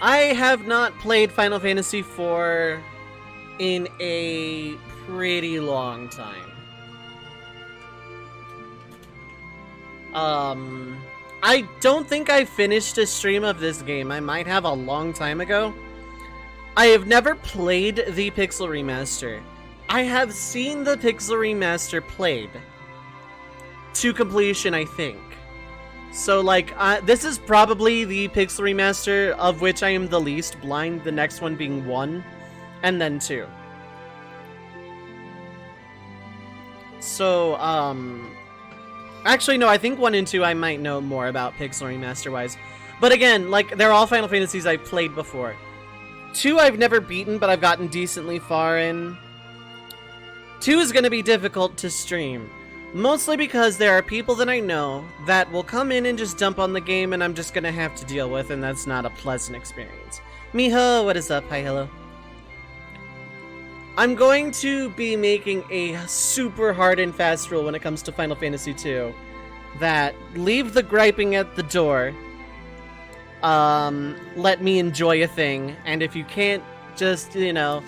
I have not played Final Fantasy IV in a pretty long time. I don't think I finished a stream of this game. I might have a long time ago. I have never played the Pixel Remaster. I have seen the Pixel Remaster played to completion, I think. So, like, this is probably the Pixel Remaster of which I am the least blind, the next one being 1, and then 2. So, actually, no, I think 1 and 2 I might know more about Pixel Remaster-wise. But again, like, they're all Final Fantasies I've played before. 2 I've never beaten, but I've gotten decently far in. 2 is going to be difficult to stream. Mostly because there are people that I know that will come in and just dump on the game and I'm just going to have to deal with, and that's not a pleasant experience. Miho, what is up? Hi, hello. I'm going to be making a super hard and fast rule when it comes to Final Fantasy II. That leave the griping at the door. Let me enjoy a thing. And if you can't just, you know,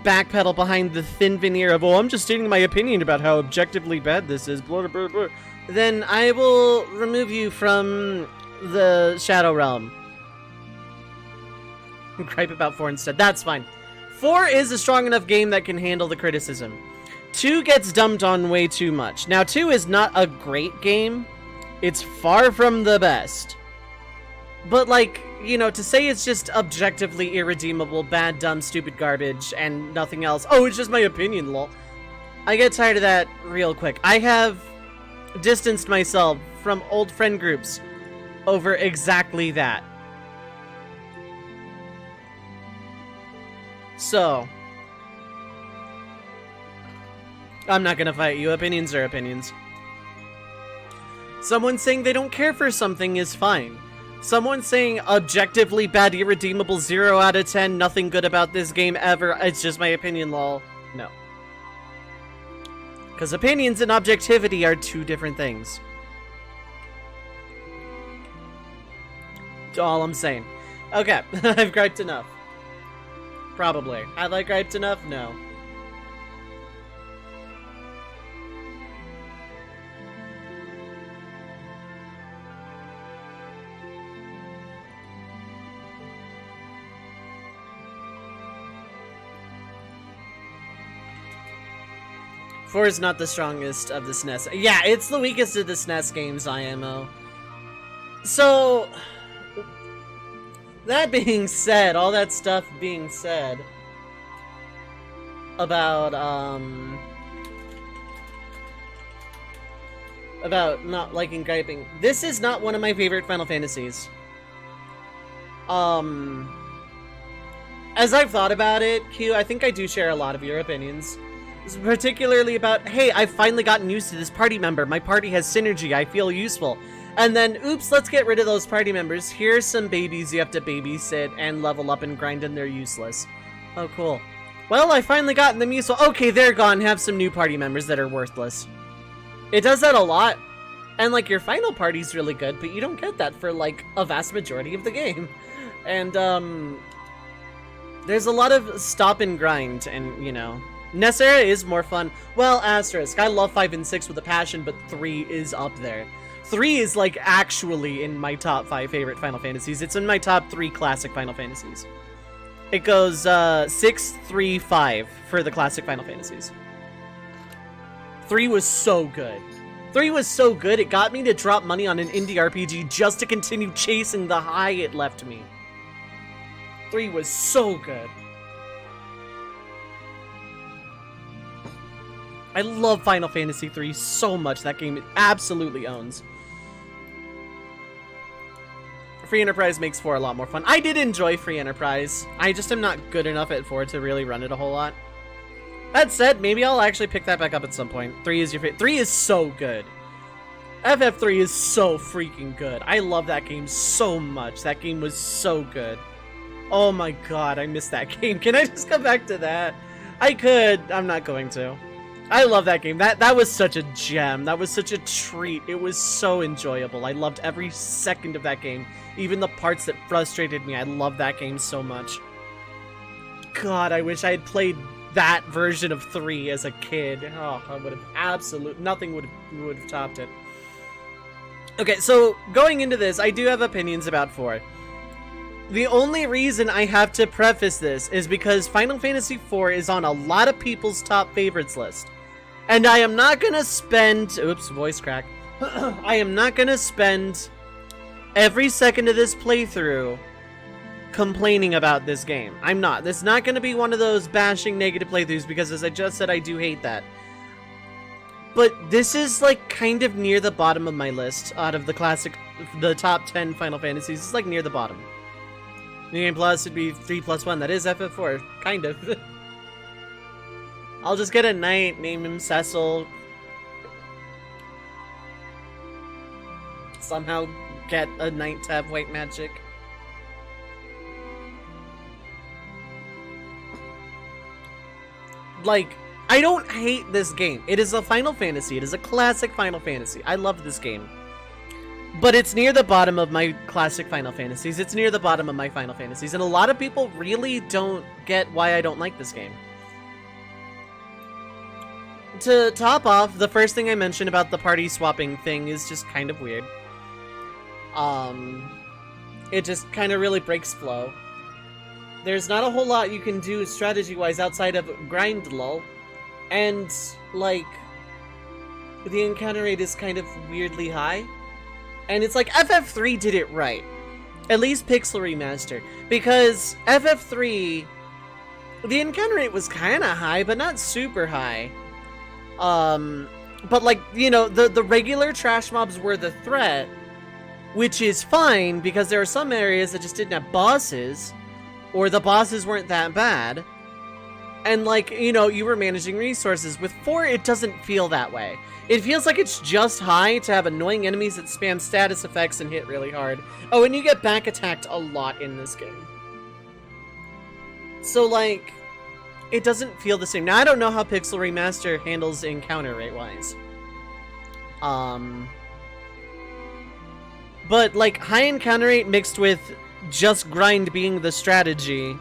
backpedal behind the thin veneer of, oh, I'm just stating my opinion about how objectively bad this is, blah, blah, blah, then I will remove you from the Shadow Realm. Gripe about 4 instead. That's fine. 4 is a strong enough game that can handle the criticism. 2 gets dumped on way too much. Now, 2 is not a great game. It's far from the best. But, like, you know, to say it's just objectively irredeemable, bad, dumb, stupid garbage, and nothing else. Oh, it's just my opinion, lol. I get tired of that real quick. I have distanced myself from old friend groups over exactly that. So, I'm not gonna fight you. Opinions are opinions. Someone saying they don't care for something is fine. Someone saying objectively bad, irredeemable, 0 out of 10, nothing good about this game ever, it's just my opinion, lol. No. Because opinions and objectivity are two different things. That's all I'm saying. Okay, I've griped enough. Probably. Have I griped enough? No. Four is not the strongest of the SNES. Yeah, it's the weakest of the SNES games, IMO. So, that being said, all that stuff being said about not liking griping, this is not one of my favorite Final Fantasies. As I've thought about it, Q, I think I do share a lot of your opinions. Particularly about, hey, I've finally gotten used to this party member. My party has synergy. I feel useful. And then, oops, let's get rid of those party members. Here's some babies you have to babysit and level up and grind, and they're useless. Oh, cool. Well, I finally gotten them useful. Okay, they're gone. Have some new party members that are worthless. It does that a lot. And, like, your final party's really good, but you don't get that for, like, a vast majority of the game. And, there's a lot of stop and grind, and, you know... Nessera is more fun. Well, asterisk. I love 5 and 6 with a passion, but 3 is up there. 3 is, like, actually in my top 5 favorite Final Fantasies. It's in my top 3 classic Final Fantasies. It goes 6, 3, 5 for the classic Final Fantasies. 3 was so good. 3 was so good, it got me to drop money on an indie RPG just to continue chasing the high it left me. 3 was so good. I love Final Fantasy III so much. That game absolutely owns. Free Enterprise makes 4 a lot more fun. I did enjoy Free Enterprise. I just am not good enough at 4 to really run it a whole lot. That said, maybe I'll actually pick that back up at some point. 3 is your favorite. 3 is so good. FF3 is so freaking good. I love that game so much. That game was so good. Oh my god, I missed that game. Can I just come back to that? I could. I'm not going to. I love that game. That was such a gem. That was such a treat. It was so enjoyable. I loved every second of that game. Even the parts that frustrated me. I loved that game so much. God, I wish I had played that version of 3 as a kid. Oh, I would have nothing would have topped it. Okay, so going into this, I do have opinions about 4. The only reason I have to preface this is because Final Fantasy IV is on a lot of people's top favorites list. And I am not gonna spend... Oops, voice crack. I am not gonna spend every second of this playthrough complaining about this game. I'm not. This is not gonna be one of those bashing negative playthroughs because, as I just said, I do hate that. But this is, like, kind of near the bottom of my list out of the top 10 Final Fantasies. It's, like, near the bottom. New Game Plus would be 3+1. That is FF4. Kind of. I'll just get a knight, name him Cecil. Somehow get a knight to have white magic. Like, I don't hate this game. It is a Final Fantasy. It is a classic Final Fantasy. I love this game. But it's near the bottom of my classic Final Fantasies. It's near the bottom of my Final Fantasies. And a lot of people really don't get why I don't like this game. To top off, the first thing I mentioned about the party swapping thing is just kind of weird. It just kind of really breaks flow. There's not a whole lot you can do strategy-wise outside of grind lull. And, like, the encounter rate is kind of weirdly high. And it's like, FF3 did it right. At least Pixel Remaster. Because FF3, the encounter rate was kind of high, but not super high. But, like, you know, the regular trash mobs were the threat, which is fine, because there are some areas that just didn't have bosses, or the bosses weren't that bad. And, like, you know, you were managing resources. With 4, it doesn't feel that way. It feels like it's just high to have annoying enemies that spam status effects and hit really hard. Oh, and you get back attacked a lot in this game. So, like, it doesn't feel the same. Now, I don't know how Pixel Remaster handles encounter rate-wise. But, like, high encounter rate mixed with just grind being the strategy,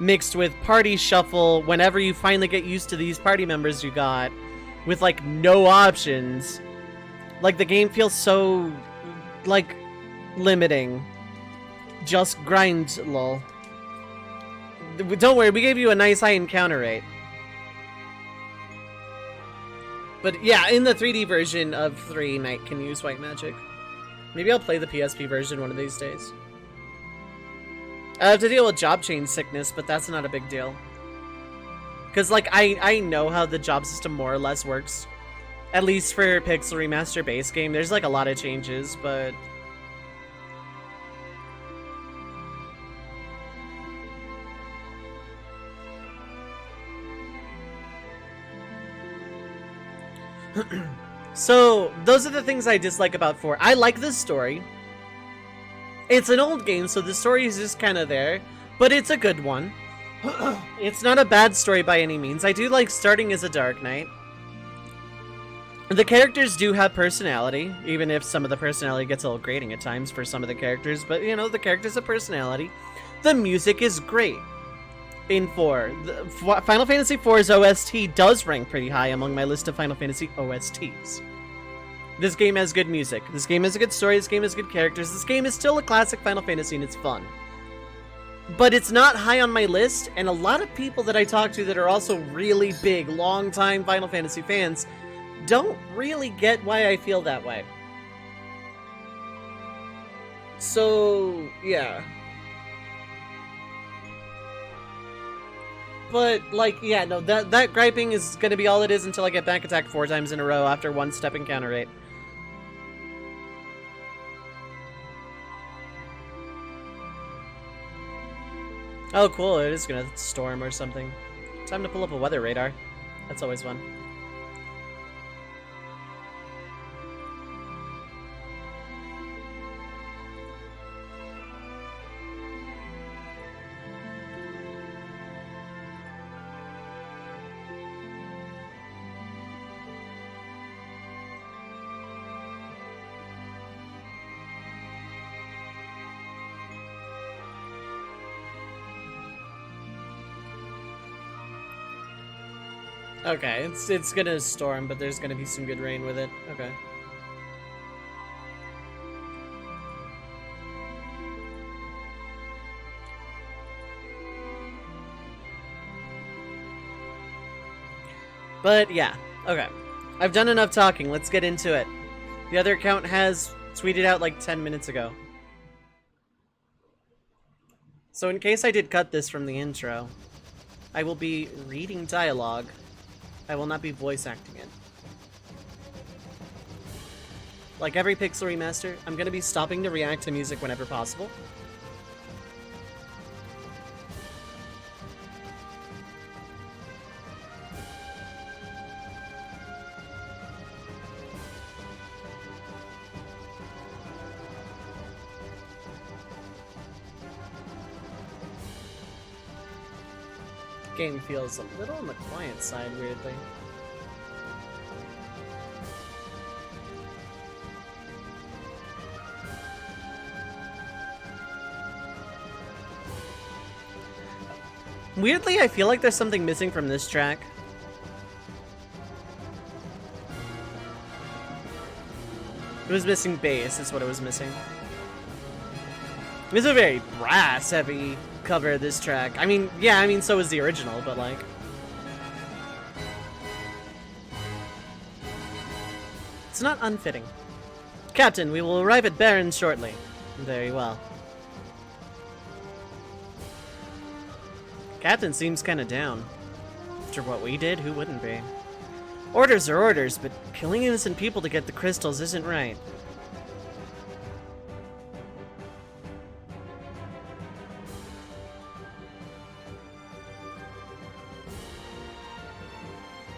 mixed with party shuffle whenever you finally get used to these party members you got, with, like, no options. Like, the game feels so, like, limiting. Just grind, lol. Don't worry, we gave you a nice high encounter rate. But yeah, in the 3D version of 3, Knight can use white magic. Maybe I'll play the PSP version one of these days. I have to deal with job change sickness, but that's not a big deal. Because, like, I know how the job system more or less works. At least for Pixel Remaster base game. There's, like, a lot of changes, but... So, those are the things I dislike about 4. I like the story. It's an old game, so the story is just kind of there. But it's a good one. It's not a bad story by any means. I do like starting as a Dark Knight. The characters do have personality, even if some of the personality gets a little grating at times for some of the characters. But, you know, the characters have personality. The music is great. In 4, Final Fantasy IV's OST does rank pretty high among my list of Final Fantasy OSTs. This game has good music. This game has a good story. This game has good characters. This game is still a classic Final Fantasy and it's fun. But it's not high on my list, and a lot of people that I talk to that are also really big, long-time Final Fantasy fans don't really get why I feel that way. So, yeah. But, like, yeah, no, that griping is gonna be all it is until I get back attacked 4 times in a row after 1-step encounter rate. Oh, cool, it is gonna storm or something. Time to pull up a weather radar. That's always fun. Okay, it's gonna storm, but there's gonna be some good rain with it. Okay. But yeah, okay. I've done enough talking, let's get into it. The other account has tweeted out like 10 minutes ago. So in case I did cut this from the intro, I will be reading dialogue. I will not be voice acting it. Like every Pixel Remaster, I'm gonna be stopping to react to music whenever possible. Game feels a little on the quiet side, weirdly. Weirdly, I feel like there's something missing from this track. It was missing bass, is what it was missing. It was a very brass-heavy cover of this track. I mean, yeah, I mean, so is the original, but like... It's not unfitting. Captain, we will arrive at Baron shortly. Very well. Captain seems kinda down. After what we did, who wouldn't be? Orders are orders, but killing innocent people to get the crystals isn't right.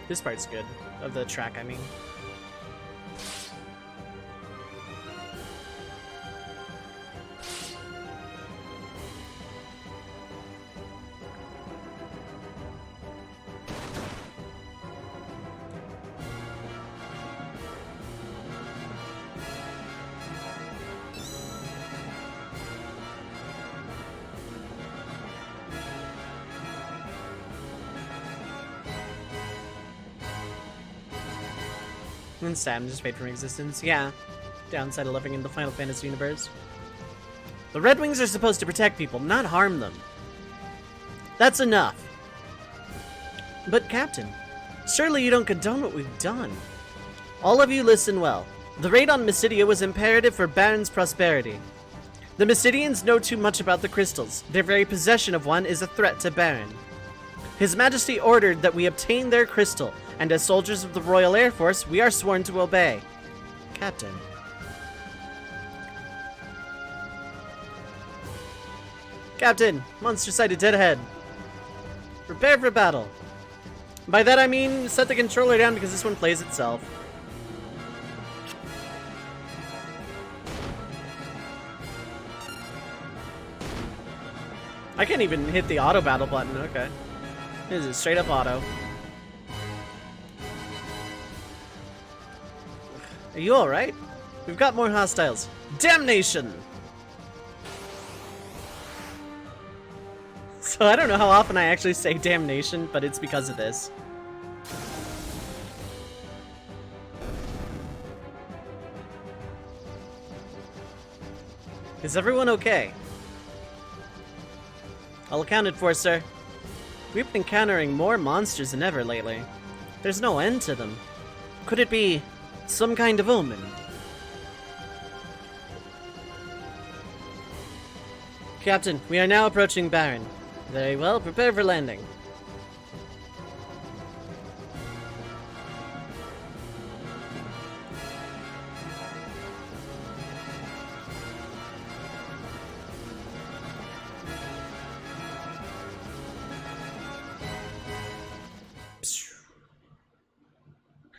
This part's good. Of the track, I mean. And Sam just paid from existence. Yeah. Downside of living in the Final Fantasy universe. The Red Wings are supposed to protect people, not harm them. That's enough. But Captain, surely you don't condone what we've done. All of you listen well. The raid on Mysidia was imperative for Baron's prosperity. The Mysidians know too much about the crystals. Their very possession of one is a threat to Baron. His Majesty ordered that we obtain their crystal, and as soldiers of the Royal Air Force, we are sworn to obey. Captain. Captain, monster sighted dead ahead. Prepare for battle. By that I mean, set the controller down because this one plays itself. I can't even hit the auto battle button, okay. This is straight up auto. Are you alright? We've got more hostiles. Damnation! So I don't know how often I actually say damnation, but it's because of this. Is everyone okay? All accounted for, sir. We've been encountering more monsters than ever lately. There's no end to them. Could it be some kind of omen? Captain, we are now approaching Baron. Very well, prepare for landing.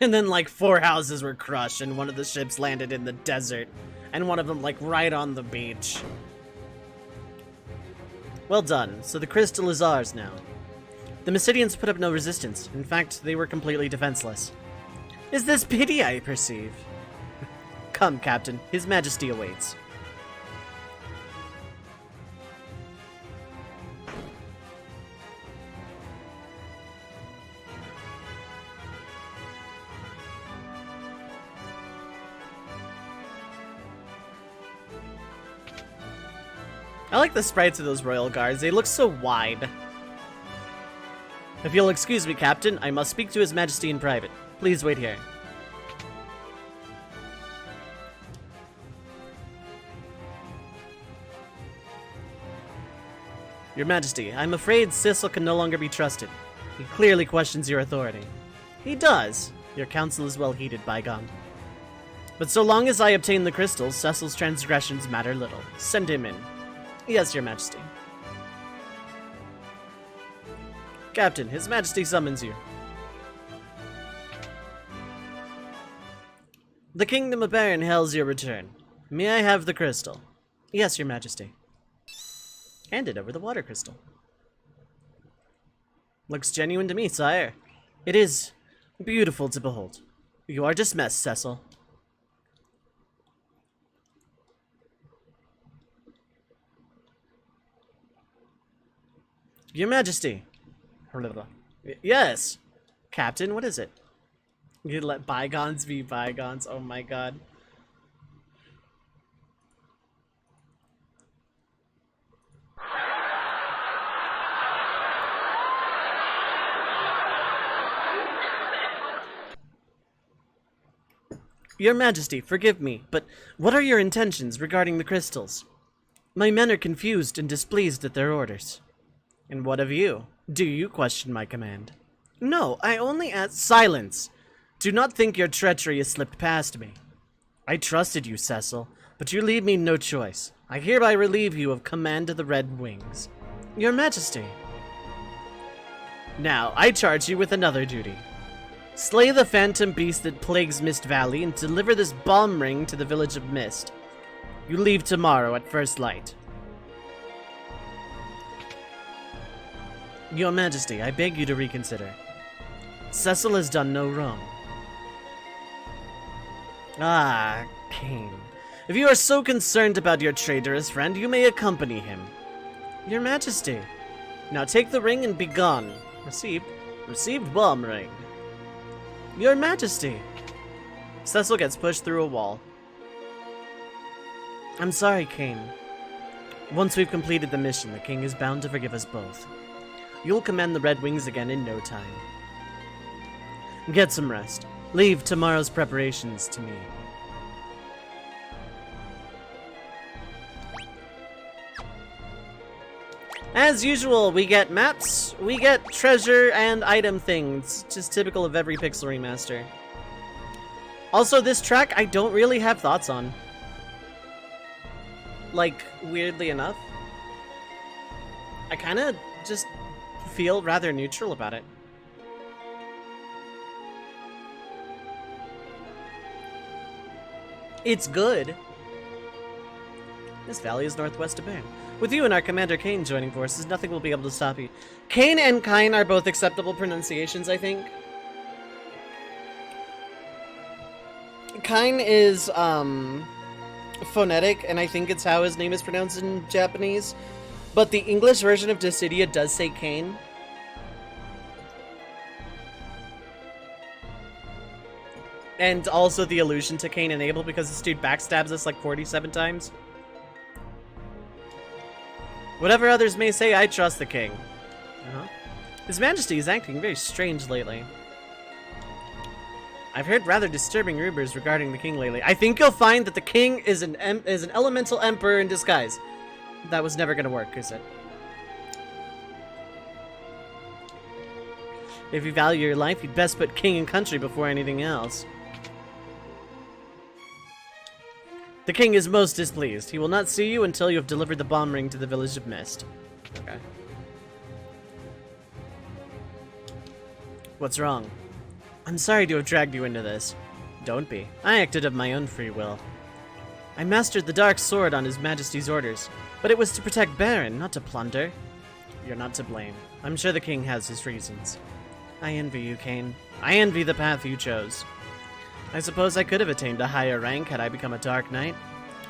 And then like 4 houses were crushed and one of the ships landed in the desert. And one of them like right on the beach. Well done. So the crystal is ours now. The Mysidians put up no resistance. In fact, they were completely defenseless. Is this pity I perceive? Come, Captain. His Majesty awaits. I like the sprites of those royal guards. They look so wide. If you'll excuse me, Captain, I must speak to His Majesty in private. Please wait here. Your Majesty, I'm afraid Cecil can no longer be trusted. He clearly questions your authority. He does. Your counsel is well heeded, bygone. But so long as I obtain the crystals, Cecil's transgressions matter little. Send him in. Yes, Your Majesty. Captain, His Majesty summons you. The Kingdom of Baron hails your return. May I have the crystal? Yes, Your Majesty. Handed over the water crystal. Looks genuine to me, sire. It is beautiful to behold. You are dismissed, Cecil. Your Majesty. Yes. Captain, what is it? You let bygones be bygones. Oh my god. Your Majesty, forgive me, but what are your intentions regarding the crystals? My men are confused and displeased at their orders. And what of you? Do you question my command? No, I only ask— Silence! Do not think your treachery has slipped past me. I trusted you, Cecil, but you leave me no choice. I hereby relieve you of command of the Red Wings. Your Majesty. Now, I charge you with another duty. Slay the phantom beast that plagues Mist Valley and deliver this bomb ring to the village of Mist. You leave tomorrow at first light. Your Majesty, I beg you to reconsider. Cecil has done no wrong. Ah, Cain. If you are so concerned about your traitorous friend, you may accompany him. Your Majesty. Now take the ring and be gone. Received bomb ring. Your Majesty. Cecil gets pushed through a wall. I'm sorry, Cain. Once we've completed the mission, the king is bound to forgive us both. You'll command the Red Wings again in no time. Get some rest. Leave tomorrow's preparations to me. As usual, we get maps, we get treasure and item things, just typical of every Pixel remaster. Also, this track I don't really have thoughts on. Like, weirdly enough. I kinda just feel rather neutral about it. It's good. This valley is northwest of Bern. With you and our Commander Cain joining forces, nothing will be able to stop you. Cain and Kine are both acceptable pronunciations, I think. Kine is, phonetic, and I think it's how his name is pronounced in Japanese. But the English version of Dissidia does say Cain. And also the allusion to Cain and Abel because this dude backstabs us like 47 times. Whatever others may say, I trust the king. His Majesty is acting very strange lately. I've heard rather disturbing rumors regarding the king lately. I think you'll find that the king is an elemental emperor in disguise. That was never gonna work, is it? If you value your life, you'd best put king and country before anything else. The king is most displeased. He will not see you until you have delivered the bomb ring to the village of Mist. Okay. What's wrong? I'm sorry to have dragged you into this. Don't be. I acted of my own free will. I mastered the dark sword on His Majesty's orders, but it was to protect Baron, not to plunder. You're not to blame. I'm sure the king has his reasons. I envy you, Cain. I envy the path you chose. I suppose I could have attained a higher rank had I become a Dark Knight.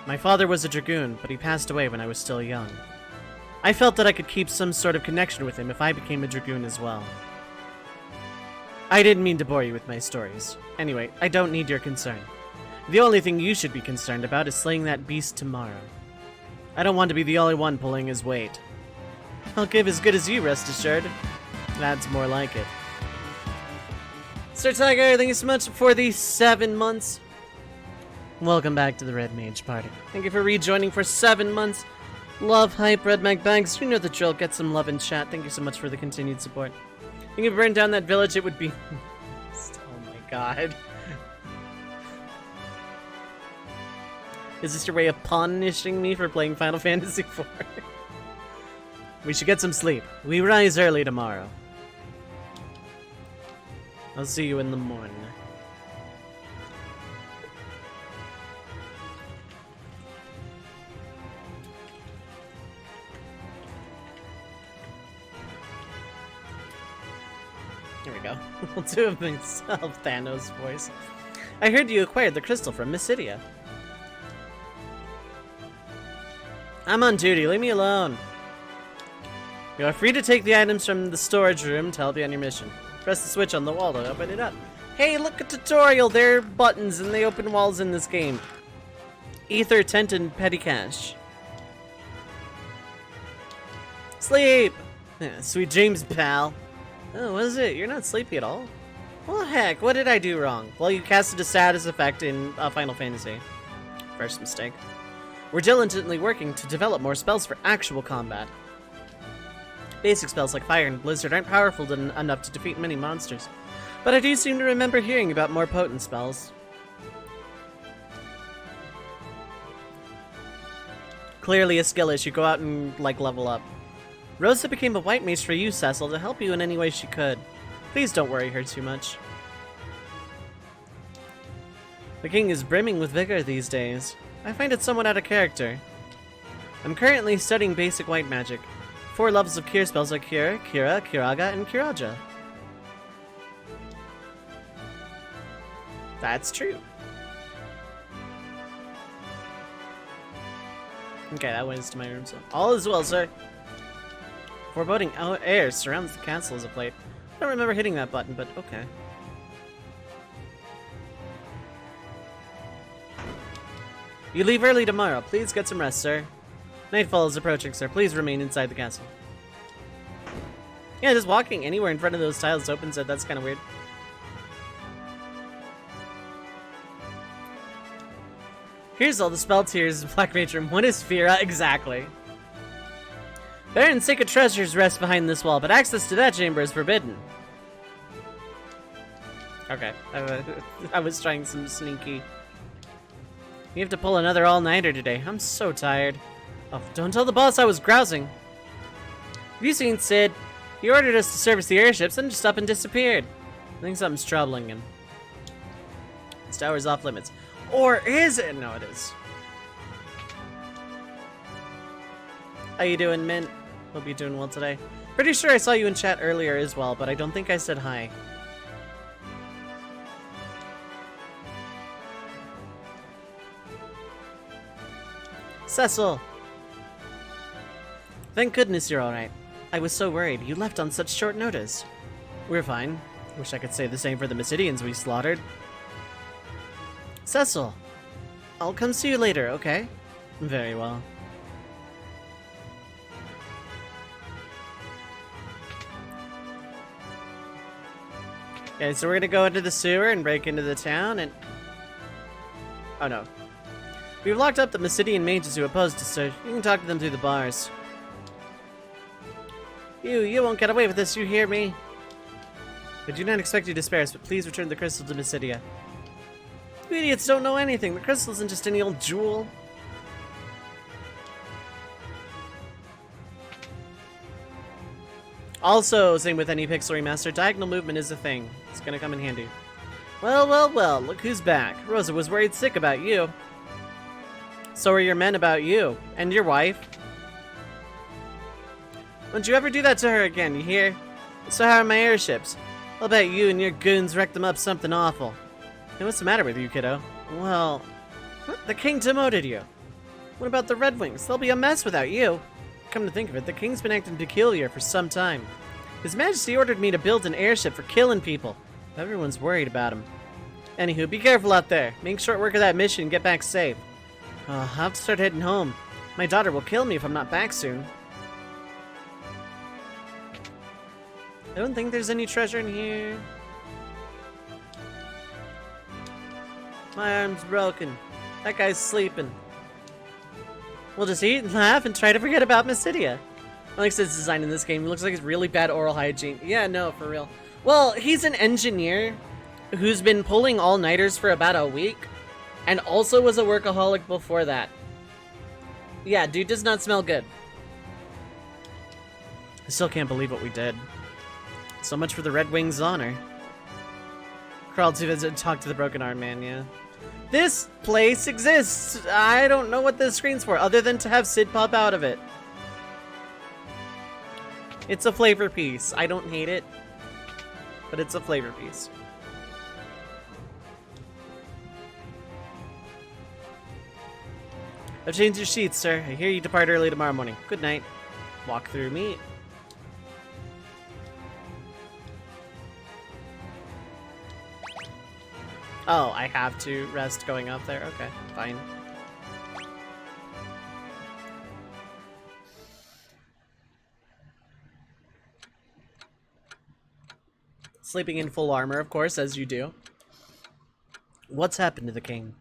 My father was a dragoon, but he passed away when I was still young. I felt that I could keep some sort of connection with him if I became a dragoon as well. I didn't mean to bore you with my stories. Anyway, I don't need your concern. The only thing you should be concerned about is slaying that beast tomorrow. I don't want to be the only one pulling his weight. I'll give as good as you, rest assured. That's more like it. Sir Tiger, thank you so much for the 7 months. Welcome back to the Red Mage Party. Thank you for rejoining for 7 months. Love, hype, Red Mag Bags. You know the drill. Get some love in chat. Thank you so much for the continued support. If you could burn down that village, it would be... Oh my god. Is this your way of punishing me for playing Final Fantasy IV? We should get some sleep. We rise early tomorrow. I'll see you in the morning. Here we go. We'll do a myself Thanos voice. I heard you acquired the crystal from Mysidia. I'm on duty. Leave me alone. You are free to take the items from the storage room to help you on your mission. Press the switch on the wall to open it up. Hey, look, a tutorial! There are buttons and they open walls in this game. Ether, Tent, and Petty Cash. Sleep! Yeah, sweet dreams, pal. Oh, what is it? You're not sleepy at all? Well, heck, what did I do wrong? Well, you casted a status effect in Final Fantasy. First mistake. We're diligently working to develop more spells for actual combat. Basic spells like Fire and Blizzard aren't powerful enough to defeat many monsters, but I do seem to remember hearing about more potent spells. Clearly a skill issue. Go out and, level up. Rosa became a white mage for you, Cecil, to help you in any way she could. Please don't worry her too much. The king is brimming with vigor these days. I find it somewhat out of character. I'm currently studying basic white magic. 4 levels of cure spells are Cure, Cura, Curaga, and Curaja. That's true. Okay, that went into my room, so... All is well, sir. Foreboding air surrounds the castle as of late. I don't remember hitting that button, but okay. You leave early tomorrow. Please get some rest, sir. Nightfall is approaching, sir. Please remain inside the castle. Yeah, just walking anywhere in front of those tiles opens it. That's kind of weird. Here's all the spell tiers of Black Mage Room. What is Fira? Exactly. There and sacred treasures rest behind this wall, but access to that chamber is forbidden. Okay. I was trying some sneaky. You have to pull another all-nighter today. I'm so tired. Oh, don't tell the boss I was grousing. Have you seen Sid? He ordered us to service the airships and just up and disappeared. I think something's troubling him. This tower's off limits. Or is it? No, it is. How you doing, Mint? Hope you're doing well today. Pretty sure I saw you in chat earlier as well, but I don't think I said hi. Cecil! Thank goodness you're alright. I was so worried. You left on such short notice. We're fine. Wish I could say the same for the Mysidians we slaughtered. Cecil! I'll come see you later, okay? Very well. Okay, so we're gonna go into the sewer and break into the town and... Oh no. We've locked up the Mysidian mages who opposed us, so you can talk to them through the bars. You won't get away with this, you hear me? I do not expect you to spare us, but please return the crystal to Mysidia. You idiots don't know anything. The crystal isn't just any old jewel. Also, same with any pixel remaster, diagonal movement is a thing. It's gonna come in handy. Well, look who's back. Rosa was worried sick about you. So are your men about you. And your wife. Don't you ever do that to her again, you hear? So how are my airships? I'll bet you and your goons wrecked them up something awful. Hey, what's the matter with you, kiddo? Well, the king demoted you. What about the Red Wings? They'll be a mess without you. Come to think of it, the king's been acting peculiar for some time. His Majesty ordered me to build an airship for killing people. Everyone's worried about him. Anywho, be careful out there. Make short work of that mission and get back safe. I'll have to start heading home. My daughter will kill me if I'm not back soon. I don't think there's any treasure in here. My arm's broken. That guy's sleeping. We'll just eat and laugh and try to forget about Mysidia. I like his design in this game. He looks like he's really bad oral hygiene. Yeah, no, for real. Well, he's an engineer who's been pulling all-nighters for about a week and also was a workaholic before that. Yeah, dude does not smell good. I still can't believe what we did. So much for the Red Wings' honor. Crawled to visit and talk to the Broken Arm Man, yeah. This place exists! I don't know what this screen's for, other than to have Sid pop out of it. It's a flavor piece. I don't hate it, but it's a flavor piece. I've changed your sheets, sir. I hear you depart early tomorrow morning. Good night. Walk through me. Oh, I have to rest going up there? Okay, fine. Sleeping in full armor, of course, as you do. What's happened to the king?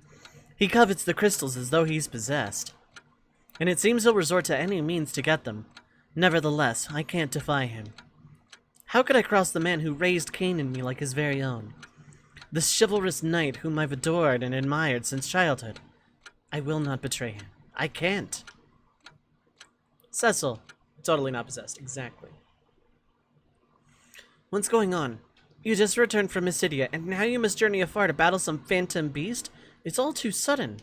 He covets the crystals as though he's possessed. And it seems he'll resort to any means to get them. Nevertheless, I can't defy him. How could I cross the man who raised Cain in me like his very own? The chivalrous knight whom I've adored and admired since childhood. I will not betray him. I can't. Cecil. Totally not possessed. Exactly. What's going on? You just returned from Mysidia, and now you must journey afar to battle some phantom beast? It's all too sudden.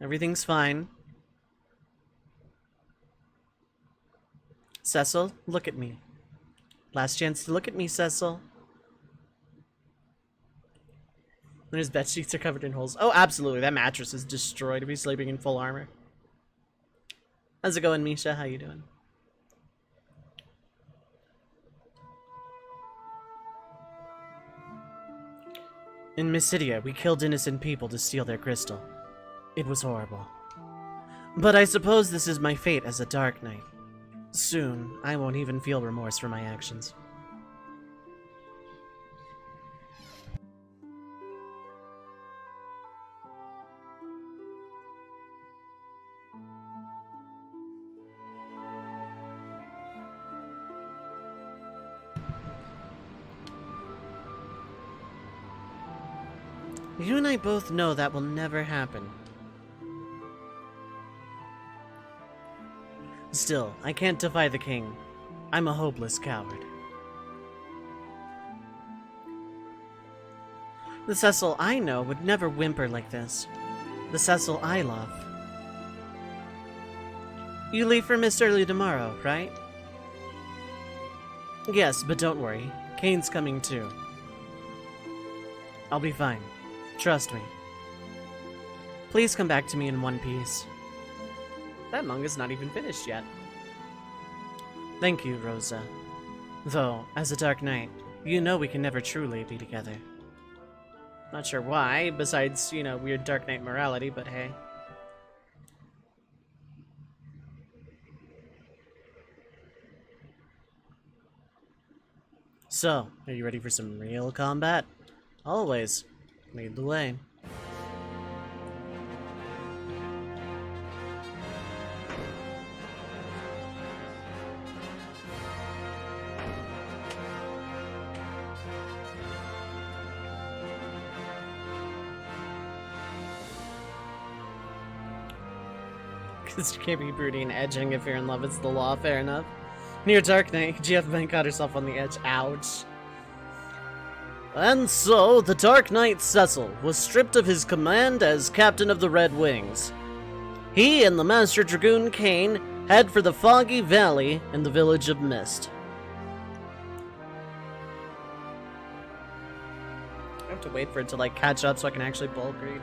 Everything's fine. Cecil, look at me. Last chance to look at me, Cecil. And his bed sheets are covered in holes. Oh, absolutely. That mattress is destroyed if he's sleeping in full armor. How's it going, Misha? How you doing? In Mysidia, we killed innocent people to steal their crystal. It was horrible. But I suppose this is my fate as a Dark Knight. Soon, I won't even feel remorse for my actions. You and I both know that will never happen. Still, I can't defy the king. I'm a hopeless coward. The Cecil I know would never whimper like this. The Cecil I love. You leave for Mist early tomorrow, right? Yes, but don't worry. Kane's coming too. I'll be fine. Trust me. Please come back to me in one piece. That manga's not even finished yet. Thank you, Rosa. Though, as a Dark Knight, you know we can never truly be together. Not sure why, besides, you know, weird Dark Knight morality, but hey. So, are you ready for some real combat? Always. Lead the way. Because you can't be broody and edging if you're in love, it's the law, fair enough. Near Dark Knight, GF caught herself on the edge, ouch. And so, the Dark Knight Cecil was stripped of his command as captain of the Red Wings. He and the Master Dragoon Cain head for the Foggy Valley in the village of Mist. I have to wait for it to like catch up so I can actually bulk read.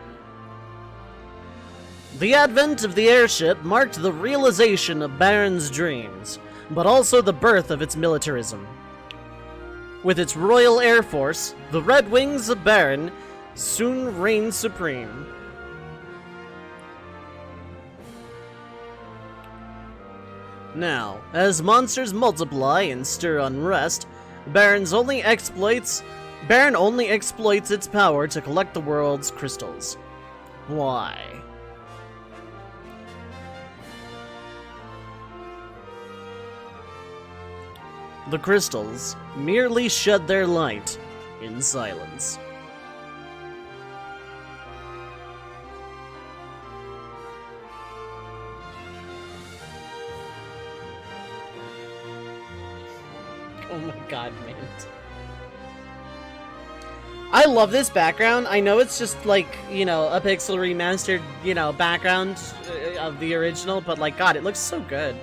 The advent of the airship marked the realization of Baron's dreams, but also the birth of its militarism. With its Royal Air Force, the Red Wings of Baron soon reigned supreme. Now, as monsters multiply and stir unrest, Baron only exploits its power to collect the world's crystals. Why? The crystals merely shed their light in silence. Oh my god, man. I love this background. I know it's just like, you know, a pixel remastered, you know, background of the original, but like, god, it looks so good.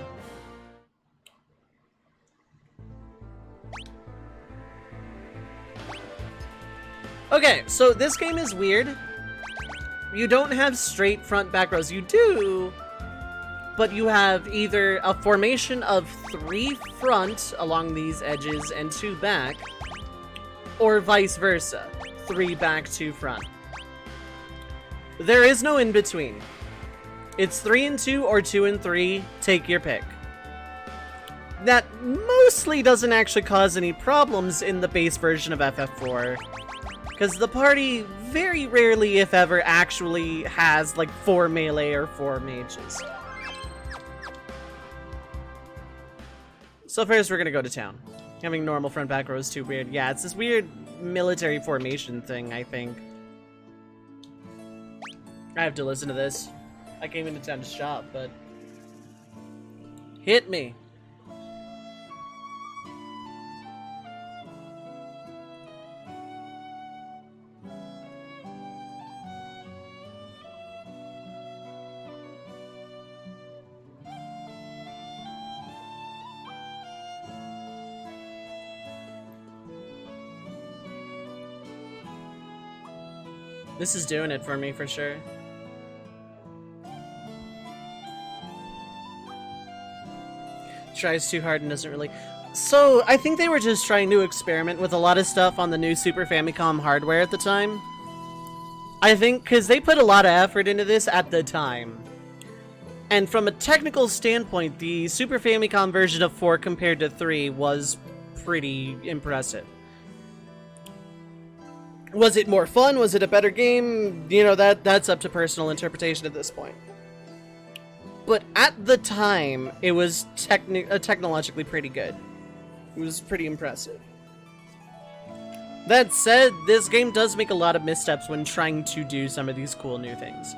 Okay, so this game is weird. You don't have straight front back rows. You do, but you have either a formation of 3 front along these edges and 2 back, or vice versa, 3 back, 2 front. There is no in between. It's 3 and 2 or 2 and 3, take your pick. That mostly doesn't actually cause any problems in the base version of FF4, because the party very rarely, if ever, actually has like 4 melee or 4 mages. So first we're gonna go to town. Having normal front back row is too weird. Yeah, it's this weird military formation thing, I think. I have to listen to this. I came into town to shop, but... Hit me! This is doing it for me, for sure. Tries too hard and doesn't really... So, I think they were just trying to experiment with a lot of stuff on the new Super Famicom hardware at the time. I think, because they put a lot of effort into this at the time. And from a technical standpoint, the Super Famicom version of 4 compared to 3 was pretty impressive. Was it more fun? Was it a better game? You know, that's up to personal interpretation at this point. But at the time, it was technologically pretty good. It was pretty impressive. That said, this game does make a lot of missteps when trying to do some of these cool new things.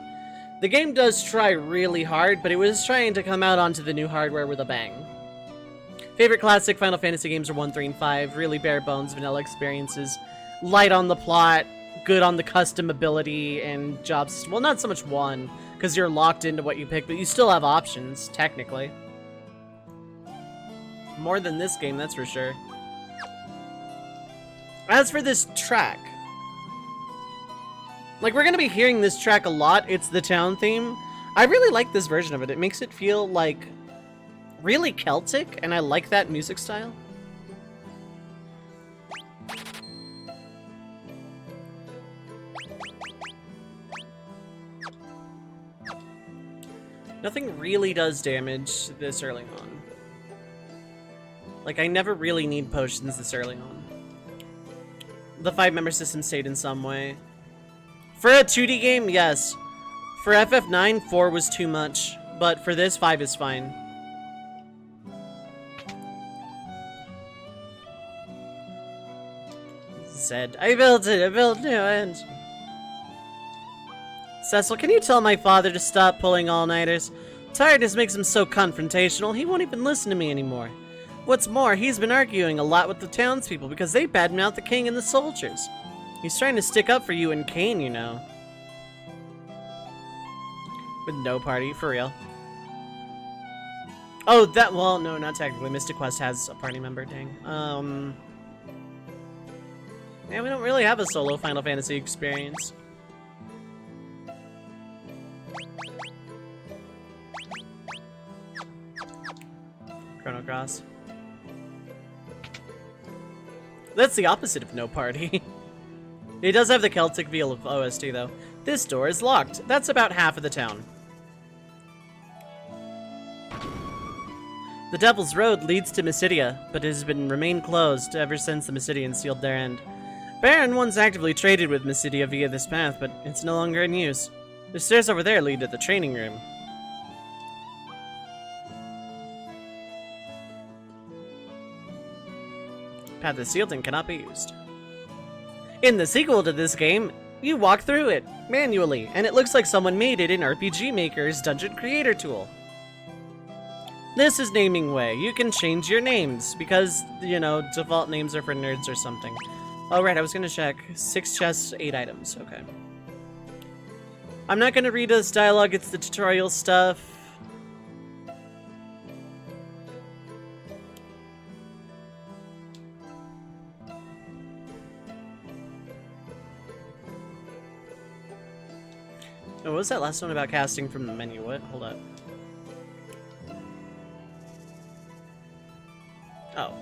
The game does try really hard, but it was trying to come out onto the new hardware with a bang. Favorite classic Final Fantasy games are 1, 3, and 5. Really bare bones vanilla experiences. Light on the plot, good on the custom ability and jobs. Well, not so much 1, because you're locked into what you pick, but you still have options, technically. More than this game, that's for sure. As for this track, like, we're gonna be hearing this track a lot. It's the town theme. I really like this version of it. It makes it feel, like, really Celtic, and I like that music style. Nothing really does damage this early on. Like, I never really need potions this early on. The 5-member system stayed in some way. For a 2D game, yes. For FF9, 4 was too much. But for this, 5 is fine. Said, I built it. Cecil, can you tell my father to stop pulling all-nighters? Tiredness makes him so confrontational, he won't even listen to me anymore. What's more, he's been arguing a lot with the townspeople because they badmouth the king and the soldiers. He's trying to stick up for you and Kane, you know. With no party, for real. Oh, that, well, no, not technically. Mystic Quest has a party member, dang. Yeah, we don't really have a solo Final Fantasy experience. Chrono Cross. That's the opposite of no party. It does have the Celtic feel of OST, though. This door is locked. That's about half of the town. The Devil's Road leads to Mysidia, but it has remained closed ever since the Mysidians sealed their end. Baron once actively traded with Mysidia via this path, but it's no longer in use. The stairs over there lead to the training room. Path is sealed and cannot be used. In the sequel to this game, you walk through it manually, and it looks like someone made it in RPG Maker's Dungeon Creator tool. This is Naming Way. You can change your names because, you know, default names are for nerds or something. Oh, right, I was gonna check. 6 chests, 8 items. Okay. I'm not gonna read this dialogue, it's the tutorial stuff. Oh, what was that last one about casting from the menu? What? Hold up. Oh.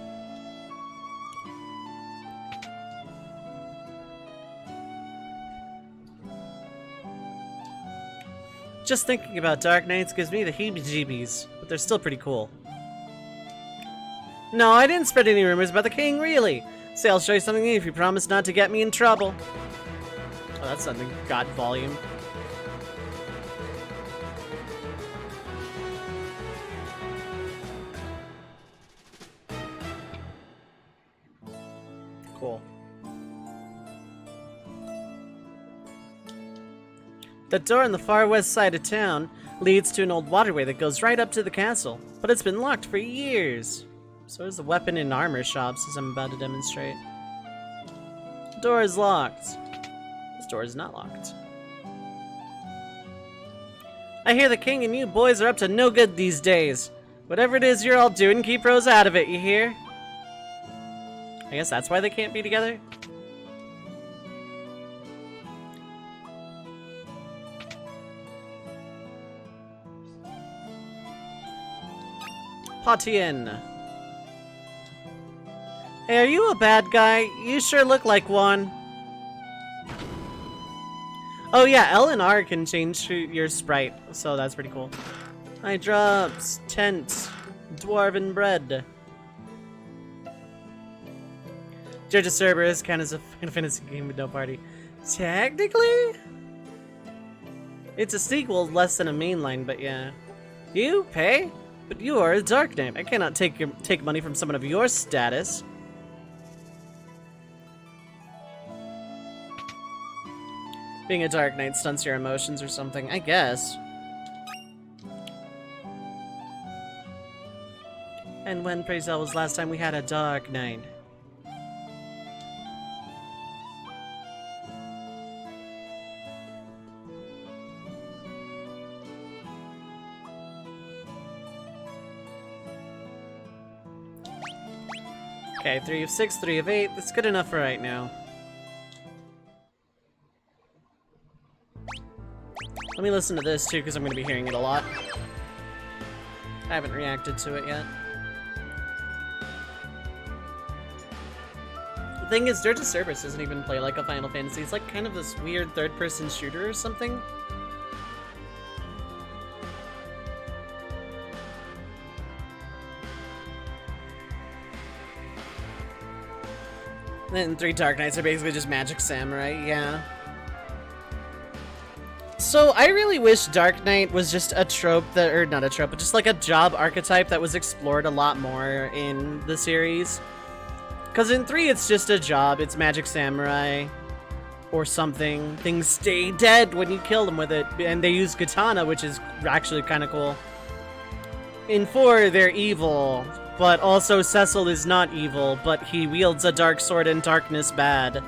Just thinking about Dark Knights gives me the heebie-jeebies, but they're still pretty cool. No, I didn't spread any rumors about the king, really. Say I'll show you something new if you promise not to get me in trouble. Oh, that's something. God volume. Cool. The door on the far west side of town leads to an old waterway that goes right up to the castle, but it's been locked for years. So is the weapon and armor shops, as I'm about to demonstrate. The door is locked. This door is not locked. I hear the king and you boys are up to no good these days. Whatever it is you're all doing, keep Rose out of it, you hear? I guess that's why they can't be together? Patien. Hey, are you a bad guy? You sure look like one. Oh yeah, L and R can change your sprite, so that's pretty cool. Eye drops, tent, dwarven bread. Judge of Cerberus kind of a Final Fantasy game with no party. Technically? It's a sequel less than a mainline, but yeah. You pay? But you are a Dark Knight. I cannot take money from someone of your status. Being a Dark Knight stunts your emotions or something, I guess. And when, praise tell, was last time we had a Dark Knight? Okay, 3 of 6, 3 of 8. That's good enough for right now. Let me listen to this too, because I'm going to be hearing it a lot. I haven't reacted to it yet. The thing is, Dirge of Cerberus doesn't even play like a Final Fantasy. It's like kind of this weird third-person shooter or something. And 3 Dark Knights are basically just magic samurai, yeah. So I really wish Dark Knight was just a trope that, or not a trope, but just like a job archetype that was explored a lot more in the series. Because in 3 it's just a job, it's magic samurai or something. Things stay dead when you kill them with it, and they use katana, which is actually kind of cool. In 4 they're evil. But also Cecil is not evil, but he wields a dark sword and darkness bad.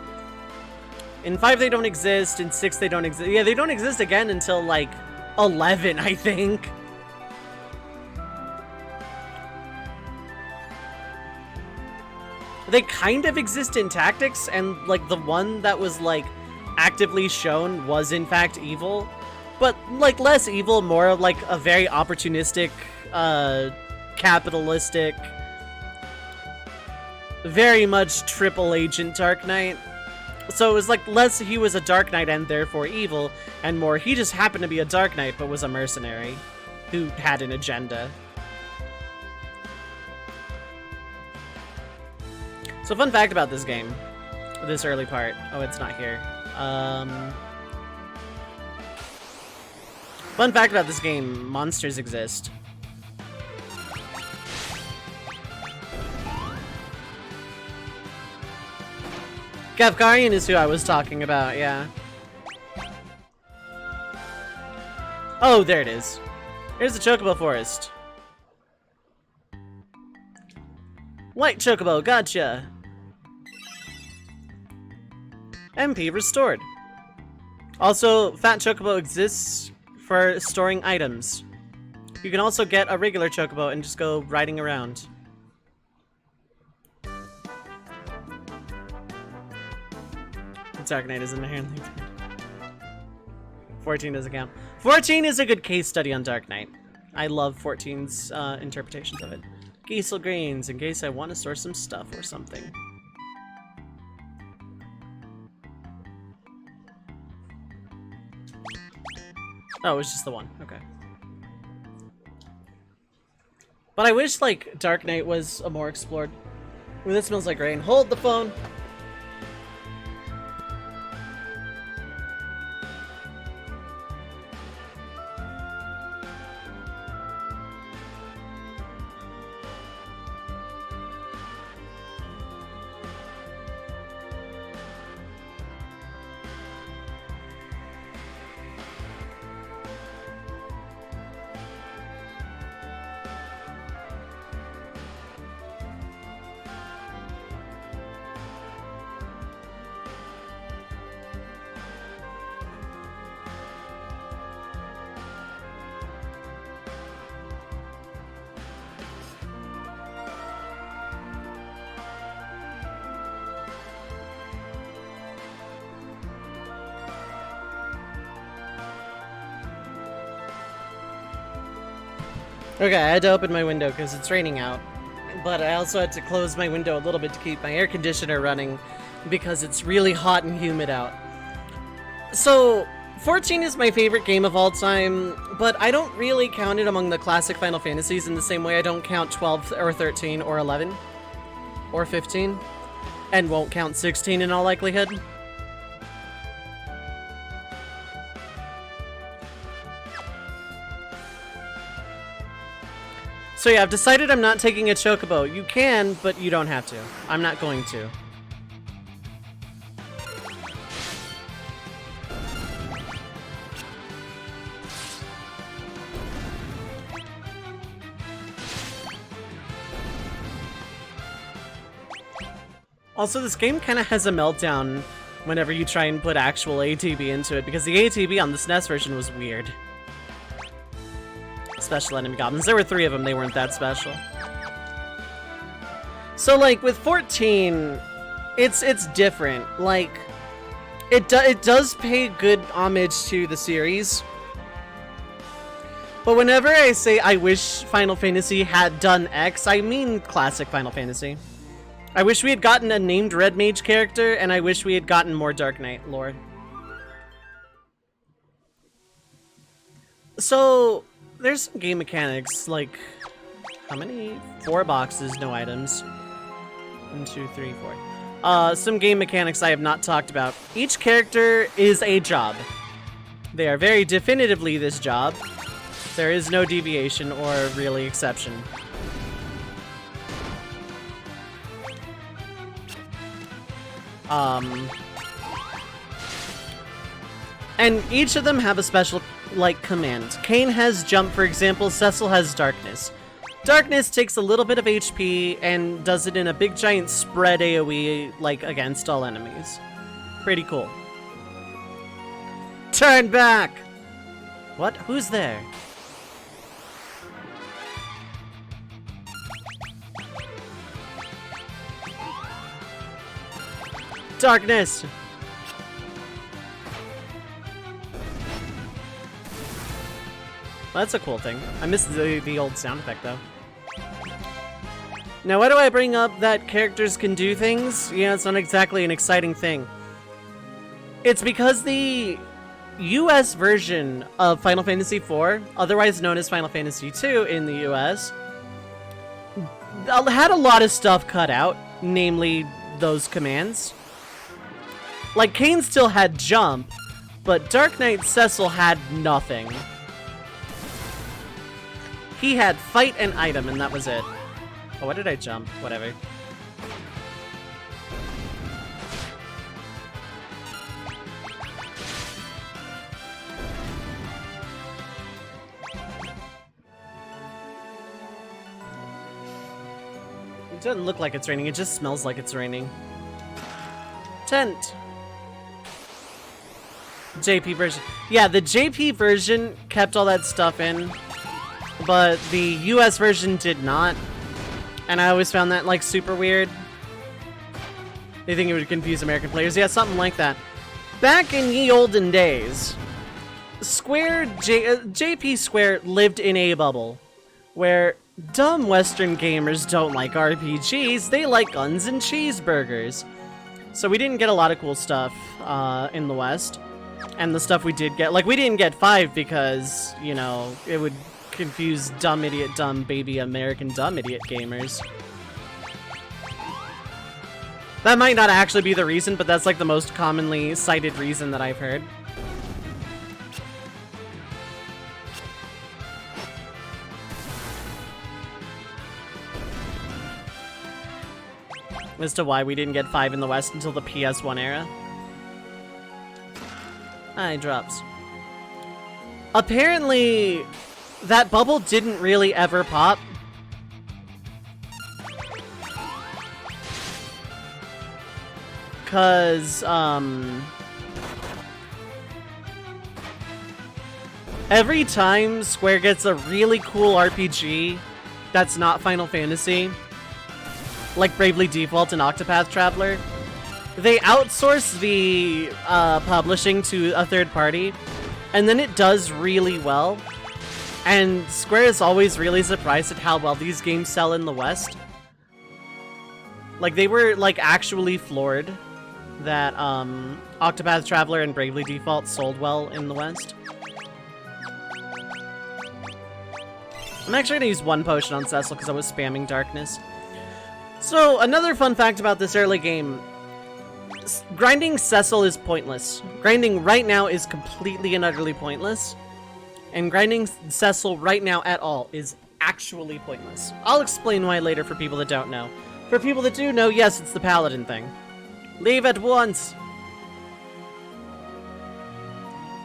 In 5 they don't exist, in 6 they don't exist. Yeah, they don't exist again until like 11, I think. They kind of exist in Tactics, and like the one that was like actively shown was in fact evil. But like less evil, more like a very opportunistic, capitalistic, very much triple agent Dark Knight. So it was like less he was a Dark Knight and therefore evil, and more he just happened to be a Dark Knight but was a mercenary who had an agenda. So fun fact about this game, this early part. Oh, it's not here. Fun fact about this game, monsters exist. Kafkarian is who I was talking about, yeah. Oh, there it is. Here's the Chocobo Forest. White Chocobo, gotcha! MP restored. Also, Fat Chocobo exists for storing items. You can also get a regular Chocobo and just go riding around. Dark Knight is inherently 14 doesn't count. 14 is a good case study on Dark Knight. I love 14's interpretations of it. Geisel grains in case I want to store some stuff or something. Oh, it was just the one. Okay. But I wish, like, Dark Knight was more explored. Ooh, that smells like rain. Hold the phone! Okay, I had to open my window because it's raining out. But I also had to close my window a little bit to keep my air conditioner running because it's really hot and humid out. So, 14 is my favorite game of all time, but I don't really count it among the classic Final Fantasies in the same way I don't count 12 or 13 or 11 or 15, and won't count 16 in all likelihood. So yeah, I've decided I'm not taking a Chocobo. You can, but you don't have to. I'm not going to. Also, this game kind of has a meltdown whenever you try and put actual ATB into it, because the ATB on the SNES version was weird. Special enemy goblins. There were 3 of them, they weren't that special. So, like, with 14, it's different. Like, it does pay good homage to the series. But whenever I say I wish Final Fantasy had done X, I mean classic Final Fantasy. I wish we had gotten a named Red Mage character, and I wish we had gotten more Dark Knight lore. So, there's some game mechanics, like, how many? 4 boxes, no items. 1, 2, 3, 4. Some game mechanics I have not talked about. Each character is a job. They are very definitively this job. There is no deviation or really exception. And each of them have a special, like, command. Kain has jump, for example. Cecil has darkness. Darkness takes a little bit of HP and does it in a big giant spread AoE, like, against all enemies. Pretty cool. Turn back! What? Who's there? Darkness! Well, that's a cool thing. I miss the old sound effect, though. Now, why do I bring up that characters can do things? Yeah, it's not exactly an exciting thing. It's because the US version of Final Fantasy IV, otherwise known as Final Fantasy II in the US, had a lot of stuff cut out, namely those commands. Like, Kain still had jump, but Dark Knight Cecil had nothing. He had fight and item, and that was it. Oh, what did I jump? Whatever. It doesn't look like it's raining, it just smells like it's raining. Tent. JP version. Yeah, the JP version kept all that stuff in, but the US version did not. And I always found that, like, super weird. They think it would confuse American players. Yeah, something like that. Back in ye olden days, JP Square lived in a bubble where dumb Western gamers don't like RPGs, they like guns and cheeseburgers. So we didn't get a lot of cool stuff in the West. And the stuff we did get, like, we didn't get 5 because, you know, it would confuse dumb idiot, dumb baby American dumb idiot gamers. That might not actually be the reason, but that's like the most commonly cited reason that I've heard. As to why we didn't get 5 in the West until the PS1 era. Eye drops. Apparently, that bubble didn't really ever pop. Cause, every time Square gets a really cool RPG that's not Final Fantasy, like Bravely Default and Octopath Traveler, they outsource the publishing to a third party, and then it does really well. And Square is always really surprised at how well these games sell in the West. Like, they were, like, actually floored that Octopath Traveler and Bravely Default sold well in the West. I'm actually gonna use 1 potion on Cecil because I was spamming darkness. So, another fun fact about this early game. Grinding Cecil is pointless. Grinding right now is completely and utterly pointless. And grinding Cecil right now at all is actually pointless. I'll explain why later for people that don't know. For people that do know, yes, it's the paladin thing. Leave at once!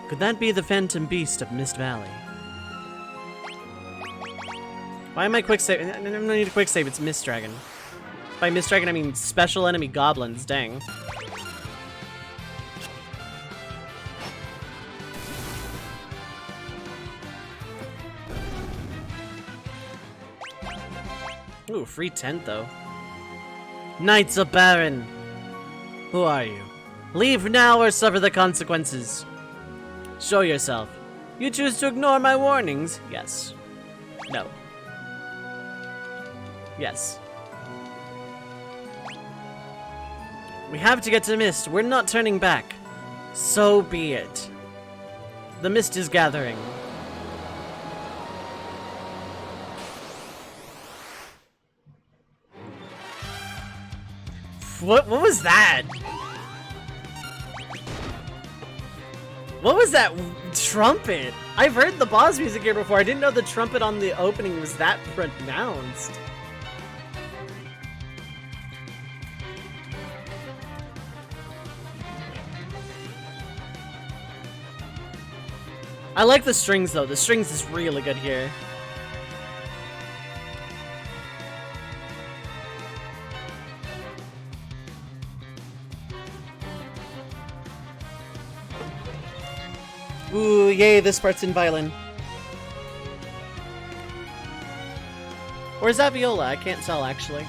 Could that be the Phantom Beast of Mist Valley? Why am I quick save? I don't need a quick save, it's Mist Dragon. By Mist Dragon, I mean special enemy goblins, dang. Ooh, free tent, though. Knights of Baron! Who are you? Leave now or suffer the consequences. Show yourself. You choose to ignore my warnings? Yes. No. Yes. We have to get to the mist. We're not turning back. So be it. The mist is gathering. What was that? What was that trumpet? I've heard the boss music here before. I didn't know the trumpet on the opening was that pronounced. I like the strings though. The strings is really good here. Ooh, yay, this part's in violin. Or is that viola? I can't tell, actually.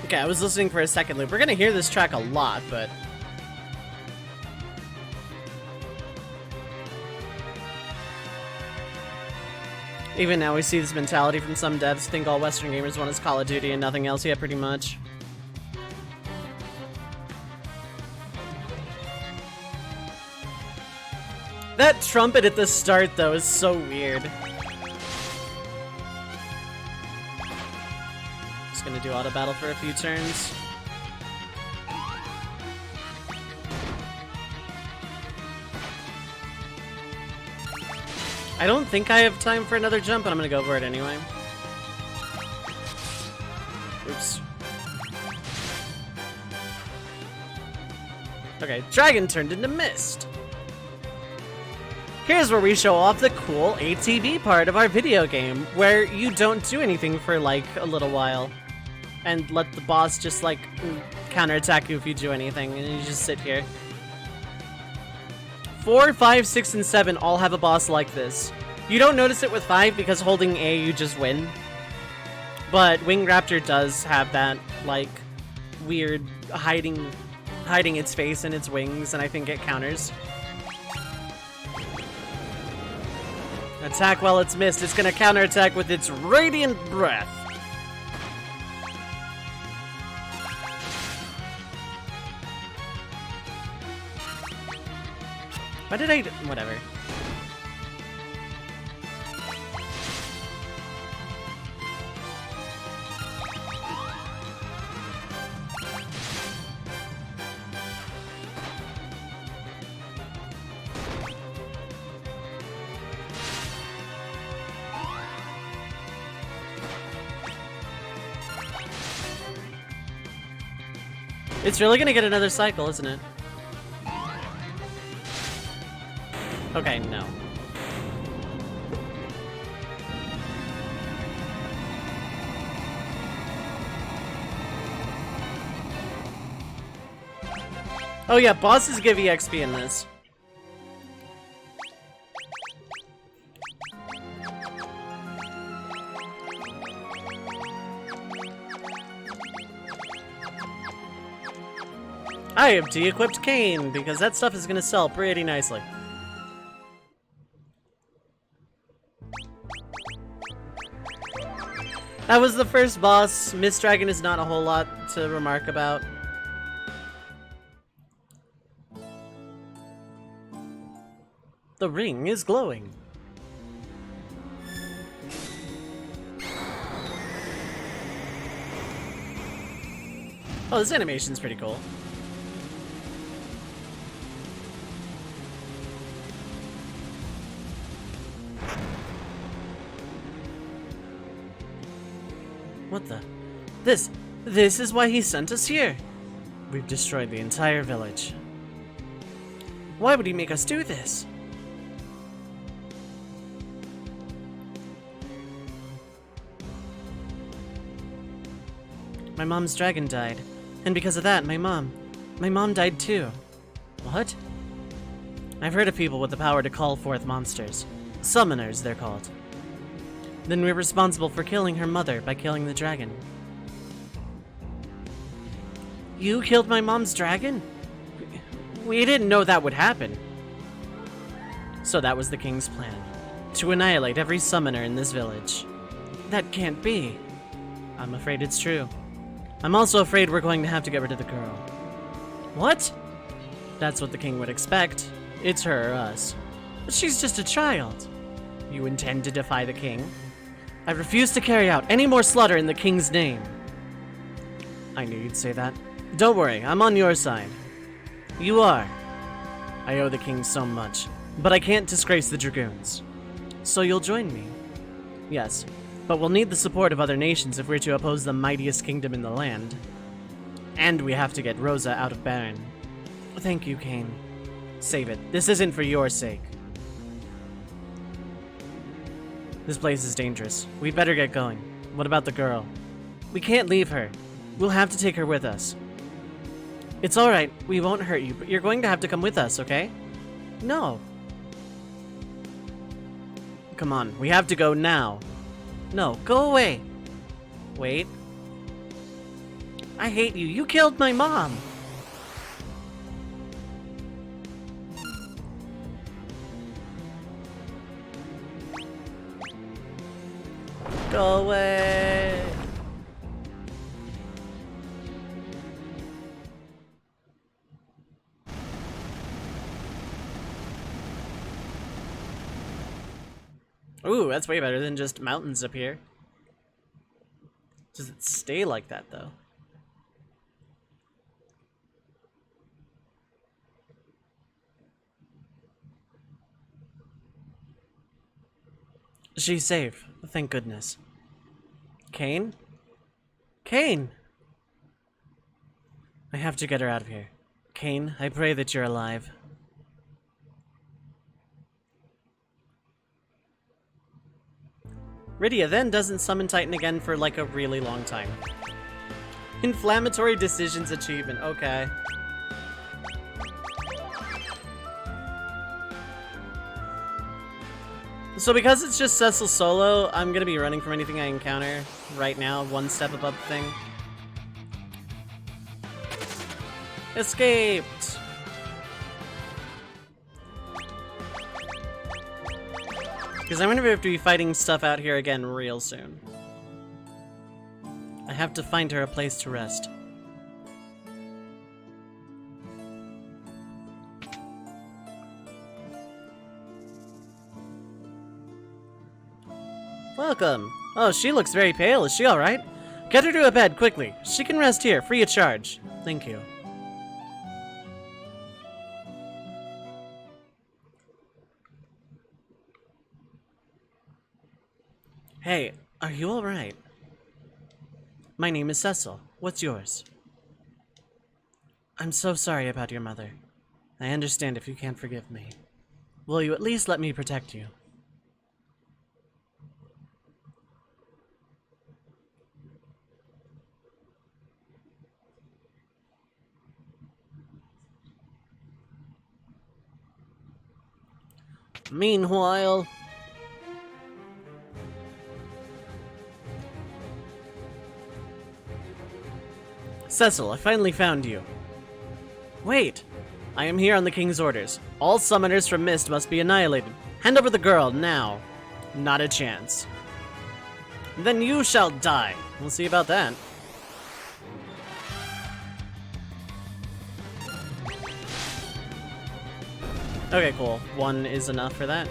Okay, I was listening for a second loop. We're gonna hear this track a lot, but... Even now we see this mentality from some devs, think all Western gamers want is Call of Duty and nothing else. Yeah, pretty much. That trumpet at the start, though, is so weird. Just gonna do auto battle for a few turns. I don't think I have time for another jump, but I'm gonna go for it anyway. Oops. Okay, dragon turned into mist. Here's where we show off the cool ATB part of our video game, where you don't do anything for like a little while. And let the boss just like counterattack you if you do anything, and you just sit here. 4, 5, 6, and 7 all have a boss like this. You don't notice it with 5 because holding A you just win. But Wing Raptor does have that like weird hiding its face in its wings, and I think it counters. Attack while it's missed. It's gonna counterattack with its radiant breath. Why did I... whatever. It's really gonna get another cycle, isn't it? Okay, no. Oh yeah, bosses give EXP in this. I have de-equipped Kane, because that stuff is gonna sell pretty nicely. That was the first boss. Mist Dragon is not a whole lot to remark about. The ring is glowing. Oh, this animation's pretty cool. What the? This is why he sent us here. We've destroyed the entire village. Why would he make us do this? My mom's dragon died, and because of that, my mom died too. What? I've heard of people with the power to call forth monsters. Summoners, they're called. Then we're responsible for killing her mother by killing the dragon. You killed my mom's dragon? We didn't know that would happen. So that was the king's plan. To annihilate every summoner in this village. That can't be. I'm afraid it's true. I'm also afraid we're going to have to get rid of the girl. What? That's what the king would expect. It's her or us. But she's just a child. You intend to defy the king? I refuse to carry out any more slaughter in the king's name. I knew you'd say that. Don't worry, I'm on your side. You are. I owe the king so much, but I can't disgrace the dragoons. So you'll join me? Yes, but we'll need the support of other nations if we're to oppose the mightiest kingdom in the land. And we have to get Rosa out of Baron. Thank you, Kane. Save it. This isn't for your sake. This place is dangerous. We'd better get going. What about the girl? We can't leave her. We'll have to take her with us. It's alright. We won't hurt you, but you're going to have to come with us, okay? No. Come on. We have to go now. No, go away. Wait. I hate you. You killed my mom. Go away. Ooh, that's way better than just mountains up here. Does it stay like that, though? She's safe. Thank goodness. Kane? Kane! I have to get her out of here. Kane, I pray that you're alive. Rydia then doesn't summon Titan again for like a really long time. Inflammatory decisions achievement, okay. So because it's just Cecil solo, I'm gonna be running from anything I encounter right now, one step above the thing. Escaped! Because I'm gonna have to be fighting stuff out here again real soon. I have to find her a place to rest. Welcome. Oh, she looks very pale. Is she alright? Get her to a bed, quickly. She can rest here, free of charge. Thank you. Hey, are you alright? My name is Cecil. What's yours? I'm so sorry about your mother. I understand if you can't forgive me. Will you at least let me protect you? Meanwhile... Cecil, I finally found you. Wait! I am here on the King's orders. All summoners from Mist must be annihilated. Hand over the girl, now. Not a chance. Then you shall die. We'll see about that. Okay, cool. One is enough for that.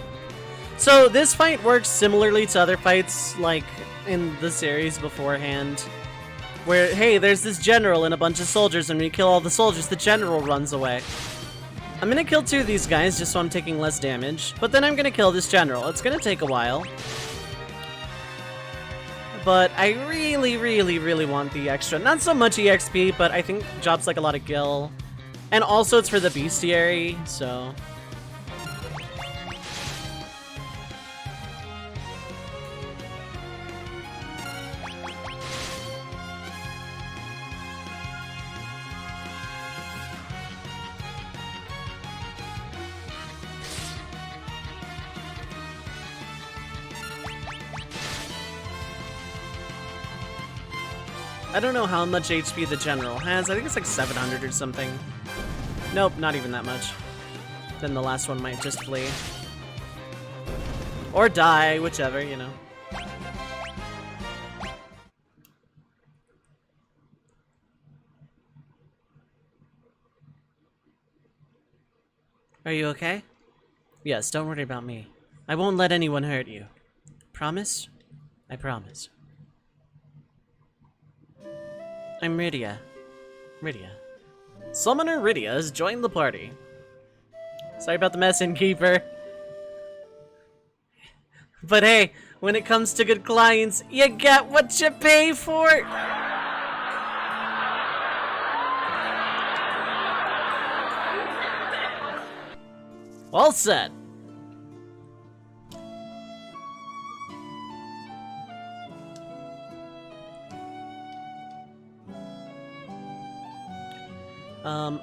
So this fight works similarly to other fights, like in the series beforehand, where, hey, there's this general and a bunch of soldiers, and when you kill all the soldiers, the general runs away. I'm gonna kill 2 of these guys just so I'm taking less damage, but then I'm gonna kill this general. It's gonna take a while. But I really, really, really want the extra. Not so much EXP, but I think jobs like a lot of gil. And also it's for the bestiary, so... I don't know how much HP the general has. I think it's like 700 or something. Nope, not even that much. Then the last one might just flee. Or die, whichever, you know. Are you okay? Yes, don't worry about me. I won't let anyone hurt you. Promise? I promise. I'm Rydia. Rydia. Summoner Rydia has joined the party. Sorry about the mess, Innkeeper. But hey, when it comes to good clients, you get what you pay for! All set.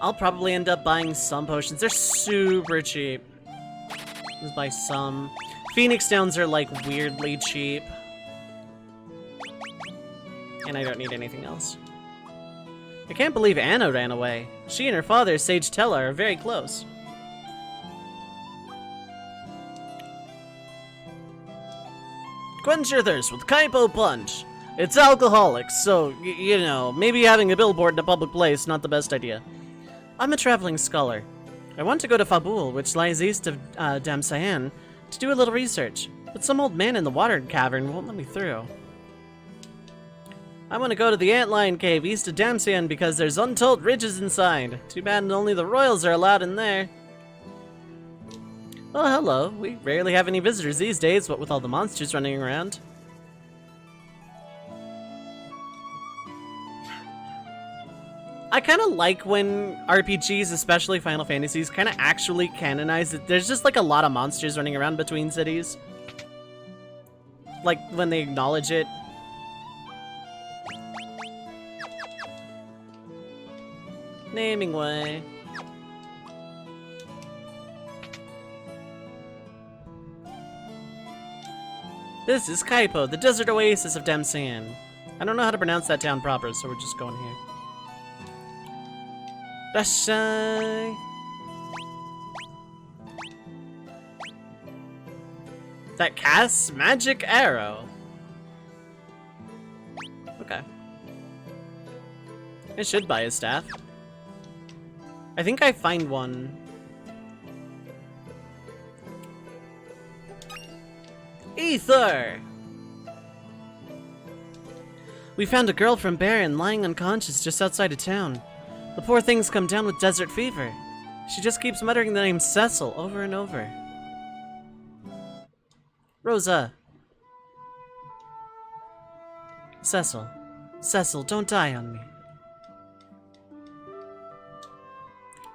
I'll probably end up buying some potions. They're super cheap. Just buy some. Phoenix Downs are like weirdly cheap. And I don't need anything else. I can't believe Anna ran away. She and her father, Sage Tella, are very close. Quench your thirst with Kaipo Punch. It's alcoholic, so, you know, maybe having a billboard in a public place not the best idea. I'm a traveling scholar. I want to go to Fabul, which lies east of Damsayan, to do a little research, but some old man in the water cavern won't let me through. I want to go to the Antlion Cave east of Damsayan because there's untold riches inside. Too bad only the royals are allowed in there. Well, hello. We rarely have any visitors these days, what with all the monsters running around. I kind of like when RPGs, especially Final Fantasies, kind of actually canonize it. There's just like a lot of monsters running around between cities. Like when they acknowledge it. Naming way. This is Kaipo, the desert oasis of Damsayan. I don't know how to pronounce that town proper, so we're just going here. Rashai. That casts magic arrow. Okay. I should buy a staff. I think I find one. Ether! We found a girl from Baron lying unconscious just outside of town. The poor thing's come down with desert fever. She just keeps muttering the name Cecil over and over. Rosa. Cecil. Cecil, don't die on me.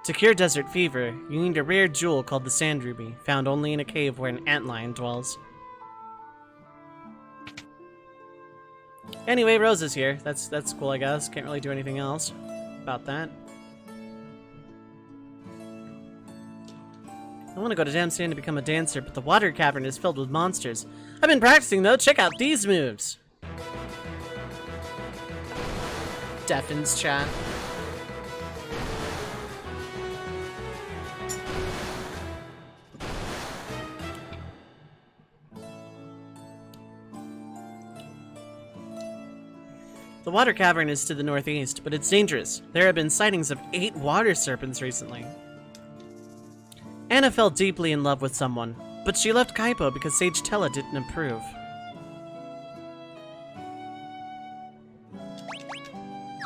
To cure desert fever, you need a rare jewel called the Sand Ruby, found only in a cave where an antlion dwells. Anyway, Rosa's here. That's cool, I guess. Can't really do anything else about that. I want to go to Damsayan to become a dancer, but the water cavern is filled with monsters. I've been practicing though. Check out these moves. Deafens chat. The water cavern is to the northeast, but it's dangerous. There have been sightings of 8 water serpents recently. Anna fell deeply in love with someone, but she left Kaipo because Sage Tella didn't approve.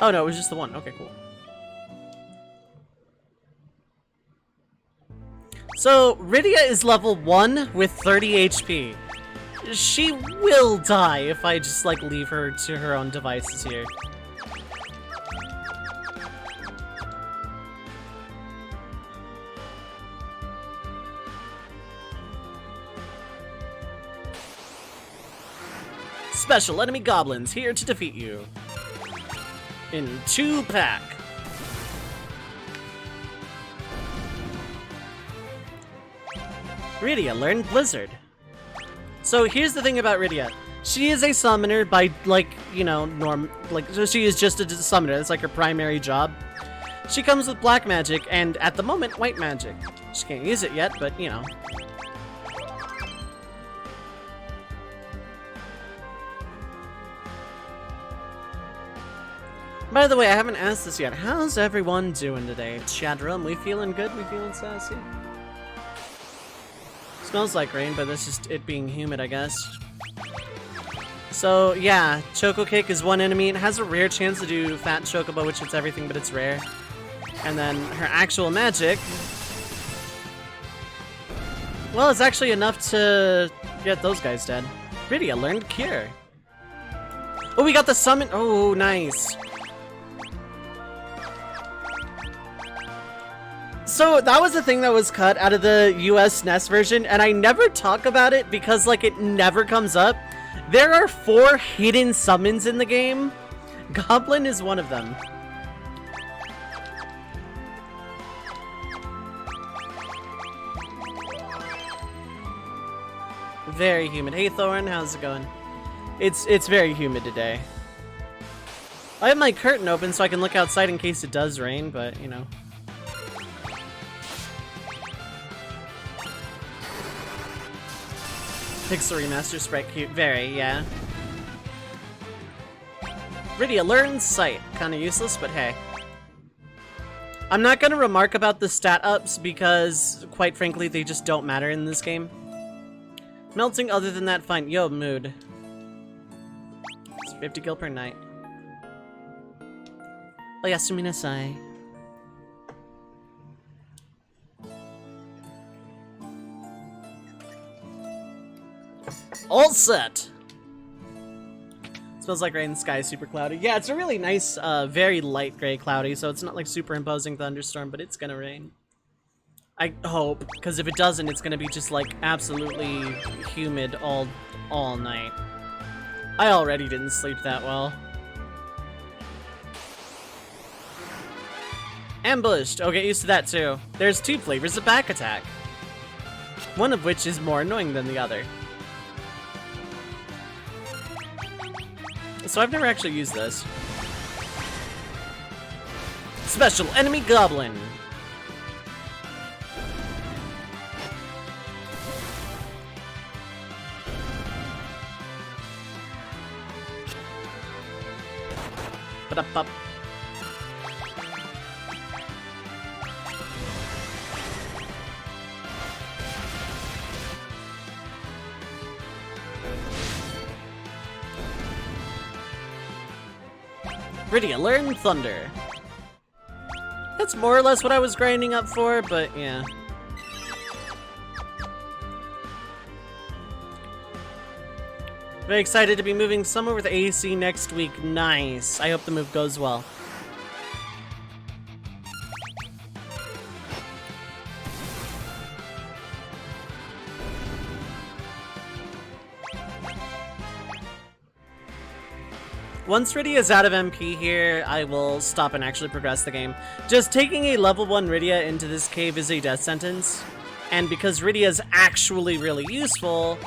Oh no, it was just the one. Okay, cool. So, Rydia is level 1 with 30 HP. She will die if I just, like, leave her to her own devices here. Special enemy goblins here to defeat you. In 2-pack. Rydia learned Blizzard. So here's the thing about Rydia. She is a summoner by, like, you know, so she is just a summoner. That's like her primary job. She comes with black magic and, at the moment, white magic. She can't use it yet, but, you know. By the way, I haven't asked this yet. How's everyone doing today? Chat room, we feeling good? We feeling sassy? Smells like rain, but that's just it being humid, I guess. So, yeah, Choco Cake is one enemy. It has a rare chance to do Fat Chocobo, which hits everything, but it's rare. And then her actual magic... well, it's actually enough to get those guys dead. Rydia learned Cure. Oh, we got the summon... oh, nice. So that was the thing that was cut out of the US NES version, and I never talk about it because, like, it never comes up. There are 4 hidden summons in the game. Goblin is one of them. Very humid. Hey Thorin, how's it going? It's very humid today. I have my curtain open so I can look outside in case it does rain, but, you know. Pixel Remaster sprite cute. Very, yeah. Rydia learns sight. Kinda useless, but hey. I'm not gonna remark about the stat ups because, quite frankly, they just don't matter in this game. Melting, other than that, fine. Yo, mood. It's 50 gil per night. Oyasumi nasai. All set! Smells like rain, the sky is super cloudy. Yeah, it's a really nice, very light gray cloudy, so it's not like superimposing thunderstorm, but it's gonna rain. I hope, because if it doesn't, it's gonna be just like absolutely humid all night. I already didn't sleep that well. Ambushed! Oh, get used to that too. There's 2 flavors of back attack. One of which is more annoying than the other. So I've never actually used this. Special enemy goblin. Ba-da-ba. Rydia, learn Thunder. That's more or less what I was grinding up for, but yeah. Very excited to be moving somewhere with AC next week. Nice. I hope the move goes well. Once Rydia is out of MP here, I will stop and actually progress the game. Just taking a level 1 Rydia into this cave is a death sentence. And because Rydia is actually really useful...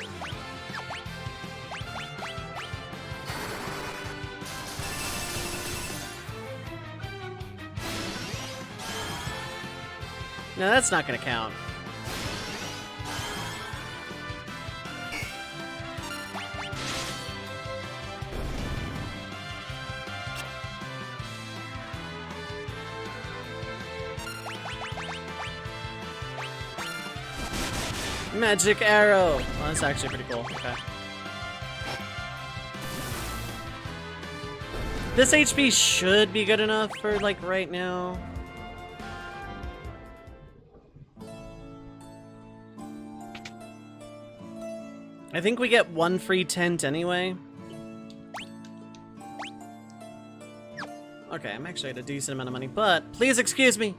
No, that's not gonna count. Magic arrow! Well, that's actually pretty cool. Okay. This HP should be good enough for, like, right now. I think we get 1 free tent anyway. Okay, I'm actually at a decent amount of money, but please excuse me!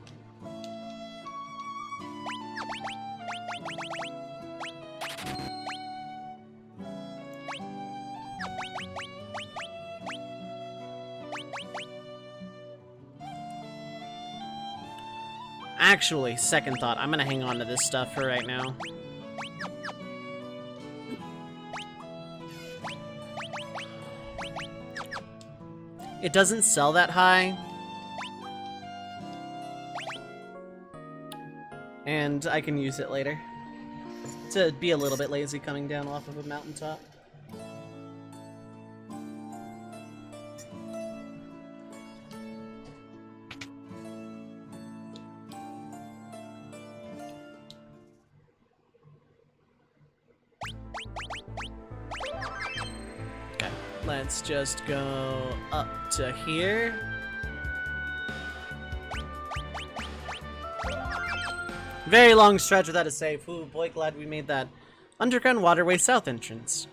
Actually, second thought, I'm gonna hang on to this stuff for right now. It doesn't sell that high. And I can use it later. To be a little bit lazy coming down off of a mountaintop. Let's just go up to here. Very long stretch without a save. Ooh, boy, glad we made that. Underground Waterway South entrance.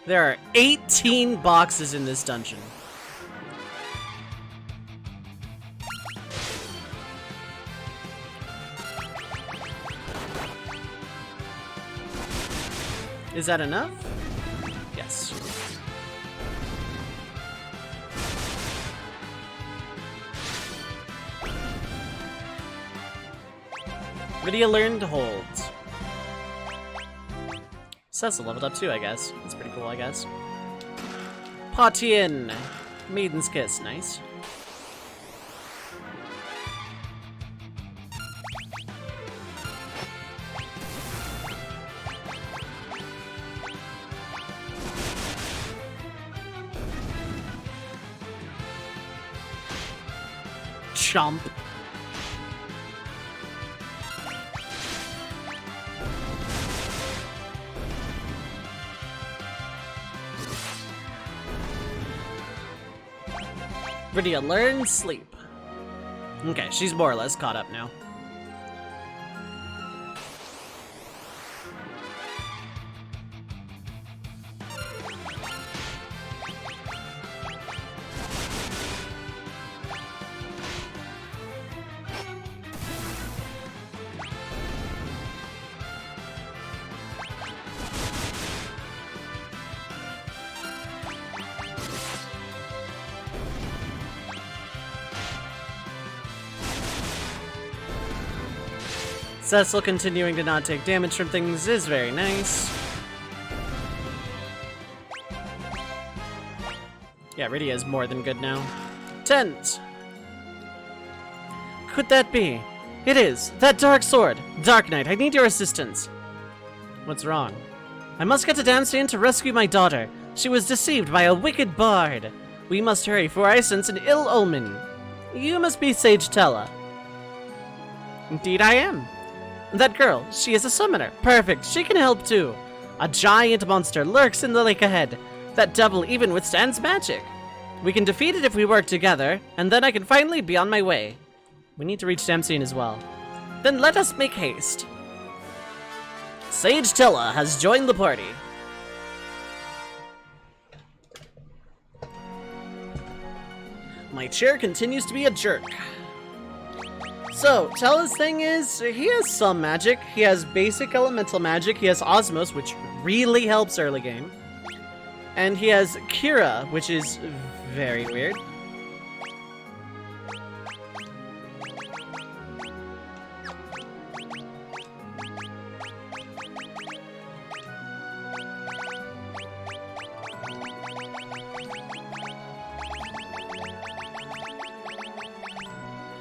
There are 18 boxes in this dungeon. Is that enough? Yes. Rydia learned to hold. Cecil leveled up too, I guess. That's pretty cool, I guess. Potien. Maiden's Kiss, nice. Chomp. Rydia, learn sleep. Okay, she's more or less caught up now. Cecil continuing to not take damage from things is very nice. Yeah, Rydia is more than good now. Tent! Could that be? It is! That dark sword! Dark Knight, I need your assistance! What's wrong? I must get to Damsien to rescue my daughter. She was deceived by a wicked bard. We must hurry, for I sense an ill omen. You must be Sage Tella. Indeed I am. That girl, she is a summoner. Perfect, she can help too. A giant monster lurks in the lake ahead. That devil even withstands magic. We can defeat it if we work together, and then I can finally be on my way. We need to reach Damsien as well. Then let us make haste. Sage Tella has joined the party. My chair continues to be a jerk. So, Tella's thing is, he has some magic. He has basic elemental magic. He has Osmos, which really helps early game. And he has Kira, which is very weird.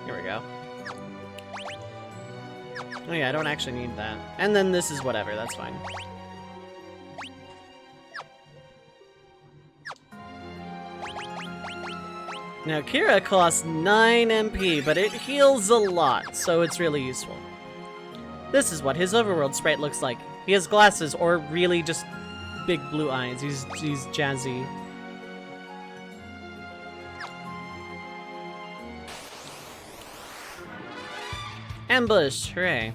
Here we go. Oh yeah, I don't actually need that. And then this is whatever, that's fine. Now, Kira costs 9 MP, but it heals a lot, so it's really useful. This is what his overworld sprite looks like. He has glasses, or really just big blue eyes. He's jazzy. Ambush! Hooray.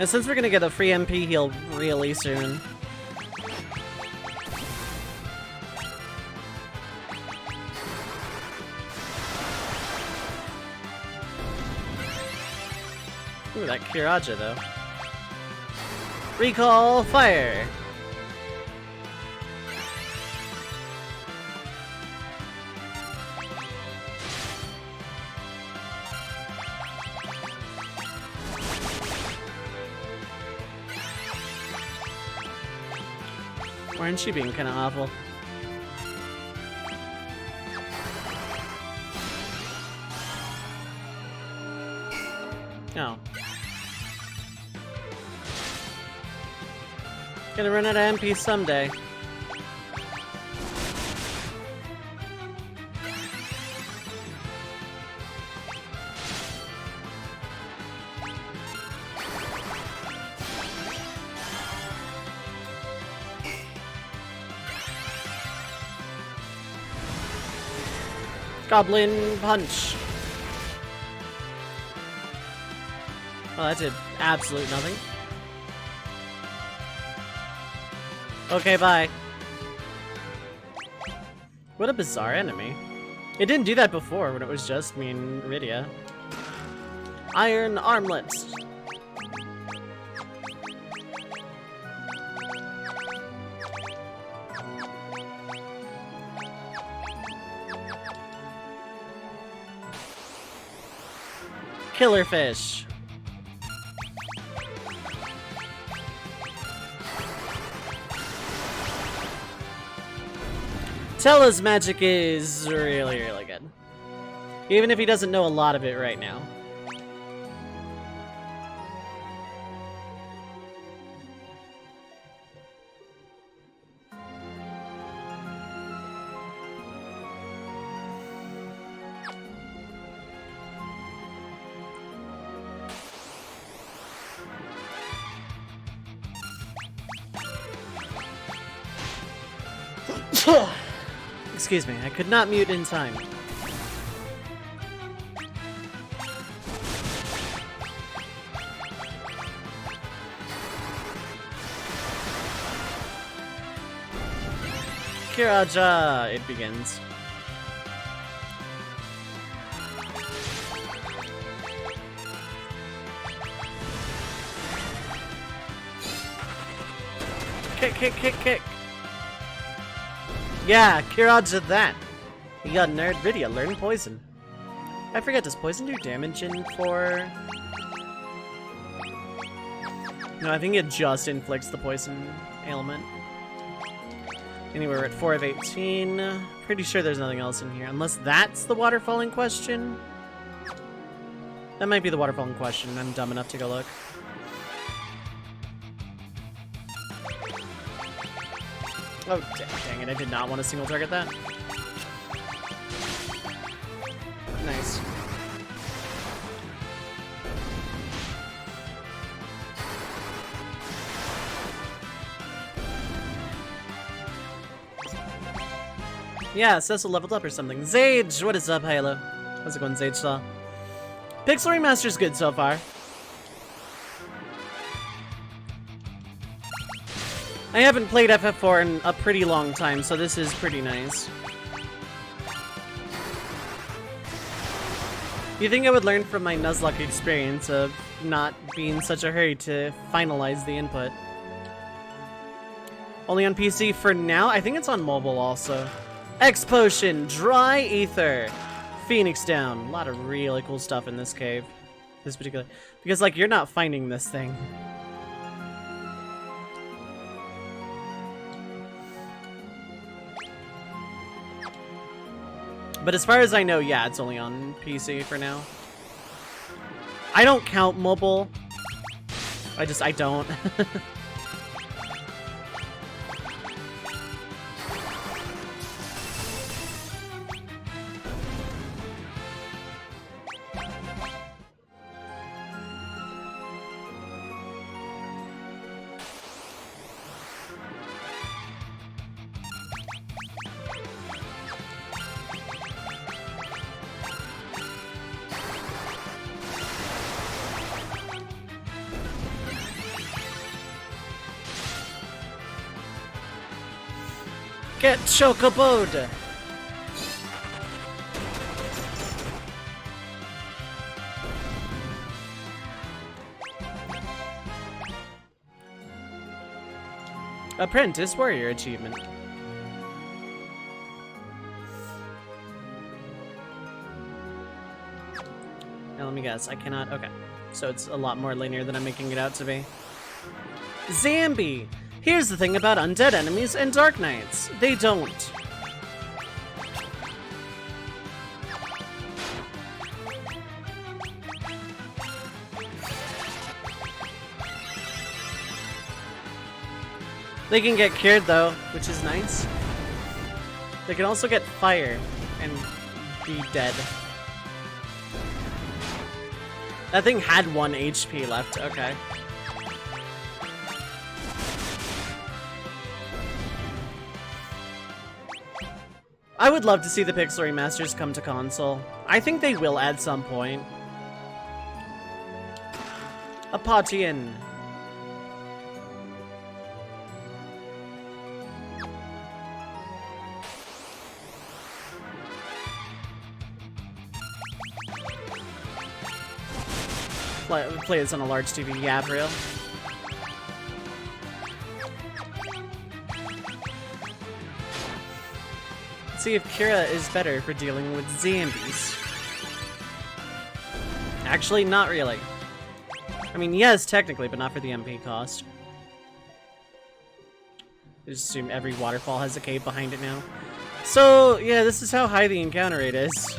And since we're gonna get a free MP heal really soon. Ooh, that Kiraja though. Recall fire! Or isn't she being kind of awful? Oh. Gonna run out of MP someday. Goblin punch. Well, that did absolute nothing. Okay, bye. What a bizarre enemy. It didn't do that before when it was just me and Rydia. Iron armlets. Killer fish. Tella's magic is really, really good. Even if he doesn't know a lot of it right now. Excuse me, I could not mute in time. Kiraja, it begins. Kick, kick, kick, kick. Yeah, Kiraja that. You got nerd video, learn poison. I forget, does poison do damage in 4? No, I think it just inflicts the poison ailment. Anyway, we're at 4 of 18. Pretty sure there's nothing else in here, unless that's the waterfall in question. That might be the waterfall in question. I'm dumb enough to go look. Oh, dang it, I did not want to single target that. Nice. Yeah, Cecil leveled up or something. Zage, what is up, Halo? How's it going, Zage Saw? Pixel Remaster's good so far. I haven't played FF4 in a pretty long time, so this is pretty nice. You think I would learn from my Nuzlocke experience of not being in such a hurry to finalize the input? Only on PC for now? I think it's on mobile also. X Potion, Dry Ether, Phoenix Down. A lot of really cool stuff in this cave. This particular... Because, like, you're not finding this thing. But as far as I know, yeah, it's only on PC for now. I don't count mobile. I don't. Get chocoboed! Apprentice Warrior achievement. Now let me guess, I cannot... Okay. So it's a lot more linear than I'm making it out to be. Zambi! Here's the thing about undead enemies and Dark Knights. They don't. They can get cured though, which is nice. They can also get fire and be dead. That thing had 1 HP left, okay. I would love to see the Pixel Remasters come to console. I think they will at some point. Apatian. Play this on a large TV, yeah, for real. See if Kira is better for dealing with zombies. Actually, not really. I mean, yes, technically, but not for the MP cost. I just assume every waterfall has a cave behind it now. So, yeah, this is how high the encounter rate is.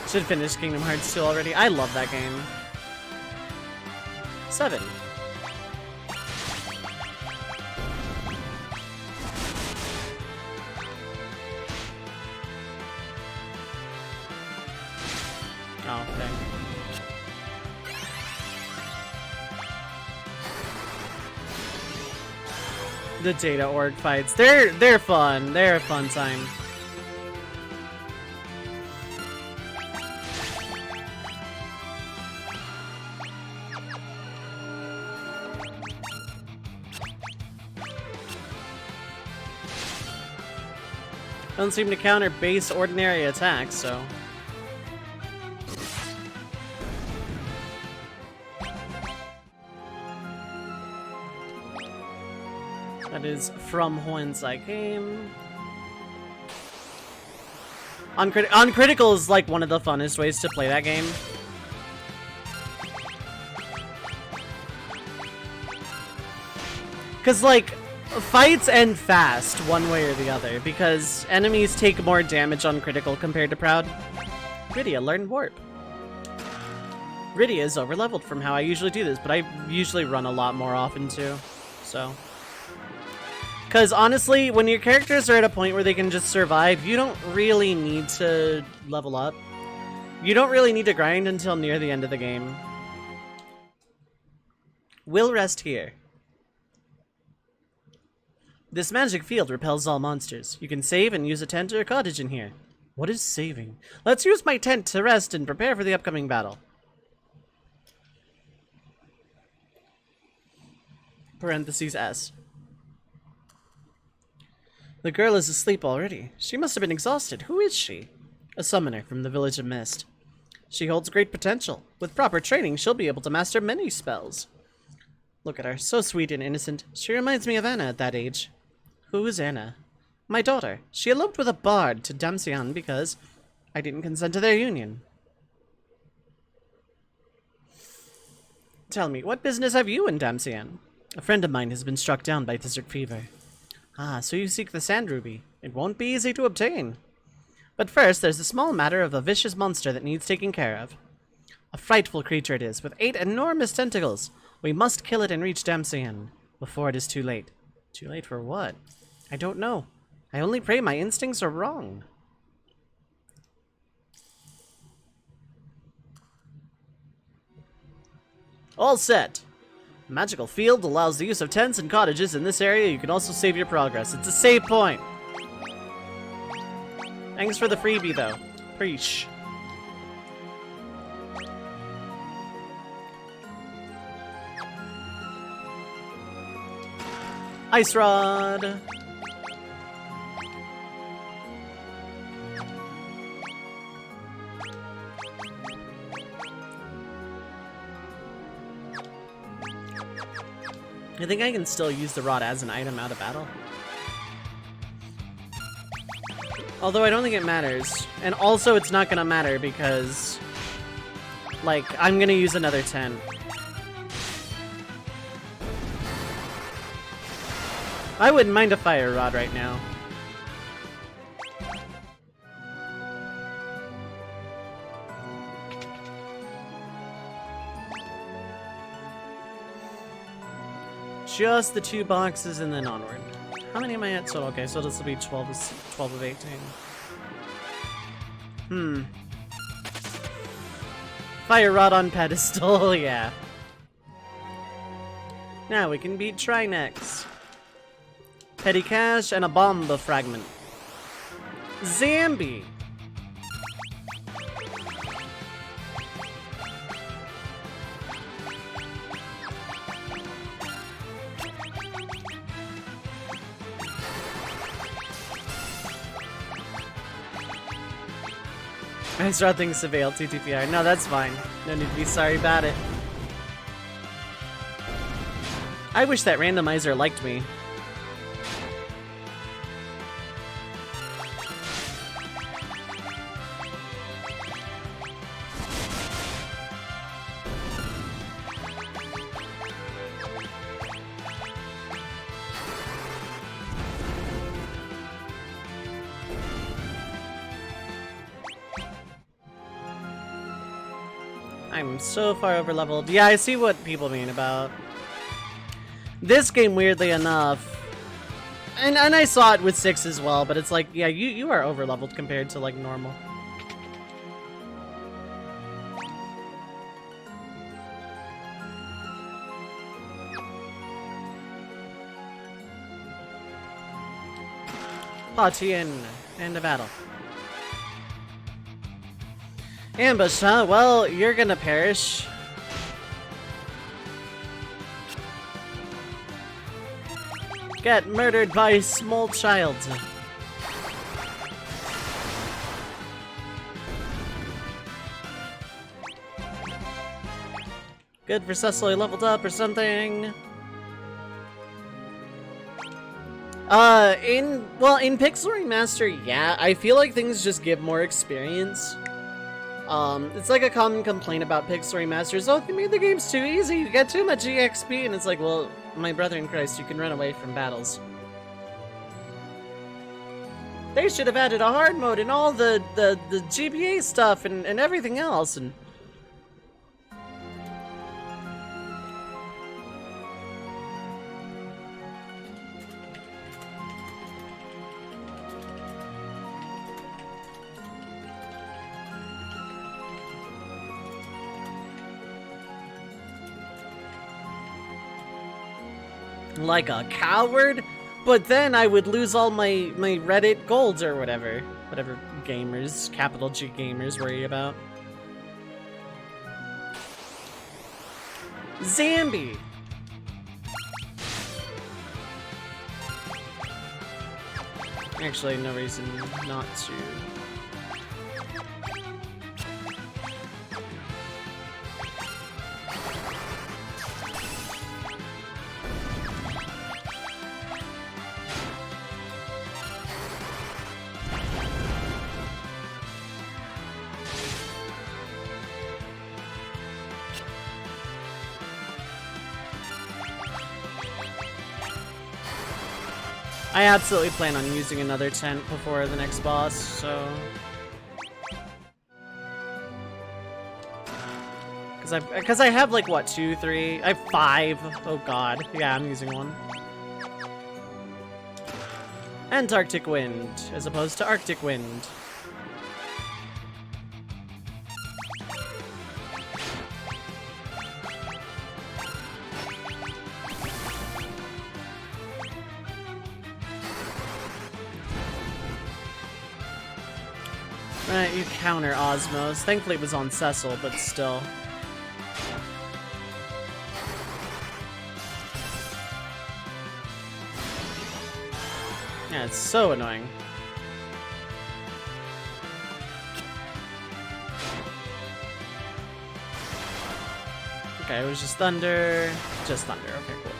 Should finish Kingdom Hearts 2 already. I love that game. 7. Oh, okay. The Data Org fights. They're fun. They're a fun time. Don't seem to counter base ordinary attacks, so. That is from whence I came. Uncritical is like one of the funnest ways to play that game. Cause like, fights end fast one way or the other because enemies take more damage on critical compared to Proud. Rydia learned Warp. Rydia is overleveled from how I usually do this, but I usually run a lot more often too, so. Because honestly, when your characters are at a point where they can just survive, you don't really need to level up. You don't really need to grind until near the end of the game. We'll rest here. This magic field repels all monsters. You can save and use a tent or a cottage in here. What is saving? Let's use my tent to rest and prepare for the upcoming battle. Parentheses S. The girl is asleep already. She must have been exhausted. Who is she? A summoner from the Village of Mist. She holds great potential. With proper training, she'll be able to master many spells. Look at her, so sweet and innocent. She reminds me of Anna at that age. Who is Anna? My daughter. She eloped with a bard to Damcian because I didn't consent to their union. Tell me, what business have you in Damcian? A friend of mine has been struck down by desert fever. Ah, so you seek the Sand Ruby. It won't be easy to obtain. But first, there's a small matter of a vicious monster that needs taking care of. A frightful creature it is, with 8 enormous tentacles. We must kill it and reach Damcian before it is too late. Too late for what? I don't know. I only pray my instincts are wrong. All set. Magical field allows the use of tents and cottages in this area. You can also save your progress. It's a save point. Thanks for the freebie, though. Preach. Ice Rod. I think I can still use the rod as an item out of battle. Although I don't think it matters. And also it's not gonna matter because, like, I'm gonna use another 10. I wouldn't mind a fire rod right now. Just the 2 boxes and then onward. How many am I at total? Okay, so this will be 12 of 18. Fire rod on pedestal, yeah. Now we can beat Trinex. Petty cash and a bomba fragment. Zambi! I saw things avail TTPR. No, that's fine. No need to be sorry about it. I wish that randomizer liked me. I'm so far over leveled. Yeah, I see what people mean about this game, weirdly enough. And I saw it with 6 as well, but it's like, yeah, you are over leveled compared to like normal. Party in the battle. Ambush, huh? Well, you're gonna perish. Get murdered by a small child. Good for Cecily leveled up or something. In Pixel Remaster, yeah, I feel like things just give more experience. It's like a common complaint about Pixel Remasters. Oh, they made the games too easy. You get too much EXP, and it's like, well, my brother in Christ, you can run away from battles. They should have added a hard mode and all the GBA stuff and everything else. And like a coward, but then I would lose all my Reddit golds or whatever gamers, capital G gamers, worry about. Zambi. Actually, no reason not to. I absolutely plan on using another tent before the next boss, so... Because I have like, what, 2, 3? I have 5. Oh god. Yeah, I'm using one. Antarctic Wind, as opposed to Arctic Wind. Right, you counter Osmos. Thankfully it was on Cecil, but still. Yeah, it's so annoying. Okay, it was just thunder. Just thunder, okay, cool.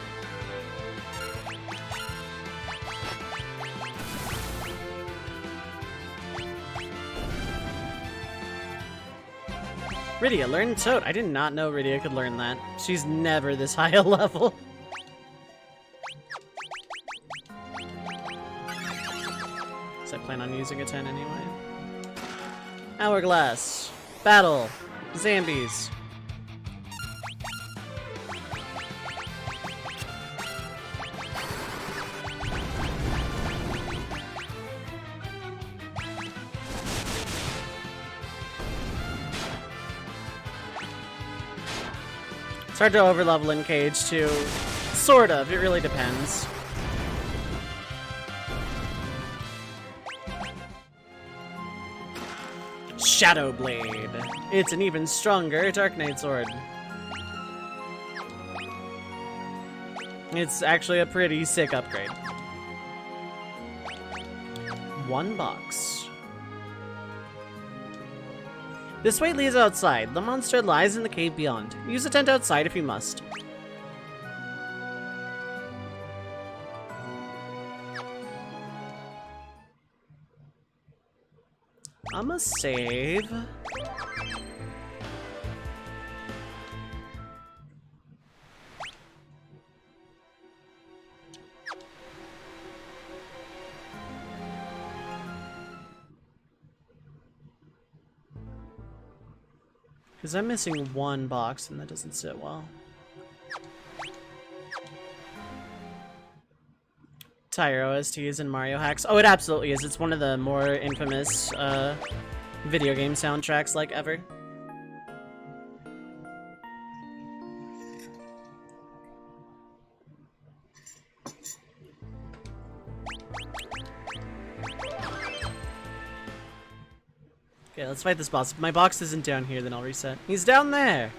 Rydia, learn Toad. I did not know Rydia could learn that. She's never this high a level. So I plan on using a 10 anyway. Hourglass. Battle. Zambies. It's hard to overlevel in Cage, too. Sort of, it really depends. Shadow Blade. It's an even stronger Dark Knight sword. It's actually a pretty sick upgrade. 1 box. This way leads outside. The monster lies in the cave beyond. Use a tent outside if you must. I'ma save. Because I'm missing one box and that doesn't sit well. Tire OSTs and Mario hacks. Oh, it absolutely is. It's one of the more infamous video game soundtracks like ever. Okay, let's fight this boss. If my box isn't down here, then I'll reset. He's down there!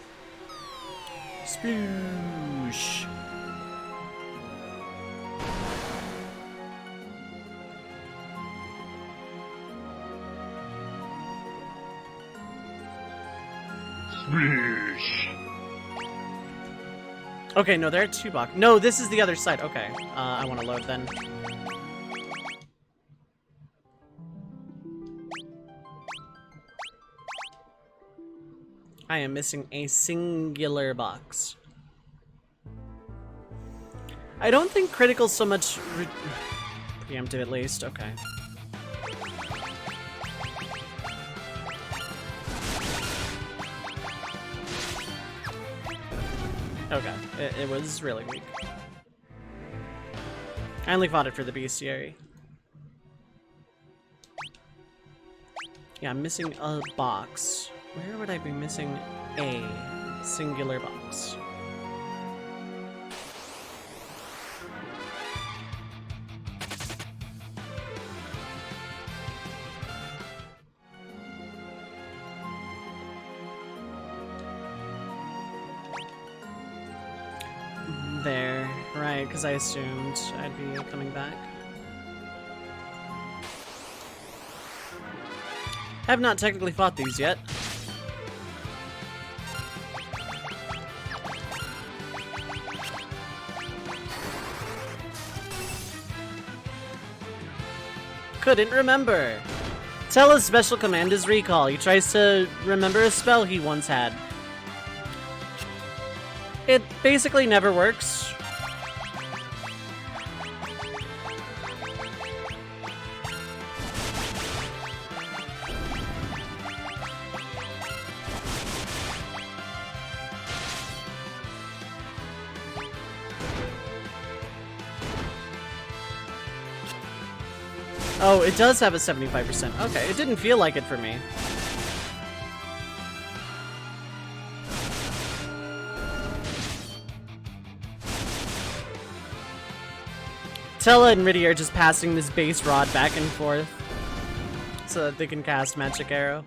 Sploosh! Okay, no, there are two boxes. No, this is the other side. Okay, I want to load then. I am missing a singular box. I don't think critical so much preemptive at least. Okay. Okay, it was really weak. I only fought it for the bestiary. Yeah, I'm missing a box. Where would I be missing a singular box? There, right, because I assumed I'd be coming back. Have not technically fought these yet. Couldn't remember. Tell his special command is recall. He tries to remember a spell he once had. It basically never works. Oh, it does have a 75%. Okay, it didn't feel like it for me. Tella and Riddy are just passing this base rod back and forth so that they can cast Magic Arrow.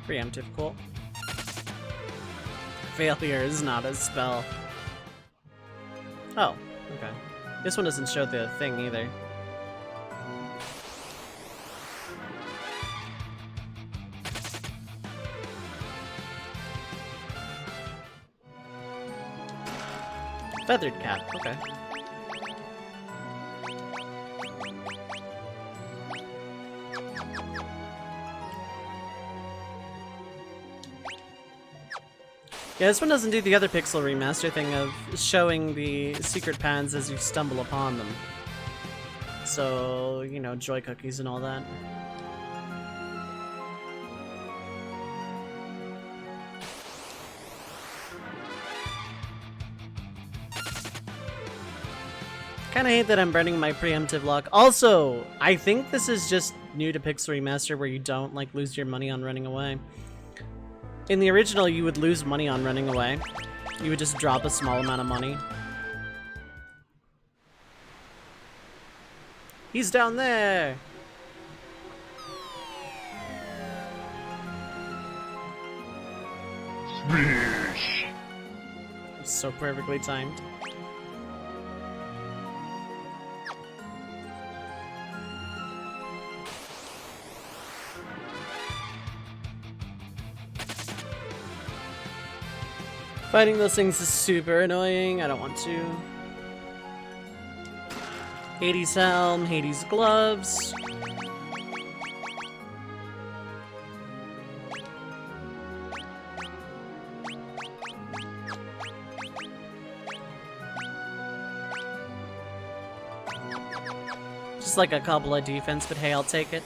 Preemptive, cool. Failure is not a spell. Oh, okay. This one doesn't show the thing either. Feathered cat, okay. Yeah, this one doesn't do the other Pixel Remaster thing of showing the secret paths as you stumble upon them. So, you know, joy cookies and all that. Kinda hate that I'm burning my preemptive luck. Also, I think this is just new to Pixel Remaster where you don't, like, lose your money on running away. In the original, you would lose money on running away. You would just drop a small amount of money. He's down there! So perfectly timed. Fighting those things is super annoying. I don't want to. Hades' helm, Hades' gloves. Just like a couple of defense, but hey, I'll take it.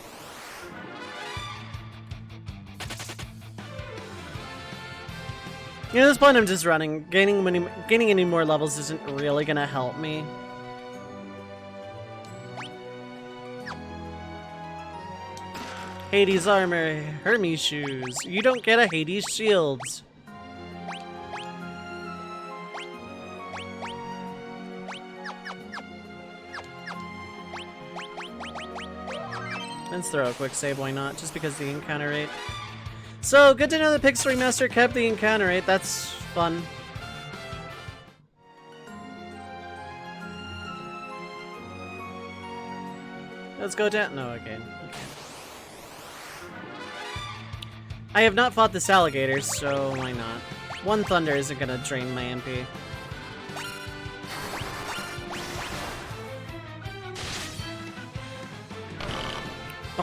At this point, I'm just running. Gaining any more levels isn't really gonna help me. Hades armor, Hermes shoes. You don't get a Hades shield. Let's throw a quick save, why not? Just because the encounter rate. So, good to know that Pixel Remaster kept the encounter rate. That's fun. Let's go down. No, okay. I have not fought this alligator, so why not? One thunder isn't gonna drain my MP.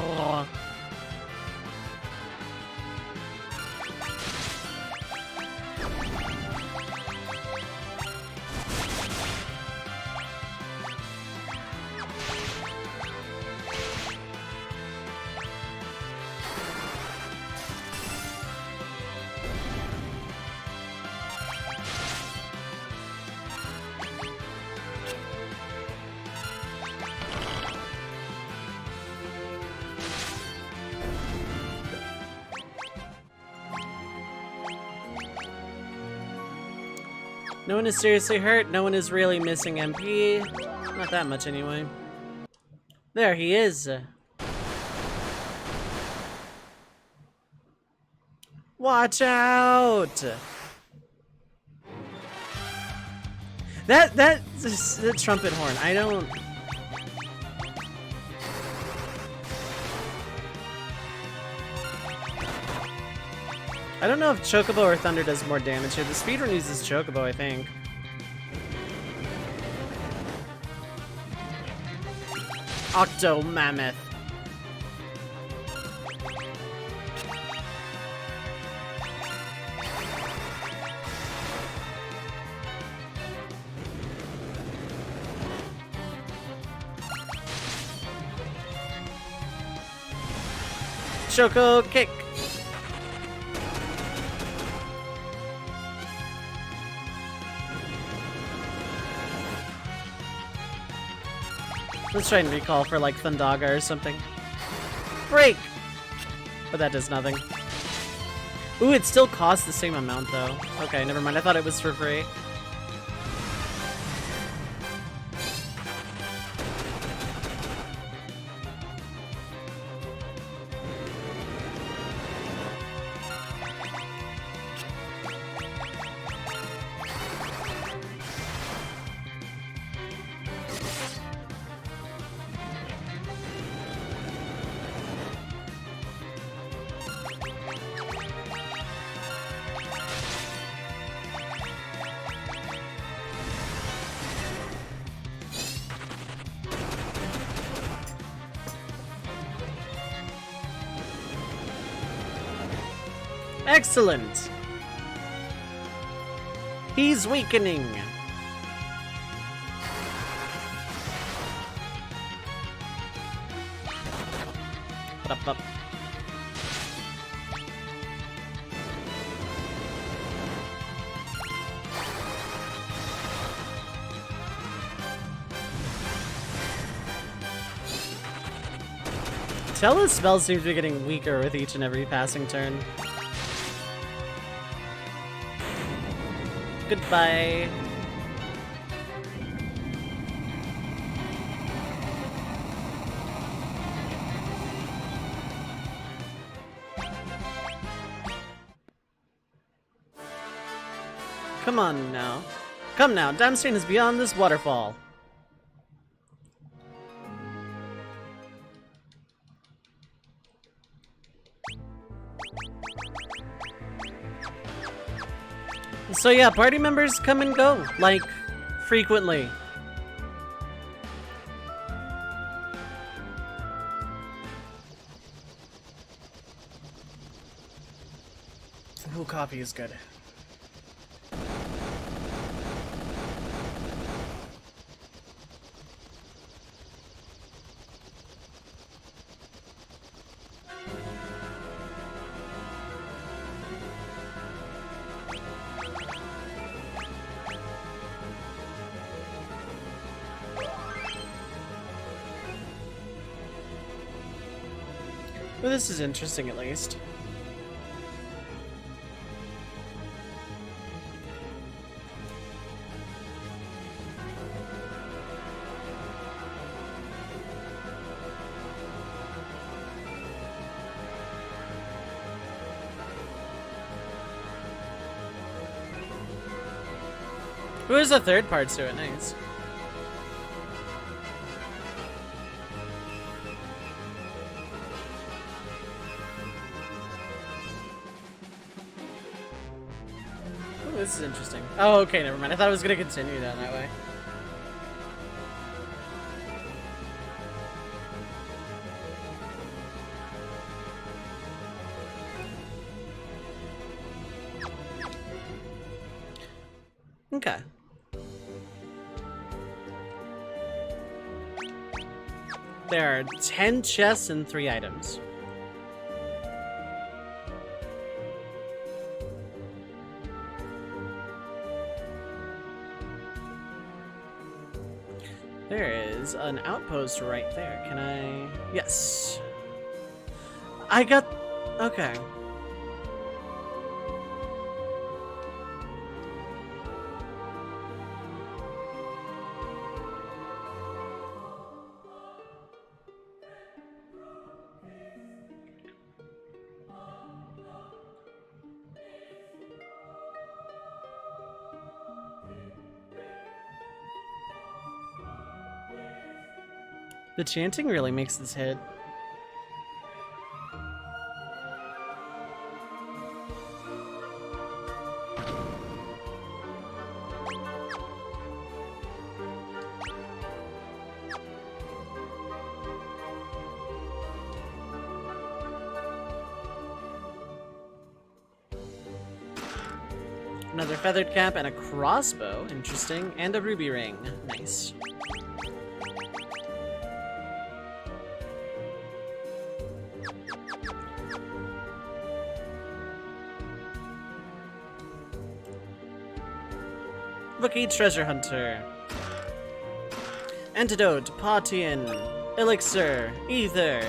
Oh. No one is seriously hurt, no one is really missing MP. Not that much anyway. There he is. Watch out! That's the trumpet horn. I don't know if Chocobo or Thunder does more damage here. The speedrun uses Chocobo, I think. Octo Mammoth. Choco kick. Let's try and recall for like Thundaga or something. Break! But that does nothing. Ooh, it still costs the same amount though. Okay, never mind. I thought it was for free. Excellent! He's weakening! Up. Tella's spell seems to be getting weaker with each and every passing turn. Goodbye. Come on now. Come now, Damstein is beyond this waterfall. So yeah, party members come and go, like, frequently. Ooh, coffee is good. Well, this is interesting, at least. Ooh, there's a third part to it, nice. Ooh, this is interesting. Oh, okay, never mind. I thought it was gonna continue down that way. Okay. There are 10 chests and 3 items. There is an outpost right there. Can I... Yes. I got... Okay. The chanting really makes this hit. Another feathered cap and a crossbow. Interesting. And a ruby ring. Nice. Lucky treasure hunter. Antidote, Patian, elixir, ether,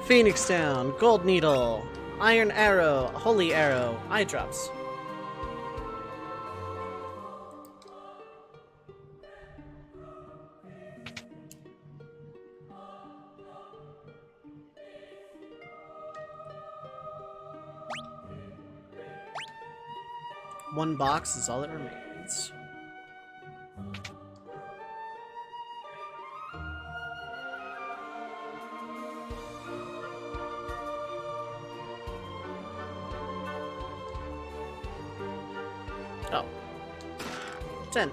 phoenix down, gold needle, iron arrow, holy arrow, eye drops. One box is all that remains. Oh. Tent.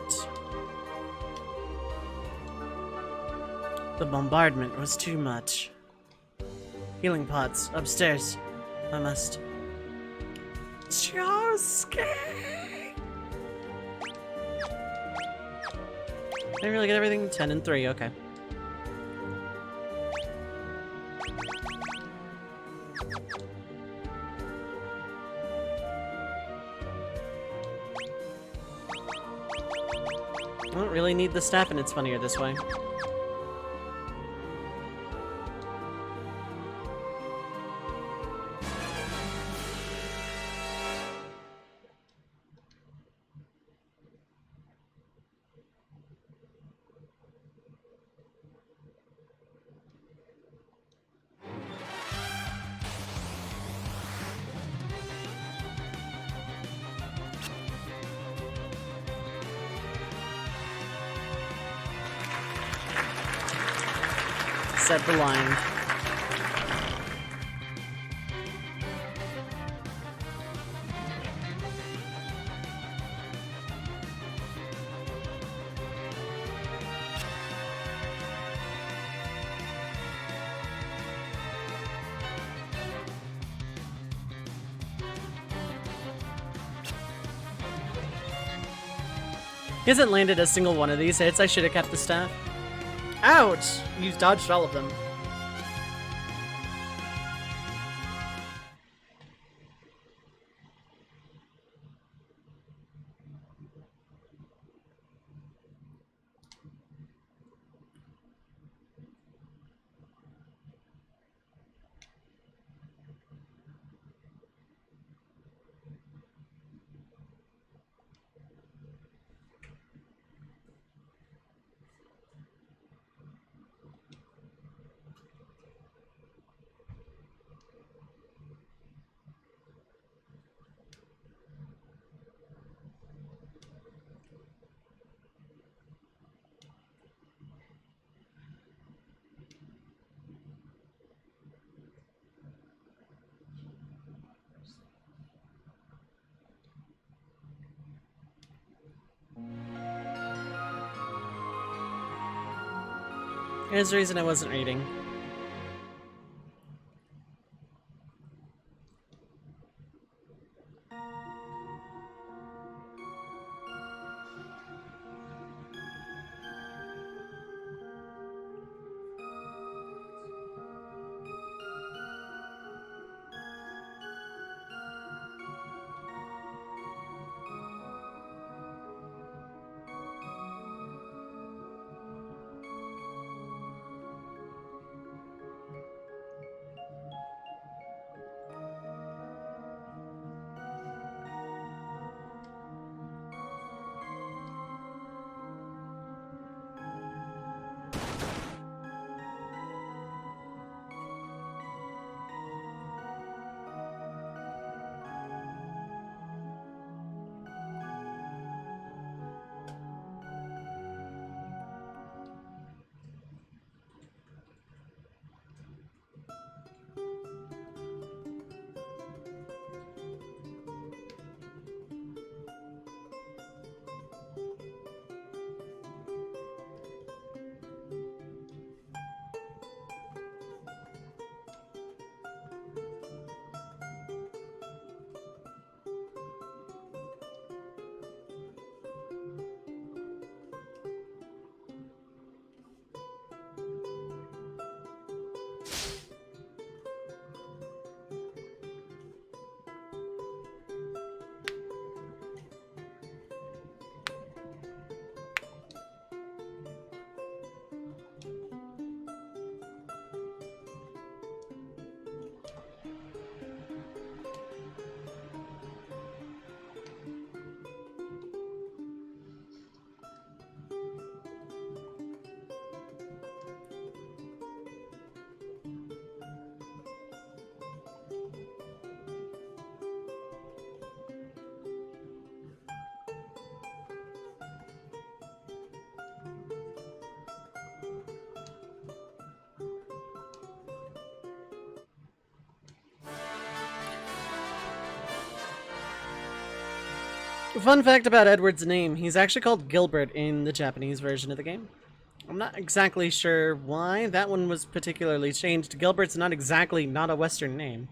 The bombardment was too much. Healing pots, upstairs. I must... Josuke! Did I really get everything? 10 and 3, okay. I don't really need the staff and it's funnier this way. Set the line. He hasn't landed a single one of these hits. I should have kept the staff. Ouch! You dodged all of them. There's the reason I wasn't reading. Fun fact about Edward's name, he's actually called Gilbert in the Japanese version of the game. I'm not exactly sure why that one was particularly changed. Gilbert's not a Western name.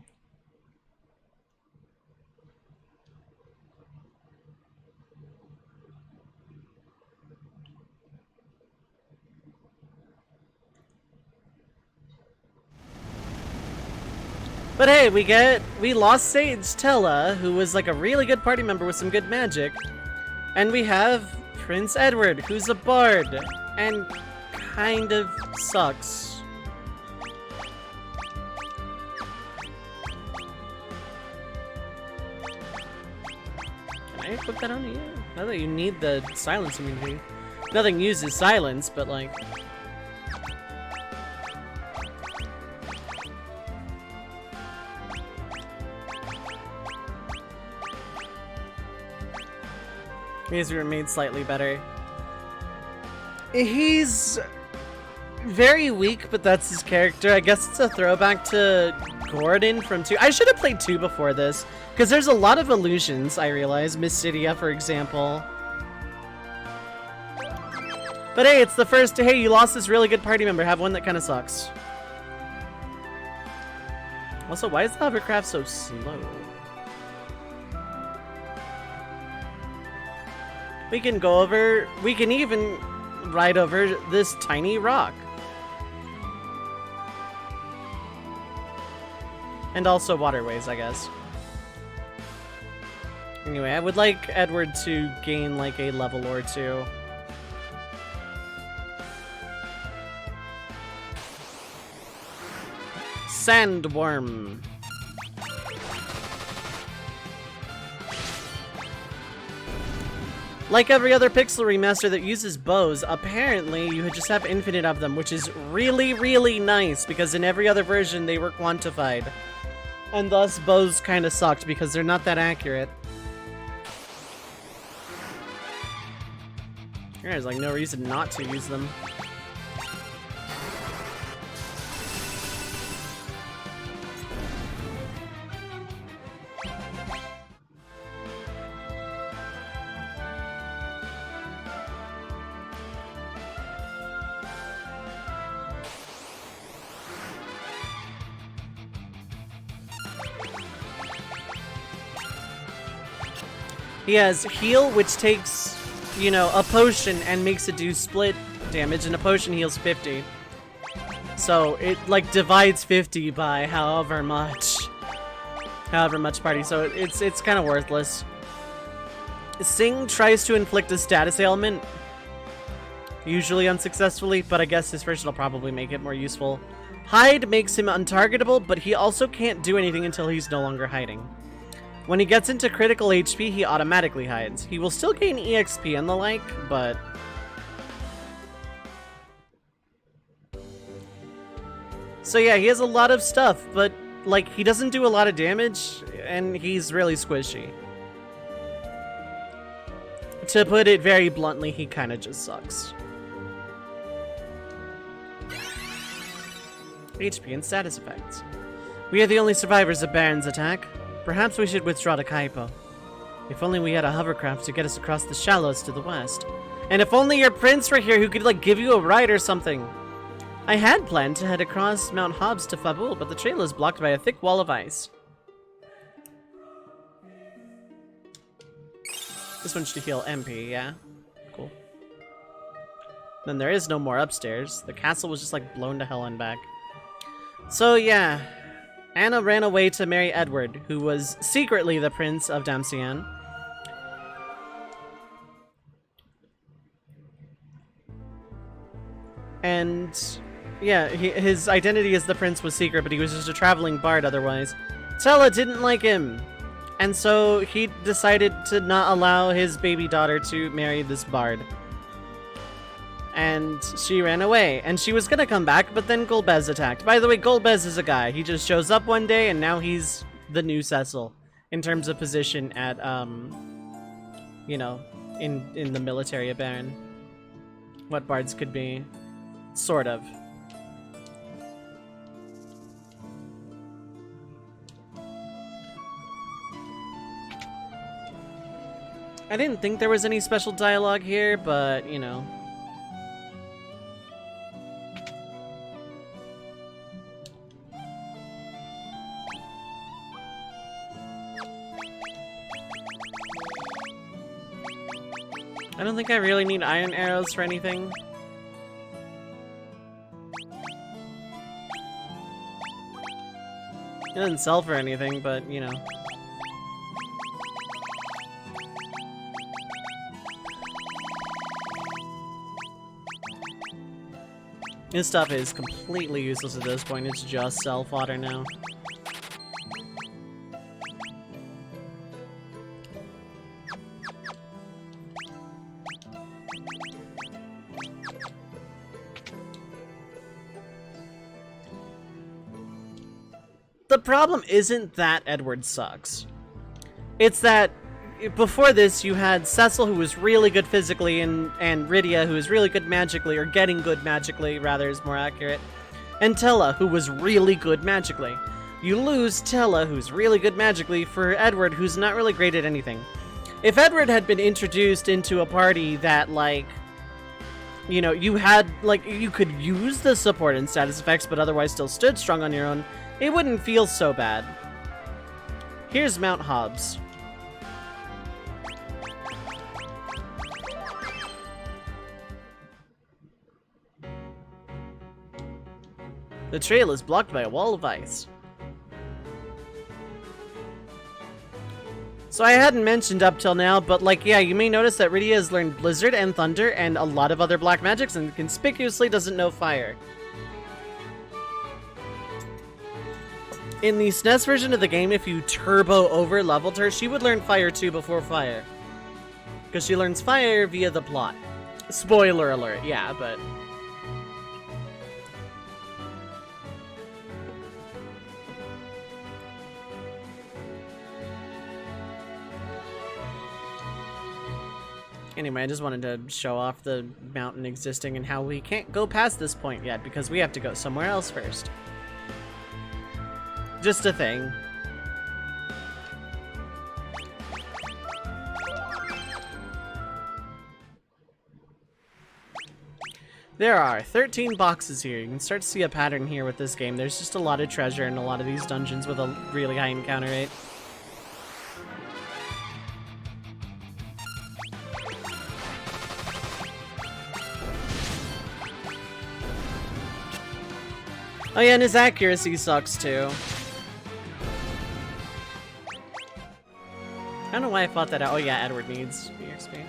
But hey, we lost Sage Tella, who was like a really good party member with some good magic. And we have Prince Edward, who's a bard, and kind of sucks. Can I put that on you? Not that you need the silence immunity. Nothing uses silence, but like... These were made slightly better. He's very weak, but that's his character. I guess it's a throwback to Gordon from 2. I should have played 2 before this, because there's a lot of illusions, I realize. Mystidia, for example. But hey, it's the first, hey, you lost this really good party member. Have one that kind of sucks. Also, why is the hovercraft so slow? We can go over, we can even ride over this tiny rock. And also waterways, I guess. Anyway, I would like Edward to gain like a level or 2. Sandworm. Like every other Pixel remaster that uses bows, apparently you just have infinite of them, which is really, really nice, because in every other version they were quantified. And thus bows kind of sucked, because they're not that accurate. There's like no reason not to use them. He has heal, which takes, you know, a potion and makes it do split damage, and a potion heals 50. So it like divides 50 by however much party. So it's kind of worthless. Sing tries to inflict a status ailment, usually unsuccessfully, but I guess his version will probably make it more useful. Hide makes him untargetable, but he also can't do anything until he's no longer hiding. When he gets into critical HP, he automatically hides. He will still gain EXP and the like, but... So yeah, he has a lot of stuff, but like he doesn't do a lot of damage, and he's really squishy. To put it very bluntly, he kind of just sucks. HP and status effects. We are the only survivors of Baron's attack. Perhaps we should withdraw to Kaipo. If only we had a hovercraft to get us across the shallows to the west. And if only your prince were here who could like give you a ride or something. I had planned to head across Mount Hobbs to Fabul, but the trail is blocked by a thick wall of ice. This one should heal MP, yeah. Cool. Then there is no more upstairs. The castle was just like blown to hell and back. So yeah, Anna ran away to marry Edward, who was secretly the Prince of Damcian. And yeah, his identity as the prince was secret, but he was just a traveling bard otherwise. Tella didn't like him, and so he decided to not allow his baby daughter to marry this bard. And she ran away, and she was gonna come back, but then Golbez attacked. By the way, Golbez is a guy. He just shows up one day, and now he's the new Cecil in terms of position at, you know, in the military of Baron. What bards could be. Sort of. I didn't think there was any special dialogue here, but, you know. I don't think I really need iron arrows for anything. It doesn't sell for anything, but, you know. This stuff is completely useless at this point. It's just self fodder now. The problem isn't that Edward sucks. It's that before this you had Cecil, who was really good physically, and Rydia, who was really good magically, or getting good magically, rather is more accurate, and Tella, who was really good magically. You lose Tella, who's really good magically, for Edward, who's not really great at anything. If Edward had been introduced into a party that, like, you know, you had, like, you could use the support and status effects, but otherwise still stood strong on your own, it wouldn't feel so bad. Here's Mount Hobbs. The trail is blocked by a wall of ice. So I hadn't mentioned up till now, but like, yeah, you may notice that Rydia has learned Blizzard and Thunder and a lot of other black magics and conspicuously doesn't know Fire. In the SNES version of the game, if you turbo over leveled her, she would learn Fire 2 before Fire. Because she learns Fire via the plot. Spoiler alert, yeah, but... Anyway, I just wanted to show off the mountain existing and how we can't go past this point yet because we have to go somewhere else first. Just a thing. There are 13 boxes here. You can start to see a pattern here with this game. There's just a lot of treasure in a lot of these dungeons with a really high encounter rate. Oh yeah, and his accuracy sucks too. I don't know why I thought that out. Oh yeah, Edward needs EXP.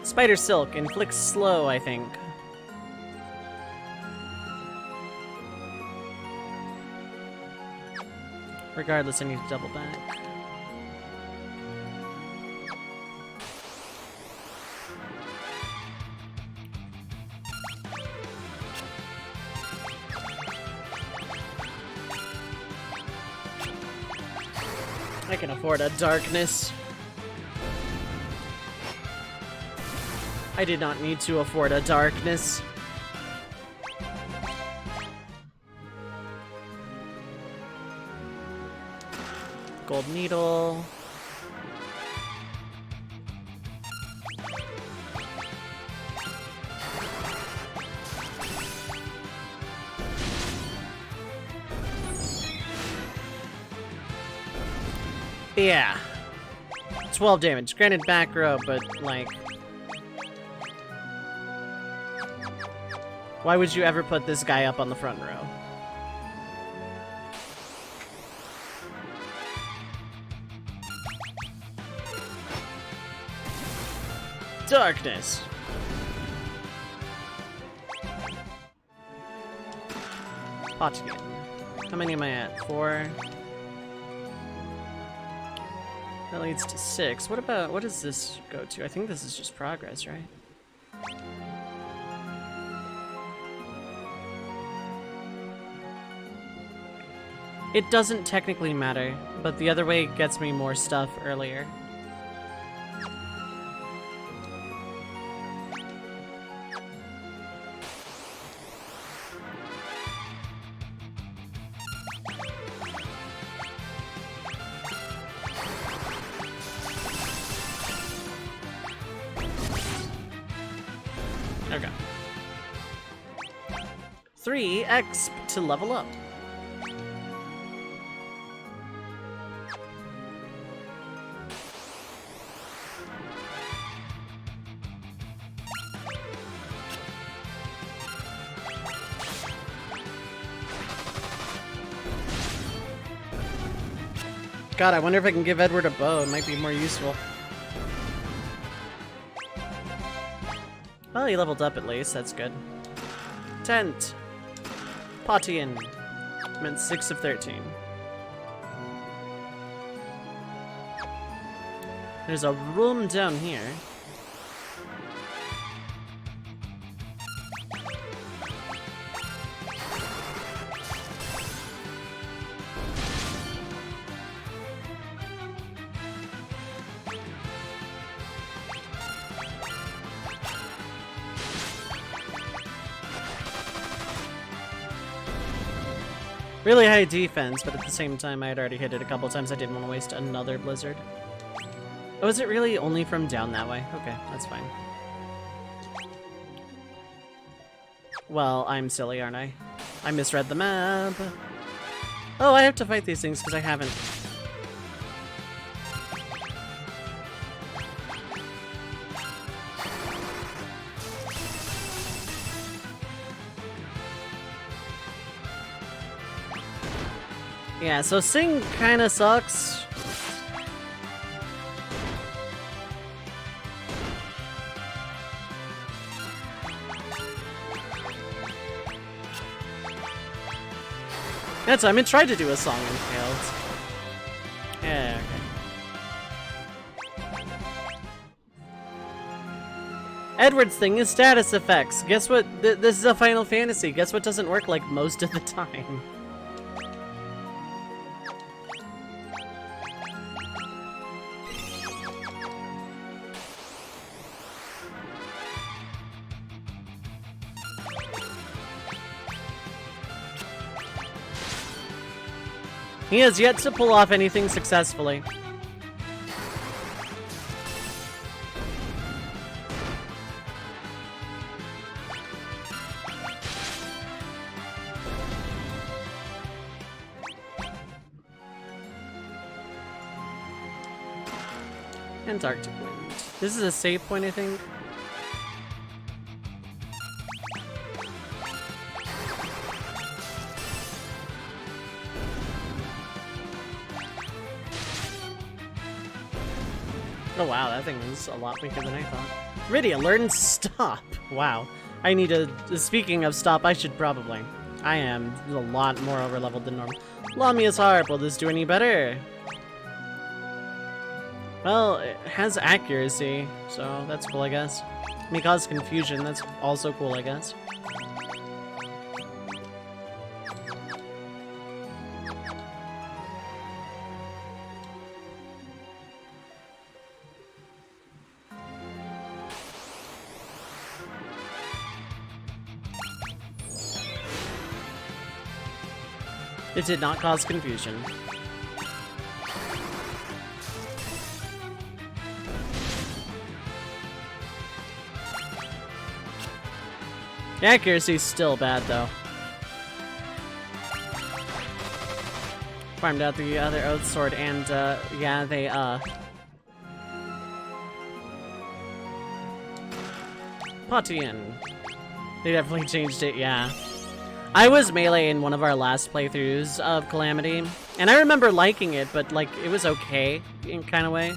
Spider Silk inflicts slow, I think. Regardless, I need to double back. I can afford a darkness. I did not need to afford a darkness. Gold needle. Yeah. 12 damage. Granted back row, but like... why would you ever put this guy up on the front row? Darkness. Potchkin. How many am I at? 4. That leads to 6. What about, what does this go to? I think this is just progress, right? It doesn't technically matter, but the other way gets me more stuff earlier. Okay. 3 exp to level up. God, I wonder if I can give Edward a bow. It might be more useful. Well, he leveled up at least. That's good. Tent. Potian. Meant 6 of 13. There's a room down here. Really high defense, but at the same time I had already hit it a couple times. I didn't want to waste another blizzard. Oh, is it really only from down that way? Okay, that's fine. Well, I'm silly, aren't I? I misread the map. Oh, I have to fight these things because I haven't. Yeah, so Sing kinda sucks. That's I mean, tried to do a song and failed. Yeah, okay. Edward's thing is status effects. Guess what? This is a Final Fantasy. Guess what doesn't work like most of the time? He has yet to pull off anything successfully. Antarctic Wind. This is a save point, I think. Oh wow, that thing is a lot weaker than I thought. Rydia, learn stop. Wow. I need to, speaking of stop, I should probably. I am a lot more overleveled than normal. Lamia's harp, will this do any better? Well, it has accuracy, so that's cool, I guess. May cause confusion, that's also cool, I guess. It did not cause confusion. The accuracy's still bad, though. Farmed out the other Oath Sword, and, yeah, they, Patian. They definitely changed it, yeah. I was melee in one of our last playthroughs of Calamity, and I remember liking it, but, like, it was okay in kind of way.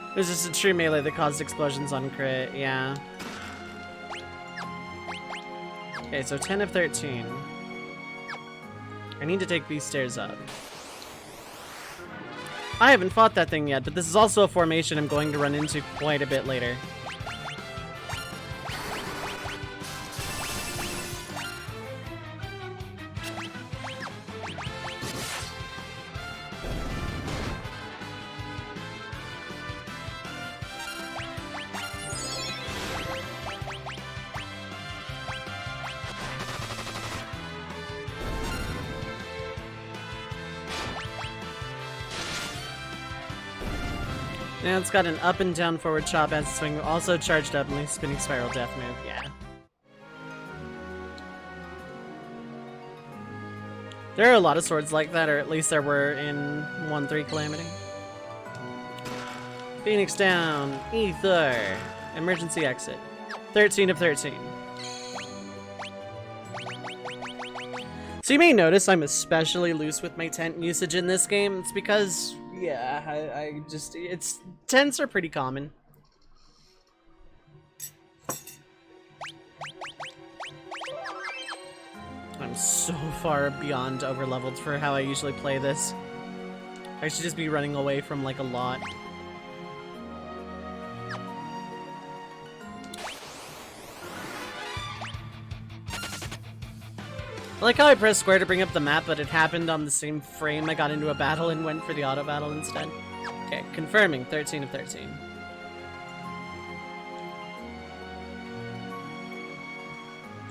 It was just a true melee that caused explosions on crit, yeah. Okay, so 10 of 13. I need to take these stairs up. I haven't fought that thing yet, but this is also a formation I'm going to run into quite a bit later. Yeah, it's got an up and down forward chop as a swing, also charged up and spinning spiral death move, yeah. There are a lot of swords like that, or at least there were in 1-3 Calamity. Phoenix down, Ether, emergency exit. 13 of 13. So you may notice I'm especially loose with my tent usage in this game. It's because, yeah, I just, tents are pretty common. I'm so far beyond overleveled for how I usually play this. I should just be running away from, like, a lot. I like how I pressed square to bring up the map, but it happened on the same frame I got into a battle and went for the auto battle instead. Okay, confirming, 13 of 13.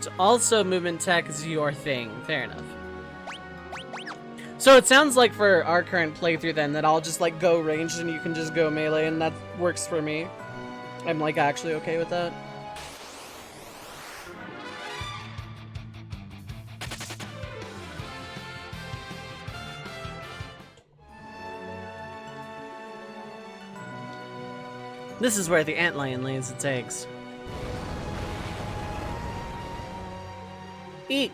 So also movement tech is your thing, fair enough. So it sounds like for our current playthrough then that I'll just like go ranged and you can just go melee and that works for me. I'm like actually okay with that. This is where the antlion lays its eggs. Eek!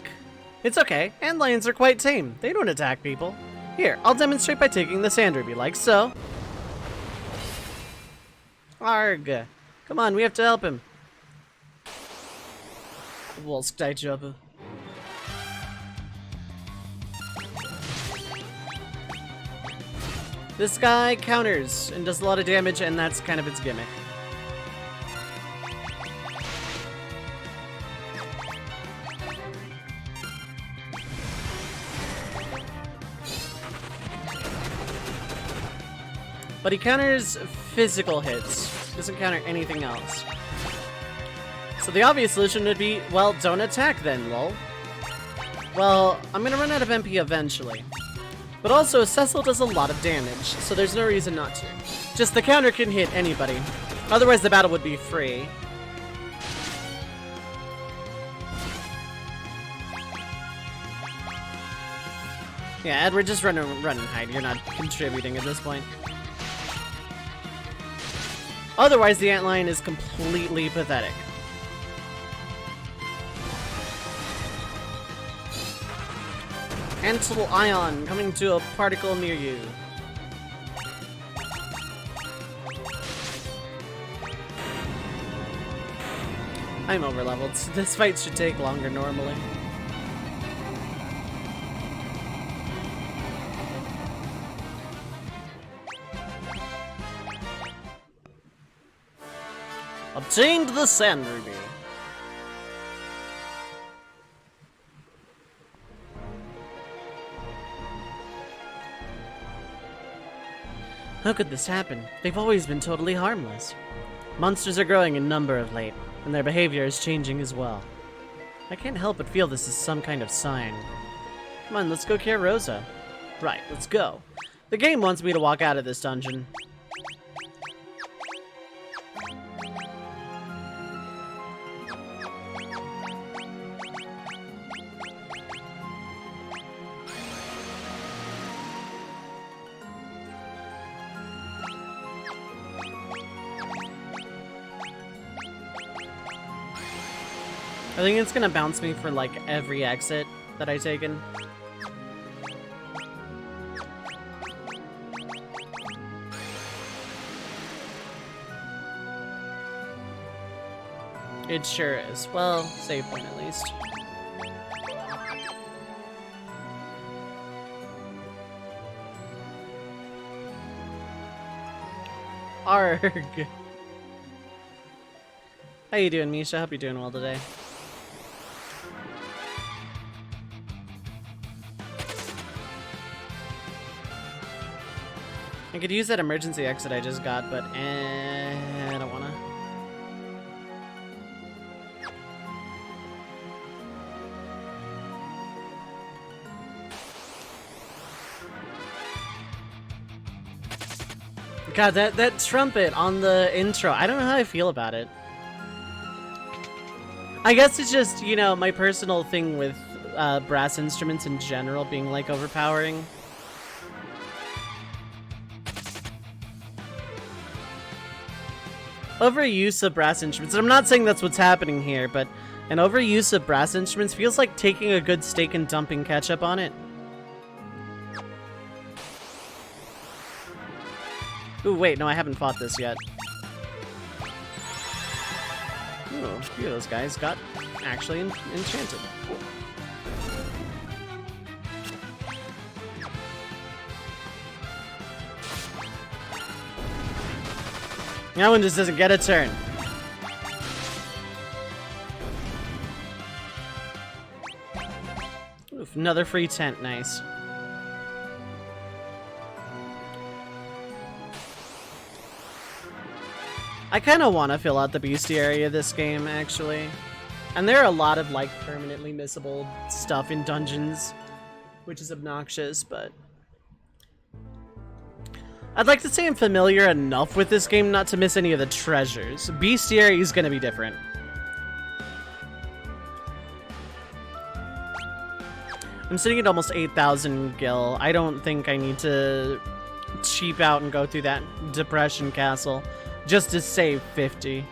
It's okay, antlions are quite tame. They don't attack people. Here, I'll demonstrate by taking the sand ruby, like so. Arg! Come on, we have to help him. Wolfskyjubba. This guy counters and does a lot of damage, and that's kind of its gimmick. But he counters physical hits, doesn't counter anything else. So the obvious solution would be, well, don't attack then, lol. Well, I'm gonna run out of MP eventually. But also, Cecil does a lot of damage, so there's no reason not to. Just the counter can hit anybody. Otherwise the battle would be free. Yeah, Edward, just run and hide. You're not contributing at this point. Otherwise, the antlion is completely pathetic. Antil ion coming to a particle near you. I'm overleveled. So this fight should take longer normally. Obtained the Sand Ruby. How could this happen? They've always been totally harmless. Monsters are growing in number of late, and their behavior is changing as well. I can't help but feel this is some kind of sign. Come on, let's go cure Rosa. Right, let's go. The game wants me to walk out of this dungeon. I think it's gonna bounce me for like every exit that I've taken. It sure is. Well, save point at least. Arg. How you doing, Misha? Hope you're doing well today. I could use that emergency exit I just got, but I don't wanna. God, that trumpet on the intro, I don't know how I feel about it. I guess it's just, you know, my personal thing with brass instruments in general being like overpowering. Overuse of brass instruments, and I'm not saying that's what's happening here, but an overuse of brass instruments feels like taking a good steak and dumping ketchup on it. Ooh, wait, no, I haven't fought this yet. Ooh, a few of those guys got actually enchanted. That one just doesn't get a turn. Oof, another free tent, nice. I kind of want to fill out the bestiary of this game, actually. And there are a lot of, like, permanently missable stuff in dungeons, which is obnoxious, but I'd like to say I'm familiar enough with this game not to miss any of the treasures. Bestiary is going to be different. I'm sitting at almost 8,000 gil. I don't think I need to cheap out and go through that depression castle just to save 50.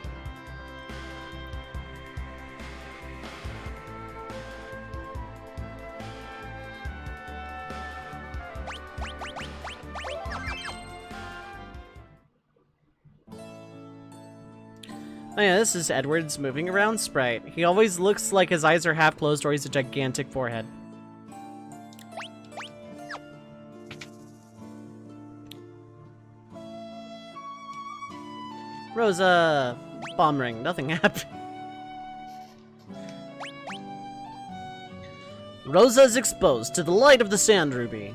Oh yeah, this is Edward's moving around sprite. He always looks like his eyes are half closed or he's a gigantic forehead. Rosa! Bomb ring. Nothing happened. Rosa is exposed to the light of the Sand Ruby.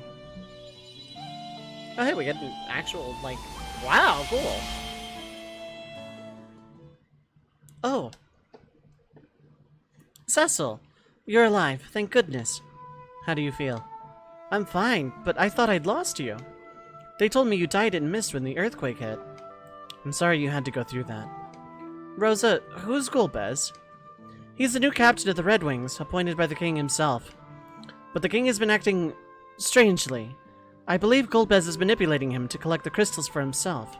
Oh hey, we get an actual, like, wow, cool. Oh. Cecil, you're alive, thank goodness. How do you feel? I'm fine, but I thought I'd lost you. They told me you died in mist when the earthquake hit. I'm sorry you had to go through that. Rosa, who's Golbez? He's the new captain of the Red Wings, appointed by the king himself. But the king has been acting strangely. I believe Golbez is manipulating him to collect the crystals for himself.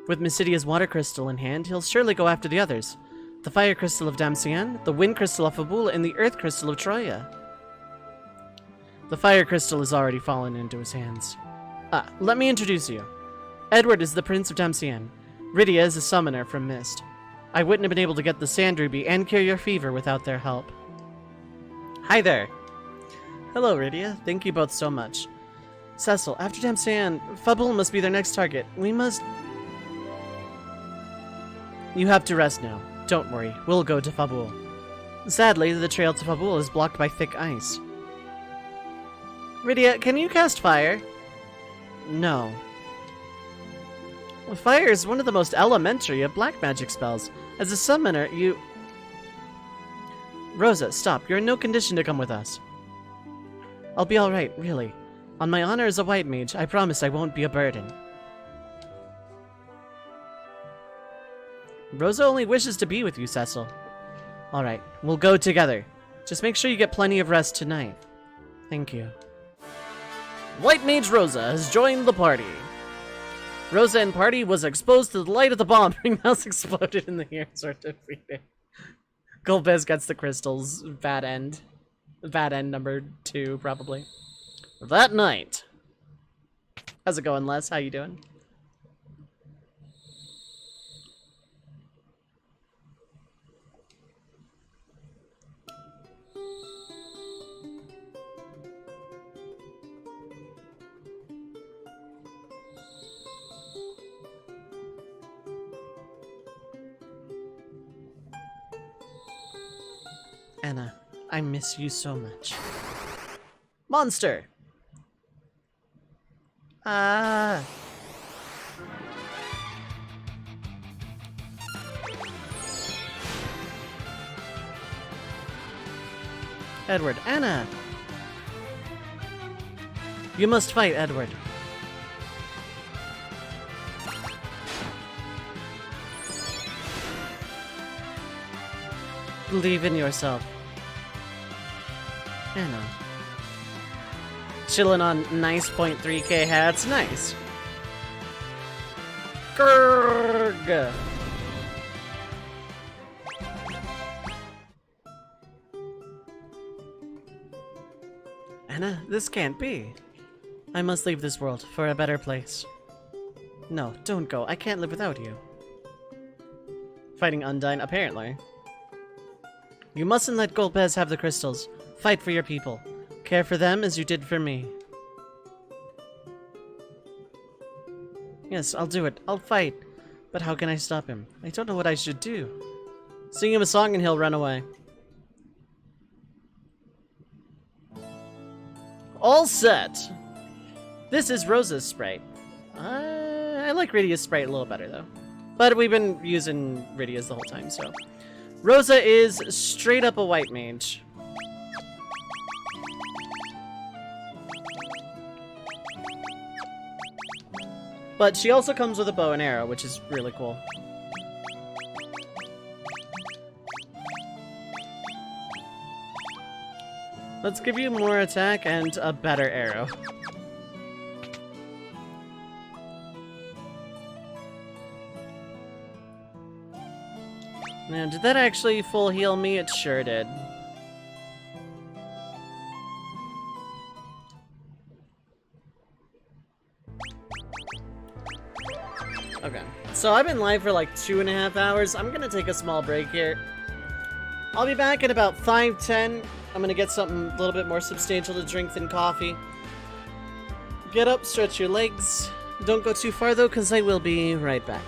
With Mysidia's water crystal in hand, he'll surely go after the others. The fire crystal of Damcian, the wind crystal of Fabula, and the earth crystal of Troya. The fire crystal has already fallen into his hands. Let me introduce you. Edward is the Prince of Damcian. Rydia is a summoner from Mist. I wouldn't have been able to get the Sand Ruby and cure your fever without their help. Hi there. Hello, Rydia. Thank you both so much. Cecil, after Damcian, Fabula must be their next target. We must... You have to rest now. Don't worry, we'll go to Fabul. Sadly, the trail to Fabul is blocked by thick ice. Rydia, can you cast fire? No. Fire is one of the most elementary of black magic spells. As a summoner, you... Rosa, stop. You're in no condition to come with us. I'll be alright, really. On my honor as a white mage, I promise I won't be a burden. Rosa only wishes to be with you, Cecil. Alright, we'll go together. Just make sure you get plenty of rest tonight. Thank you. White Mage Rosa has joined the party. Rosa and party was exposed to the light of the bomb. Ring mouse exploded in the air, sort of defeated. Golbez gets the crystals. Bad end. Bad end number 2, probably. That night. How's it going, Les? How you doing? Anna, I miss you so much. Monster! Edward, Anna! You must fight, Edward. Believe in yourself. Anna. Chillin' on nice 0.3k hats. Nice. Grrrg. Anna, this can't be. I must leave this world for a better place. No, don't go. I can't live without you. Fighting Undyne, apparently. You mustn't let Golbez have the crystals. Fight for your people. Care for them as you did for me. Yes, I'll do it. I'll fight. But how can I stop him? I don't know what I should do. Sing him a song and he'll run away. All set! This is Rosa's sprite. I like Rydia's sprite a little better, though. But we've been using Rydia's the whole time, so... Rosa is straight up a white mage. But she also comes with a bow and arrow, which is really cool. Let's give you more attack and a better arrow. Now, did that actually full heal me? It sure did. Okay, so I've been live for like 2.5 hours. I'm gonna take a small break here. I'll be back in about 5:10. I'm gonna get something a little bit more substantial to drink than coffee. Get up, stretch your legs. Don't go too far though, because I will be right back.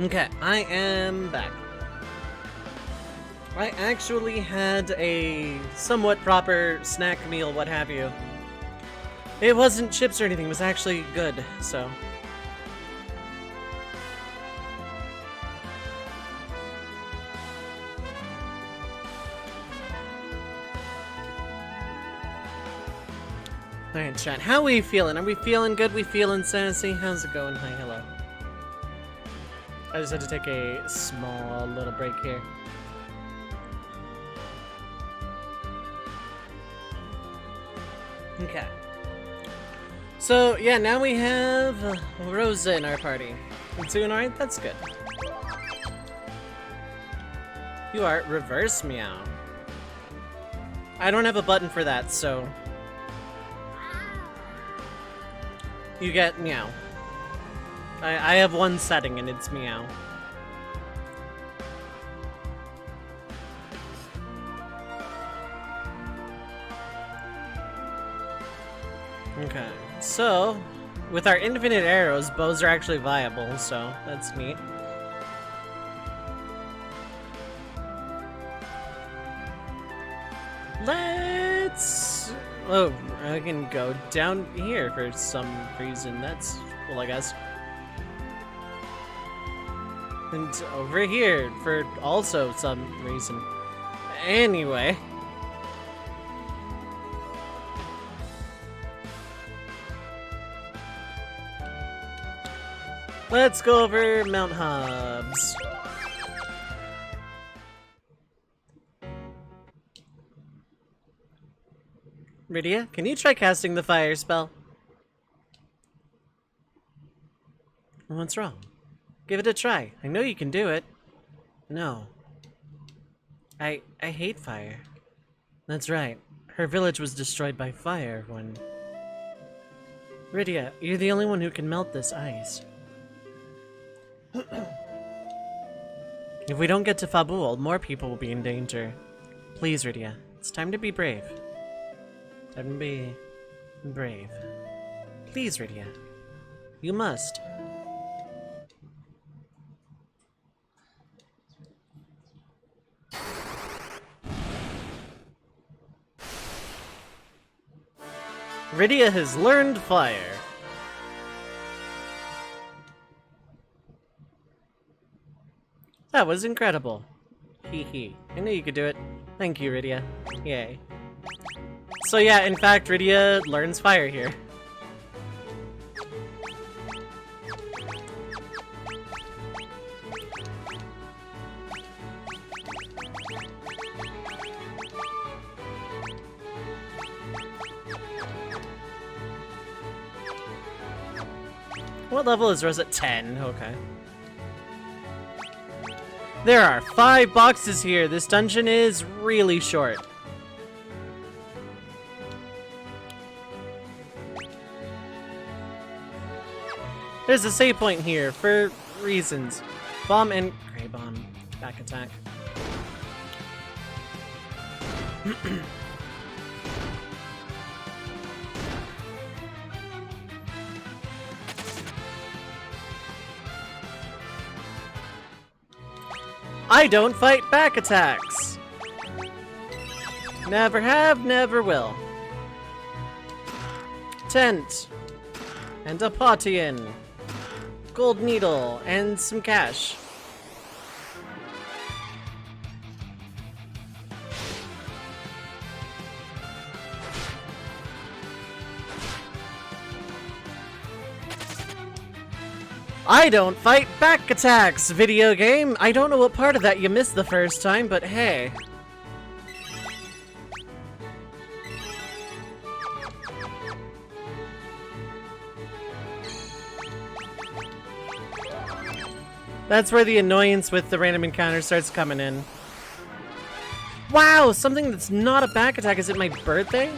Okay, I am back. I actually had a somewhat proper snack meal, what have you. It wasn't chips or anything, it was actually good, so. Alright, chat, how we feeling? Are we feeling good? We feeling sassy? How's it going? Hi, hello. I just had to take a small little break here. Okay. So, yeah, now we have Rosa in our party. You doing alright? That's good. You are reverse meow. I don't have a button for that, so... you get meow. I have one setting and it's meow. Okay, so with our infinite arrows, bows are actually viable, so that's neat. Let's... oh, I can go down here for some reason. That's cool, I guess. And over here for also some reason. Anyway. Let's go over Mount Hobbs. Rydia, can you try casting the fire spell? What's wrong? Give it a try. I know you can do it. No. I hate fire. That's right. Her village was destroyed by fire when... Rydia, you're the only one who can melt this ice. If we don't get to Fabul, more people will be in danger. Please, Rydia, it's time to be brave. Time to be brave. Please, Rydia. You must. Rydia has learned fire. That was incredible. Hee hee. I knew you could do it. Thank you, Rydia. Yay. So yeah, in fact, Rydia learns fire here. What level is Rose at? 10? Okay. There are 5 boxes here. This dungeon is really short. There's a save point here for reasons. Bomb and Grey Bomb. Back attack. I don't fight back attacks! Never have, never will. Tent. And a potion. Gold needle and some cash. I don't fight back attacks, video game! I don't know what part of that you missed the first time, but hey. That's where the annoyance with the random encounter starts coming in. Wow, something that's not a back attack. Is it my birthday?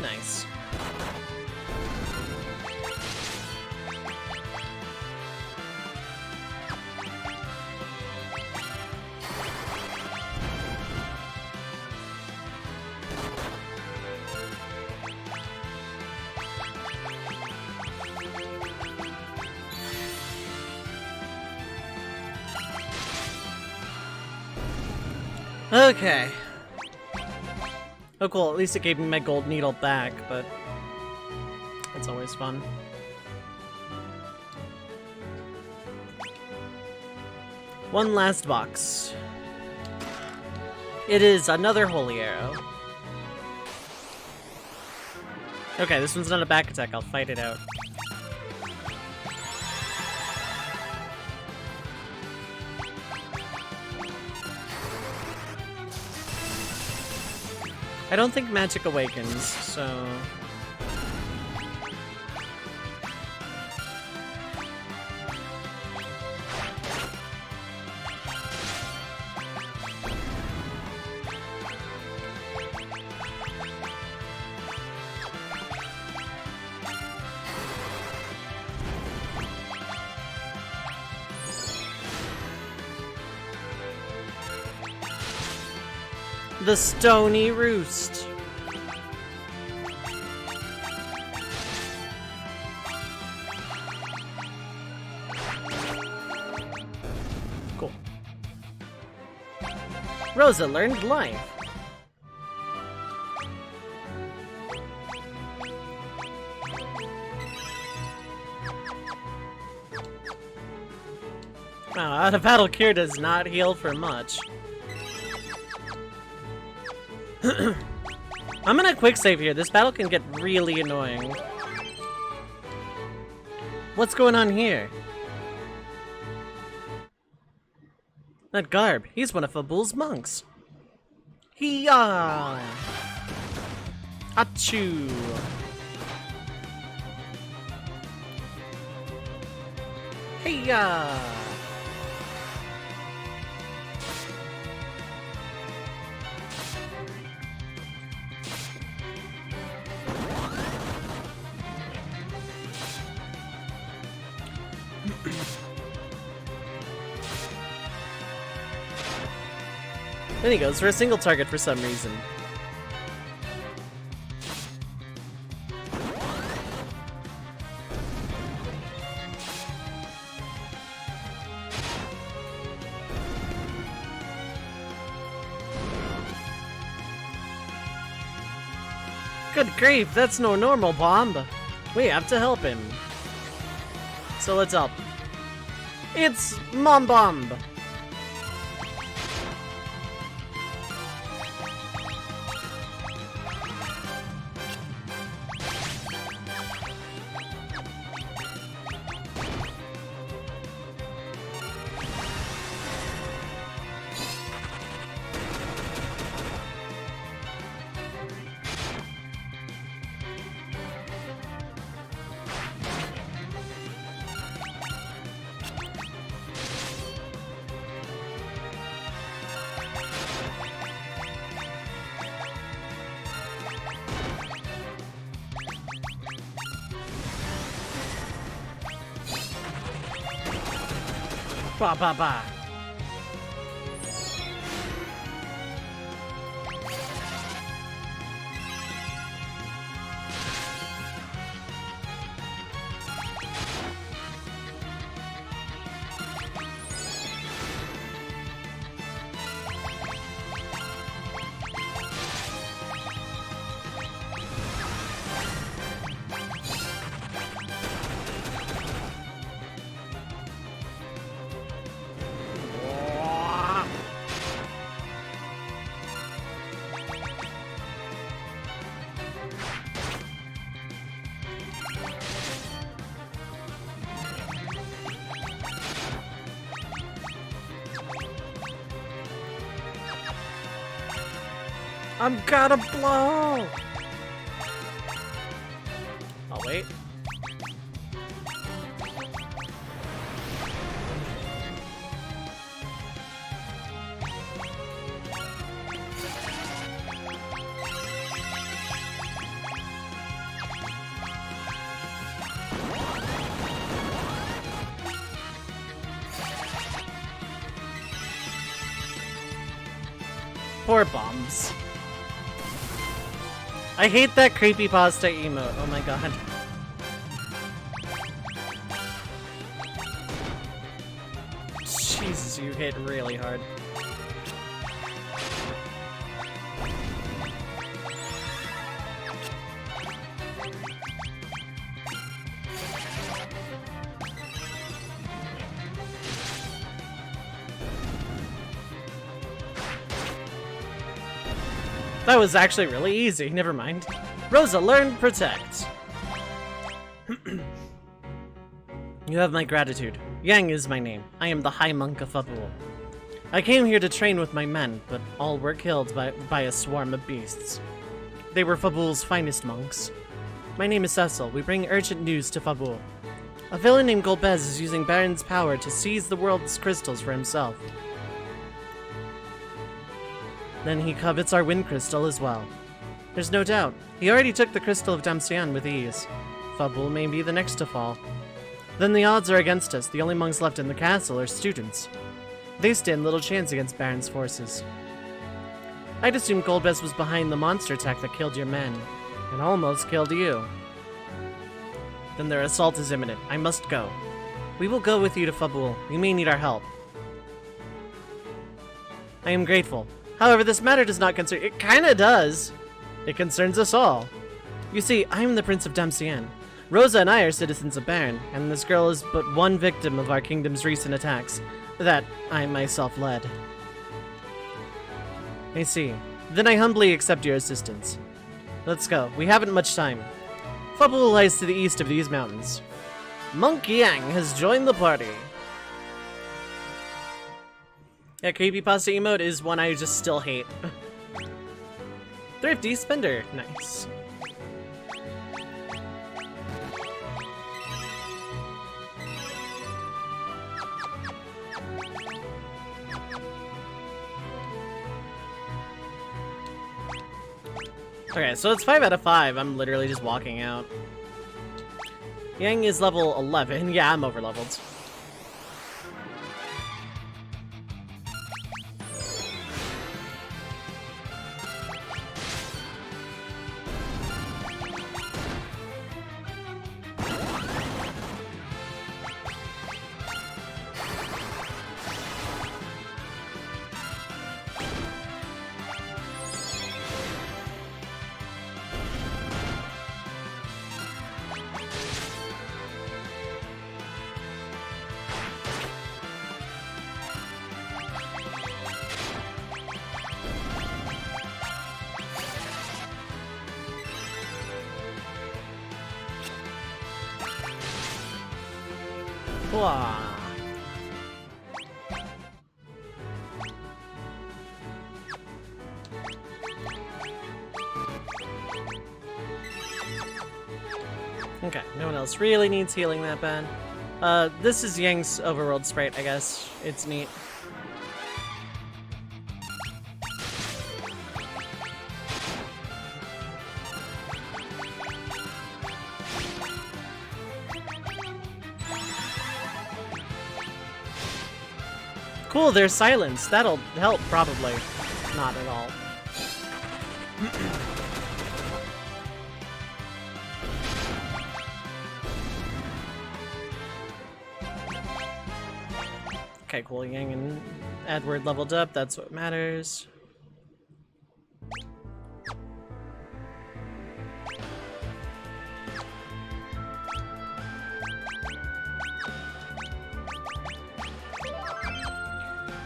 Nice. Okay. Oh cool, at least it gave me my gold needle back, but it's always fun. One last box. It is another holy arrow. Okay, this one's not a back attack, I'll fight it out. I don't think magic awakens, so... The Stony Roost. Cool. Rosa learned life. Wow, out of battle cure does not heal for much. I'm gonna quick save here. This battle can get really annoying. What's going on here? That Garb, he's one of Fabul's monks. Hiya! Achoo! Hiya! Then he goes for a single target for some reason. Good grief, that's no normal bomb. We have to help him. So let's help. It's Mom Bomb. Ba ba ba. I'm gonna blow! I'll wait. Poor bombs. I hate that creepypasta emote. Oh my god. Jesus, you hit really hard. That was actually really easy. Never mind. Rosa, learn Protect. You have my gratitude. Yang is my name. I am the High Monk of Fabul. I came here to train with my men, but all were killed by a swarm of beasts. They were Fabul's finest monks. My name is Cecil. We bring urgent news to Fabul. A villain named Golbez is using Baron's power to seize the world's crystals for himself. Then he covets our wind crystal as well. There's no doubt. He already took the crystal of Damcian with ease. Fabul may be the next to fall. Then the odds are against us. The only monks left in the castle are students. They stand little chance against Baron's forces. I'd assumed Golbez was behind the monster attack that killed your men, and almost killed you. Then their assault is imminent. I must go. We will go with you to Fabul. You may need our help. I am grateful. However, this matter does not concern— It kinda does. It concerns us all. You see, I am the Prince of Damcian. Rosa and I are citizens of Baron, and this girl is but one victim of our kingdom's recent attacks that I myself led. I see. Then I humbly accept your assistance. Let's go. We haven't much time. Fabul lies to the east of these mountains. Monk Yang has joined the party. Yeah, creepypasta emote is one I just still hate. Thrifty spender. Nice. Okay, so it's 5 out of 5. I'm literally just walking out. Yang is level 11. Yeah, I'm over-leveled. Wah. Okay, no one else really needs healing that bad. This is Yang's overworld sprite, I guess. It's neat. Cool, there's silence. That'll help, probably. Not at all. Okay, cool. Yang and Edward leveled up. That's what matters.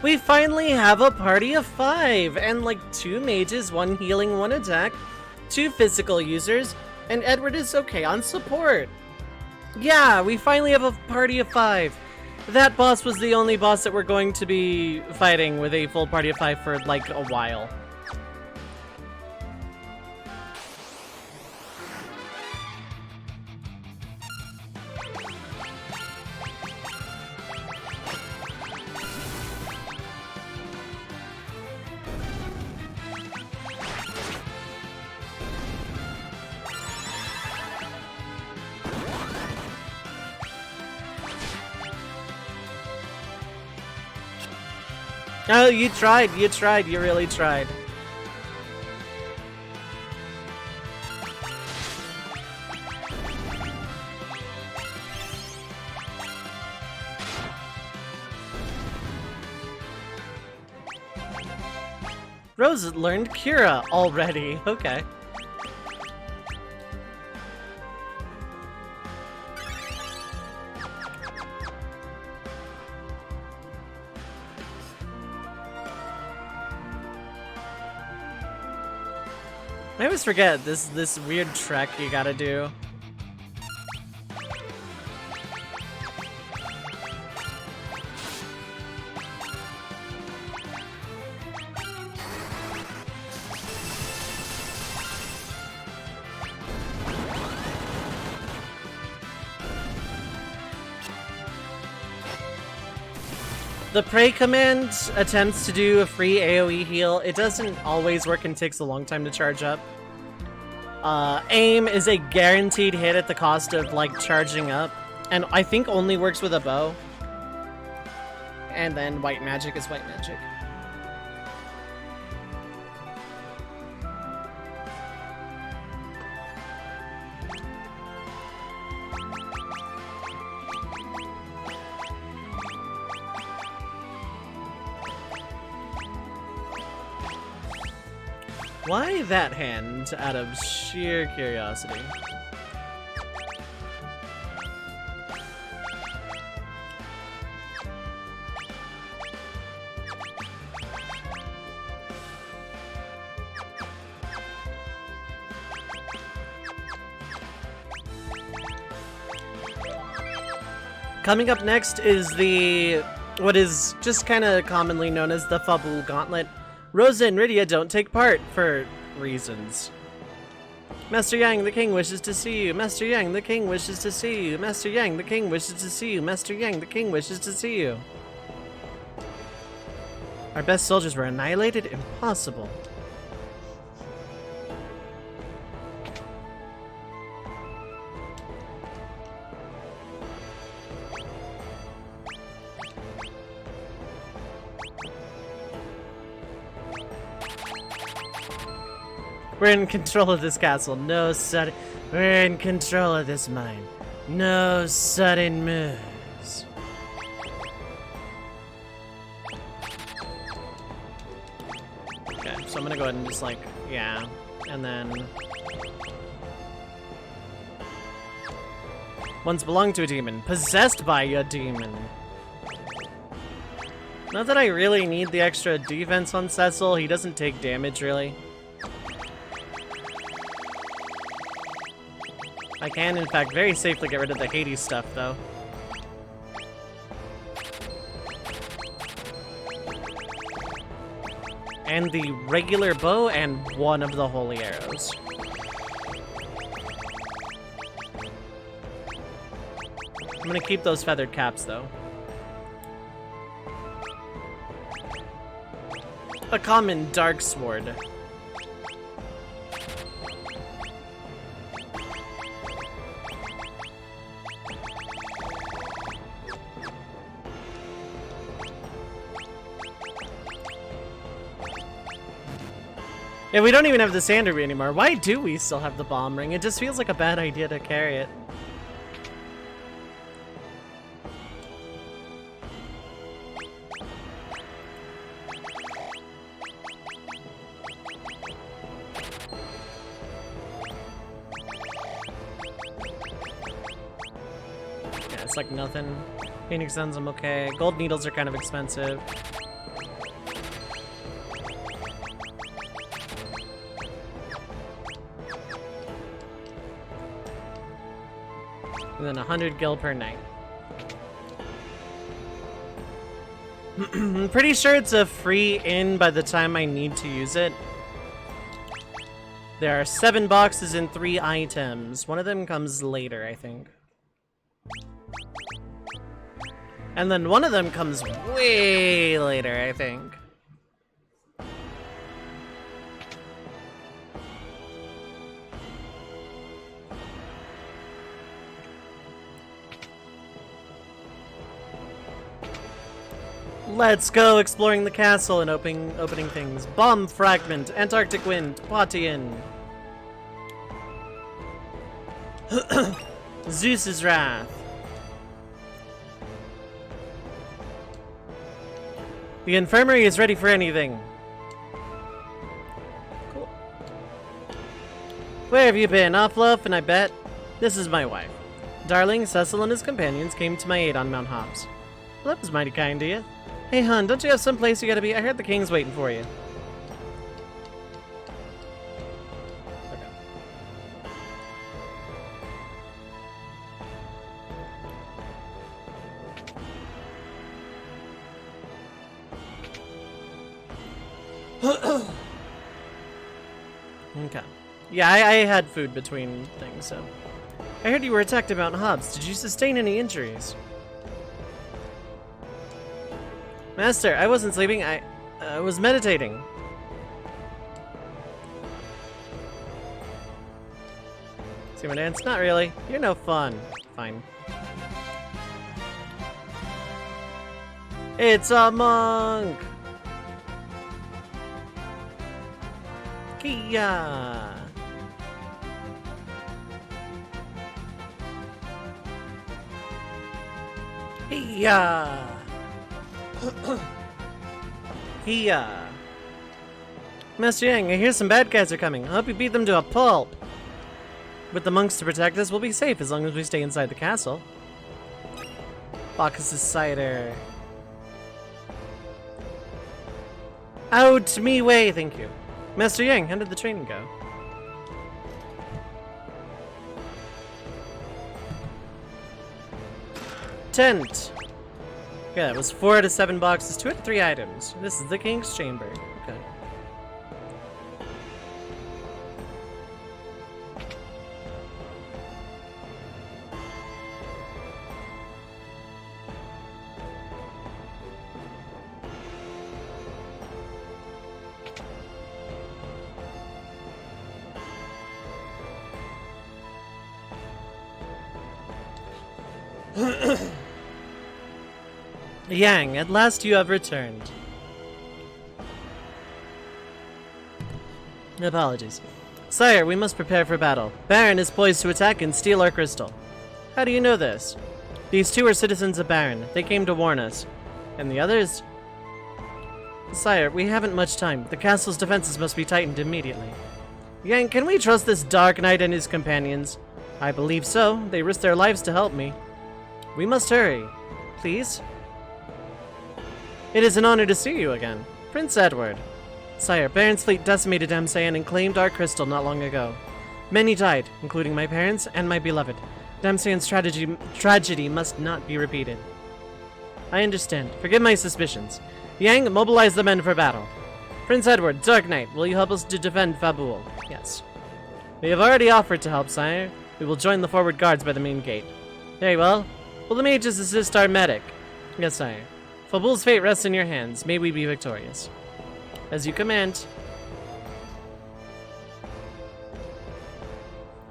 We finally have a party of 5, and like 2 mages, 1 healing, 1 attack, 2 physical users, and Edward is okay on support. Yeah, we finally have a party of 5. That boss was the only boss that we're going to be fighting with a full party of 5 for like a while. Oh, you tried, you really tried. Rose learned Kira already, okay. I always forget this weird trek you gotta do. The Pray command attempts to do a free AoE heal. It doesn't always work and takes a long time to charge up. Aim is a guaranteed hit at the cost of, like, charging up. And I think only works with a bow. And then white magic is white magic. Why that hand, out of sheer curiosity? Coming up next is what is just kind of commonly known as the Fabul Gauntlet. Rosa and Rydia don't take part, for reasons. Master Yang, the king wishes to see you. Master Yang, the king wishes to see you. Master Yang, the king wishes to see you. Master Yang, the king wishes to see you. Our best soldiers were annihilated? Impossible. We're in control of this castle. No sudden... We're in control of this mine. No sudden moves. Okay, so I'm gonna go ahead and just, like, yeah. And then... Once belonged to a demon. Possessed by a demon. Not that I really need the extra defense on Cecil. He doesn't take damage, really. I can, in fact, very safely get rid of the Hades stuff, though. And the regular bow and one of the holy arrows. I'm gonna keep those feathered caps, though. A common dark sword. Yeah, we don't even have the Sanderby anymore. Why do we still have the bomb ring? It just feels like a bad idea to carry it. Yeah, it's like nothing. Phoenix Suns, I'm okay. Gold needles are kind of expensive. And then 100 gil per night. I'm pretty sure it's a free in by the time I need to use it. There are 7 boxes and 3 items. One of them comes later, I think. And then one of them comes way later, I think. Let's go exploring the castle and opening things. Bomb fragment, Antarctic wind, Potian. Zeus's wrath. The infirmary is ready for anything. Cool. Where have you been? Off loaf, and I bet this is my wife. Darling, Cecil and his companions came to my aid on Mount Hobbs. Well, that was mighty kind of you. Hey, hon, don't you have some place you gotta be? I heard the king's waiting for you. Okay. Yeah, I had food between things, so. I heard you were attacked at Mount Hobbs. Did you sustain any injuries? Master, I wasn't sleeping. I was meditating. See my dance? Not really. You're no fun. Fine. It's a monk! Kia! Kia! Kia! Master Yang, I hear some bad guys are coming. I hope you beat them to a pulp. With the monks to protect us, we'll be safe as long as we stay inside the castle. Bacchus' cider. Out me way, thank you. Master Yang, how did the training go? Tent. Yeah, it was 4 out of 7 boxes, 2 out of 3 items. This is the King's Chamber. Okay. Yang, at last you have returned. Apologies. Sire, we must prepare for battle. Baron is poised to attack and steal our crystal. How do you know this? These two are citizens of Baron. They came to warn us. And the others? Sire, we haven't much time. The castle's defenses must be tightened immediately. Yang, can we trust this Dark Knight and his companions? I believe so. They risked their lives to help me. We must hurry. Please? It is an honor to see you again. Prince Edward. Sire, Baron's fleet decimated Damsayan and claimed our crystal not long ago. Many died, including my parents and my beloved. Damsayan's tragedy must not be repeated. I understand. Forgive my suspicions. Yang, mobilize the men for battle. Prince Edward, Dark Knight, will you help us to defend Fabul? Yes. We have already offered to help, sire. We will join the forward guards by the main gate. Very well. Will the mages assist our medic? Yes, sire. Fabul's fate rests in your hands. May we be victorious. As you command.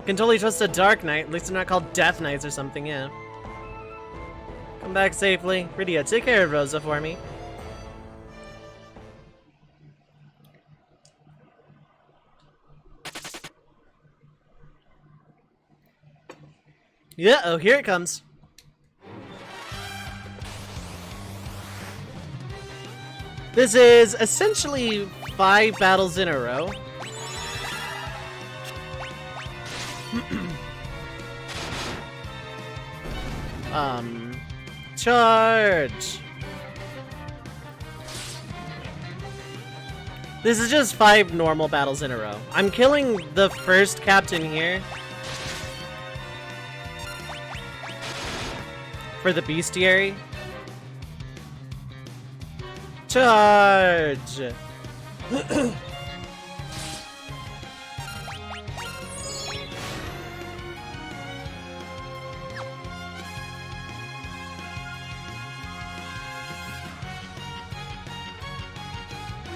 Can totally trust a Dark Knight. At least they're not called Death Knights or something, yeah. Come back safely. Rydia, take care of Rosa for me. Yeah, oh, here it comes. This is essentially 5 battles in a row. Charge! This is just 5 normal battles in a row. I'm killing the first captain here for the bestiary. Charge!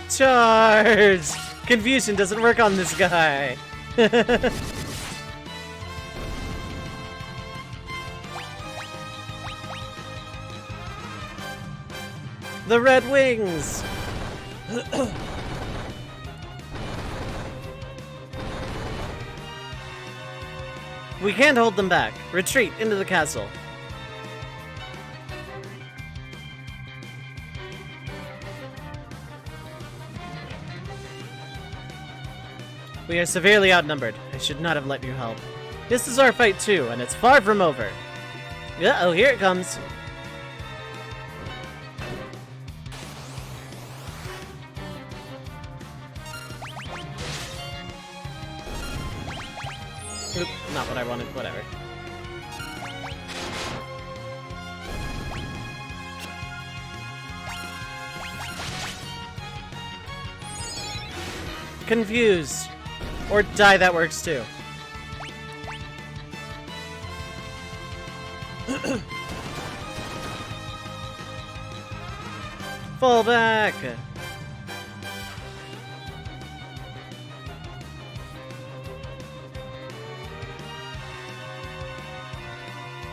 Charge! Confusion doesn't work on this guy. The Red Wings! We can't hold them back. Retreat into the castle. We are severely outnumbered. I should not have let you help. This is our fight too, and it's far from over. Uh-oh, here it comes. Oop, not what I wanted, whatever. confused. Or die, that works too. Fall back!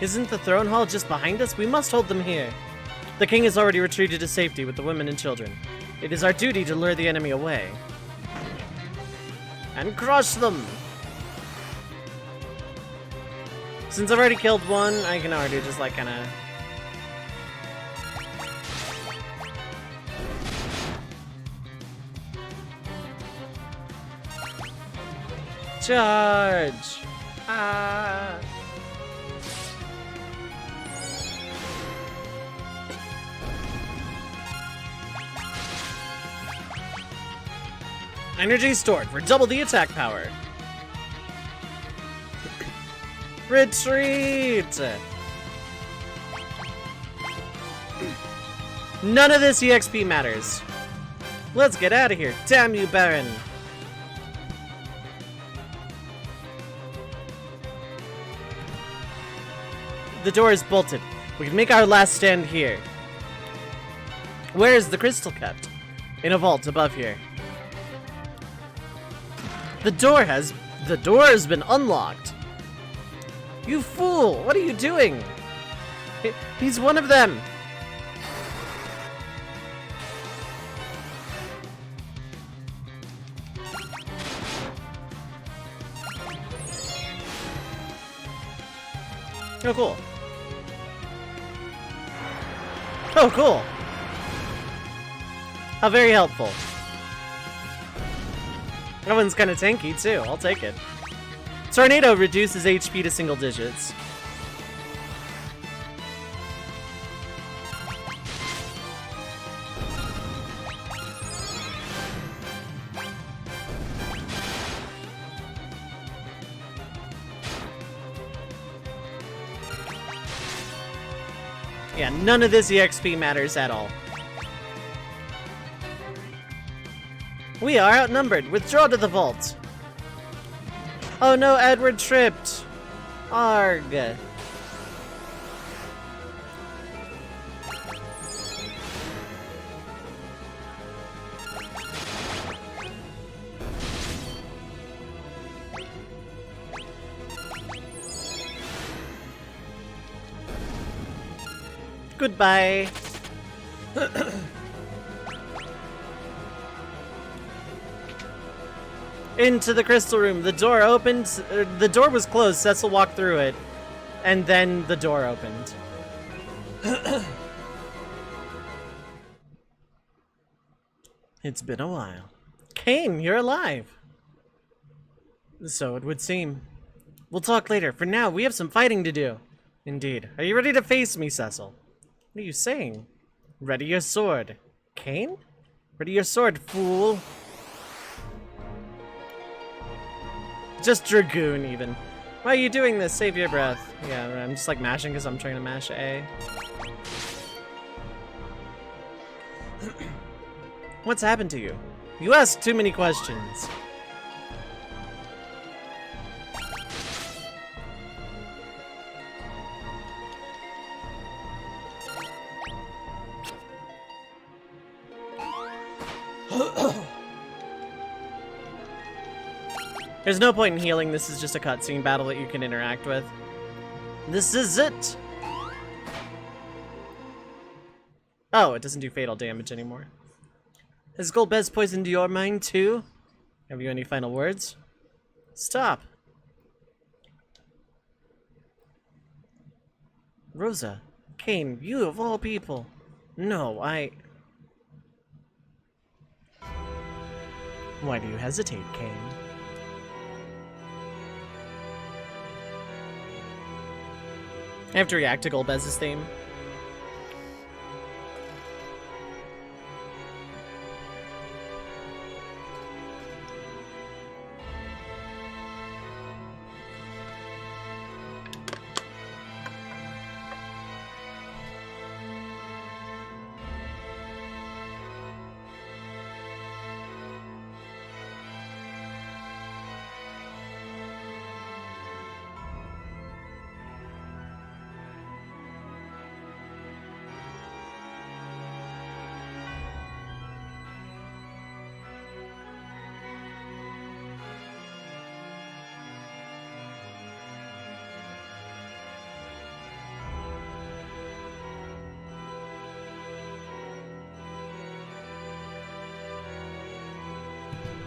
Isn't the throne hall just behind us? We must hold them here. The king has already retreated to safety with the women and children. It is our duty to lure the enemy away. And crush them! Since I've already killed one, I can already just like kinda... Charge! Ah! Energy stored for double the attack power. Retreat! None of this EXP matters. Let's get out of here. Damn you, Baron. The door is bolted. We can make our last stand here. Where is the crystal kept? In a vault above here. The door has been unlocked. You fool! What are you doing? He's one of them. Oh, cool. Oh, cool. How very helpful. That one's kind of tanky, too. I'll take it. Tornado reduces HP to single digits. Yeah, none of this EXP matters at all. We are outnumbered. Withdraw to the vault. Oh no, Edward tripped. Arg. Goodbye. Into the crystal room. The door opened. The door was closed. Cecil walked through it. And then the door opened. It's been a while. Cain, you're alive. So it would seem. We'll talk later. For now, we have some fighting to do. Indeed. Are you ready to face me, Cecil? What are you saying? Ready your sword. Cain? Ready your sword, fool. Just Dragoon, even. Why are you doing this? Save your breath. Yeah, I'm just like mashing because I'm trying to mash A. What's happened to you? You ask too many questions. There's no point in healing, this is just a cutscene battle that you can interact with. This is it! Oh, it doesn't do fatal damage anymore. Has Golbez poisoned your mind too? Have you any final words? Stop! Rosa, Cain, you of all people. No, Why do you hesitate, Cain? I have to react to Golbez's theme.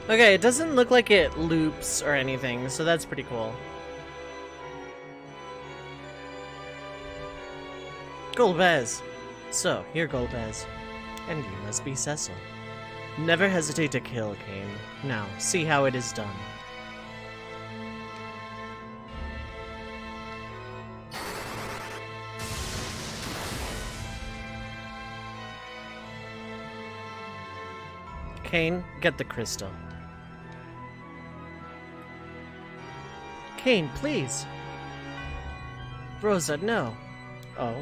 Okay, it doesn't look like it loops or anything, so that's pretty cool. Golbez! So, you're Golbez. And you must be Cecil. Never hesitate to kill, Cain. Now, see how it is done. Cain, get the crystal. Cain, please! Rosa, no. Oh?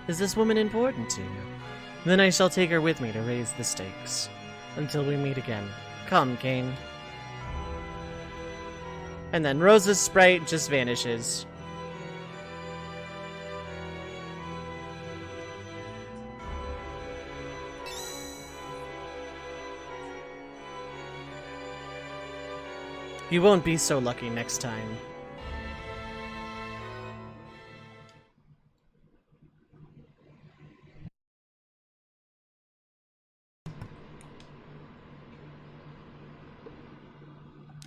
Is this woman important to you? Then I shall take her with me to raise the stakes. Until we meet again. Come, Cain. And then Rosa's sprite just vanishes. You won't be so lucky next time.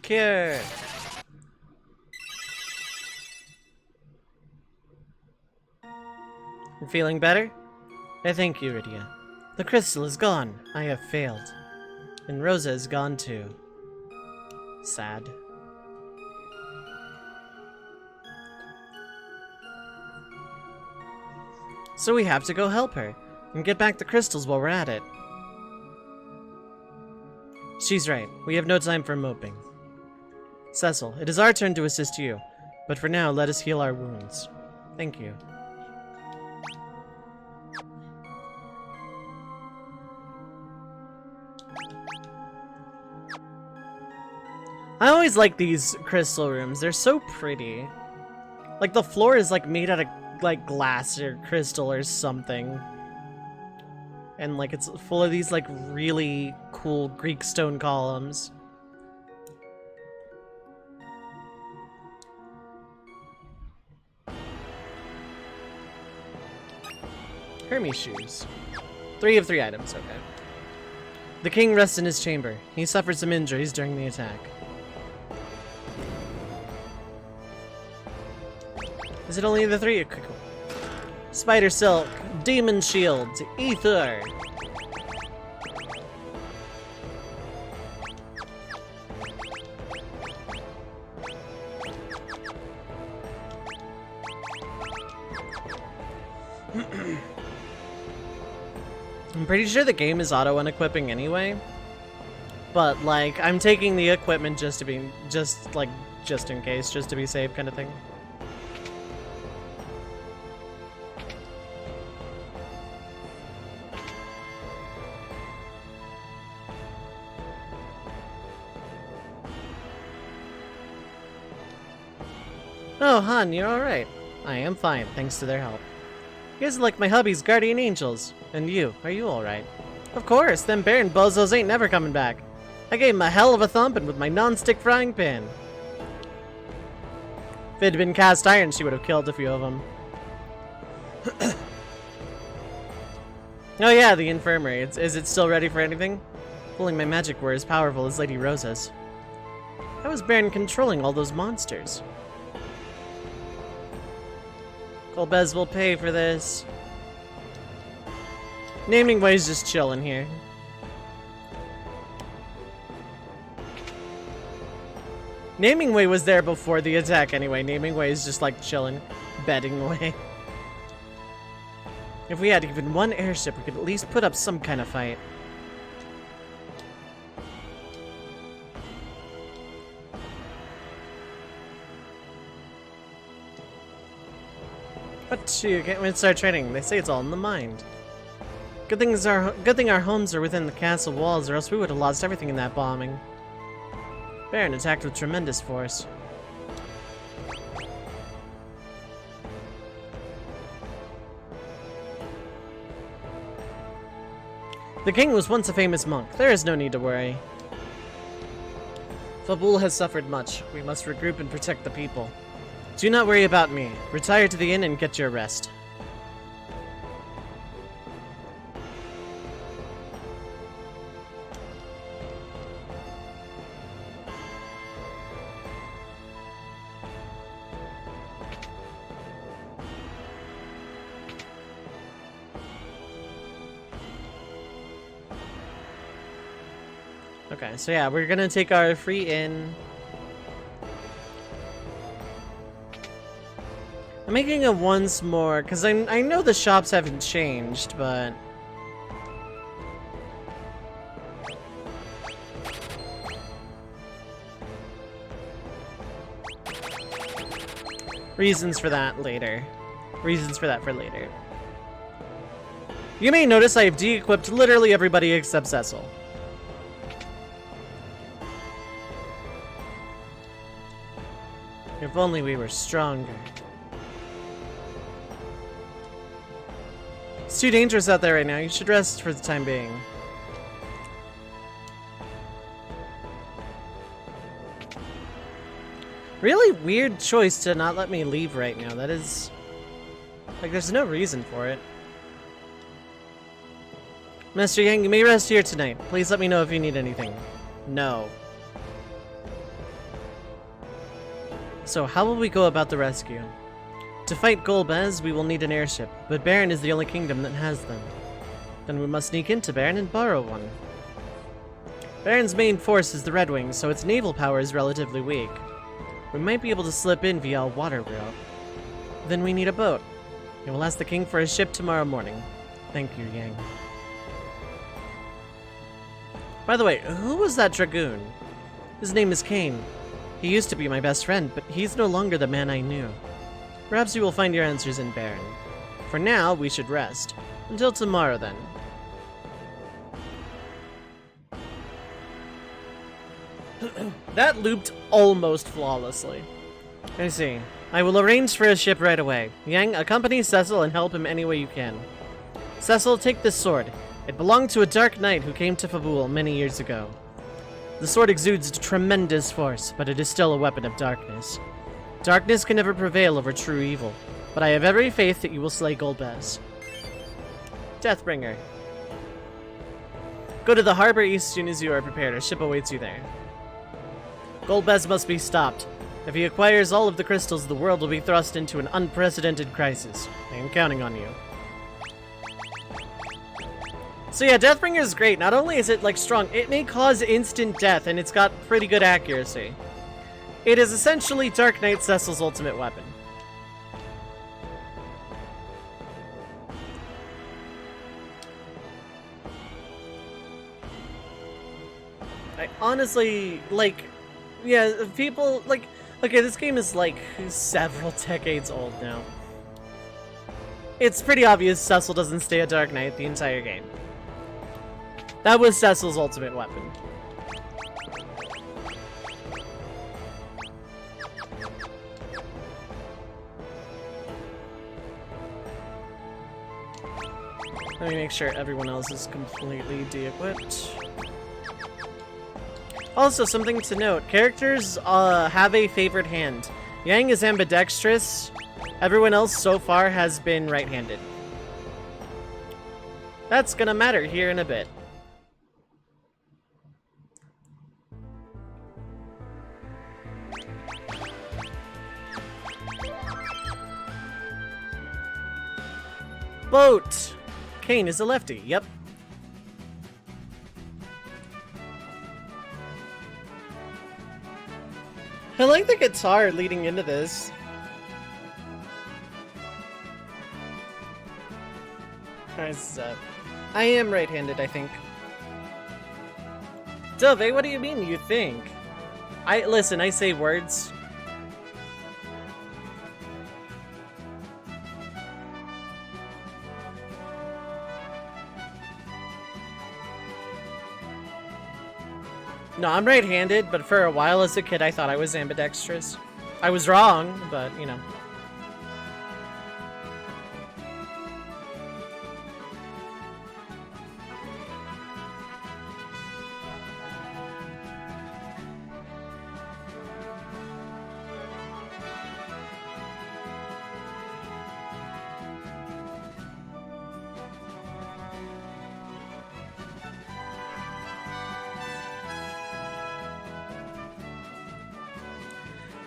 Cure. You feeling better? I thank you, Rydia. The crystal is gone. I have failed. And Rosa is gone too. Sad. So we have to go help her, and get back the crystals while we're at it. She's right. We have no time for moping. Cecil, it is our turn to assist you, but for now, let us heal our wounds. Thank you. I always like these crystal rooms. They're so pretty. Like, the floor is, like, made out of, like, glass or crystal or something. And, like, it's full of these, like, really cool Greek stone columns. Hermes shoes. 3 of 3 items, okay. The king rests in his chamber. He suffered some injuries during the attack. Is it only the 3? Okay, cool. Spider Silk, Demon Shield, Ether. I'm pretty sure the game is auto-unequipping anyway. But, like, I'm taking the equipment just to be, just in case, just to be safe kind of thing. Oh, hon, you're alright. I am fine, thanks to their help. You guys are like my hubby's guardian angels. And you, are you alright? Of course, them Baron bozos ain't never coming back. I gave him a hell of a thumping with my non-stick frying pan. If it had been cast iron, she would have killed a few of them. Oh yeah, the infirmary. Is it still ready for anything? Pulling my magic were as powerful as Lady Rosa's. How was Baron controlling all those monsters? Golbez will pay for this. Naming Way's just chilling here. Naming Way was there before the attack anyway. Naming Way is just like chilling, betting away. If we had even one airship, we could at least put up some kind of fight. But you can't even start training. They say it's all in the mind. Good thing our homes are within the castle walls, or else we would have lost everything in that bombing. Baron attacked with tremendous force. The king was once a famous monk. There is no need to worry. Fabul has suffered much. We must regroup and protect the people. Do not worry about me. Retire to the inn and get your rest. Okay, so yeah, we're gonna take our free in. I'm making it once more, because I know the shops haven't changed, but... Reasons for that later. Reasons for that for later. You may notice I have de-equipped literally everybody except Cecil. If only we were stronger. It's too dangerous out there right now. You should rest for the time being. Really weird choice to not let me leave right now. That is... like, there's no reason for it. Master Yang, you may rest here tonight. Please let me know if you need anything. No. So, how will we go about the rescue? To fight Golbez, we will need an airship, but Baron is the only kingdom that has them. Then we must sneak into Baron and borrow one. Baron's main force is the Red Wings, so its naval power is relatively weak. We might be able to slip in via a water route. Then we need a boat. I will ask the king for a ship tomorrow morning. Thank you, Yang. By the way, who was that dragoon? His name is Kane. He used to be my best friend, but he's no longer the man I knew. Perhaps you will find your answers in Baron. For now, we should rest. Until tomorrow, then. That looped almost flawlessly. I see. I will arrange for a ship right away. Yang, accompany Cecil and help him any way you can. Cecil, take this sword. It belonged to a dark knight who came to Fabul many years ago. The sword exudes tremendous force, but it is still a weapon of darkness. Darkness can never prevail over true evil, but I have every faith that you will slay Golbez. Deathbringer. Go to the harbor east as soon as you are prepared. A ship awaits you there. Golbez must be stopped. If he acquires all of the crystals, the world will be thrust into an unprecedented crisis. I am counting on you. So yeah, Deathbringer is great. Not only is it, like, strong, it may cause instant death, and it's got pretty good accuracy. It is essentially Dark Knight Cecil's ultimate weapon. I honestly, like, yeah, people, like, okay, this game is, like, several decades old now. It's pretty obvious Cecil doesn't stay a Dark Knight the entire game. That was Cecil's ultimate weapon. Let me make sure everyone else is completely de-equipped. Also, something to note, characters have a favored hand. Yang is ambidextrous. Everyone else so far has been right-handed. That's gonna matter here in a bit. Boat! Kane is a lefty, yep. I like the guitar leading into this. I am right-handed, I think. Dove, what do you mean, you think? Listen, I say words. No, I'm right-handed, but for a while as a kid I thought I was ambidextrous. I was wrong, but, you know.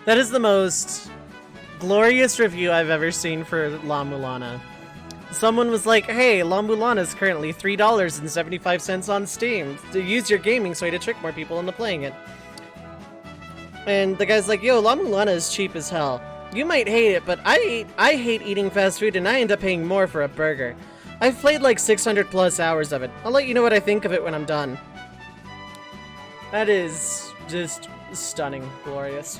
That is the most glorious review I've ever seen for La Mulana. Someone was like, hey, La Mulana is currently $3.75 on Steam. To use your gaming sway to trick more people into playing it. And the guy's like, yo, La Mulana is cheap as hell. You might hate it, but I hate eating fast food and I end up paying more for a burger. I've played like 600 plus hours of it. I'll let you know what I think of it when I'm done. That is just stunning, glorious.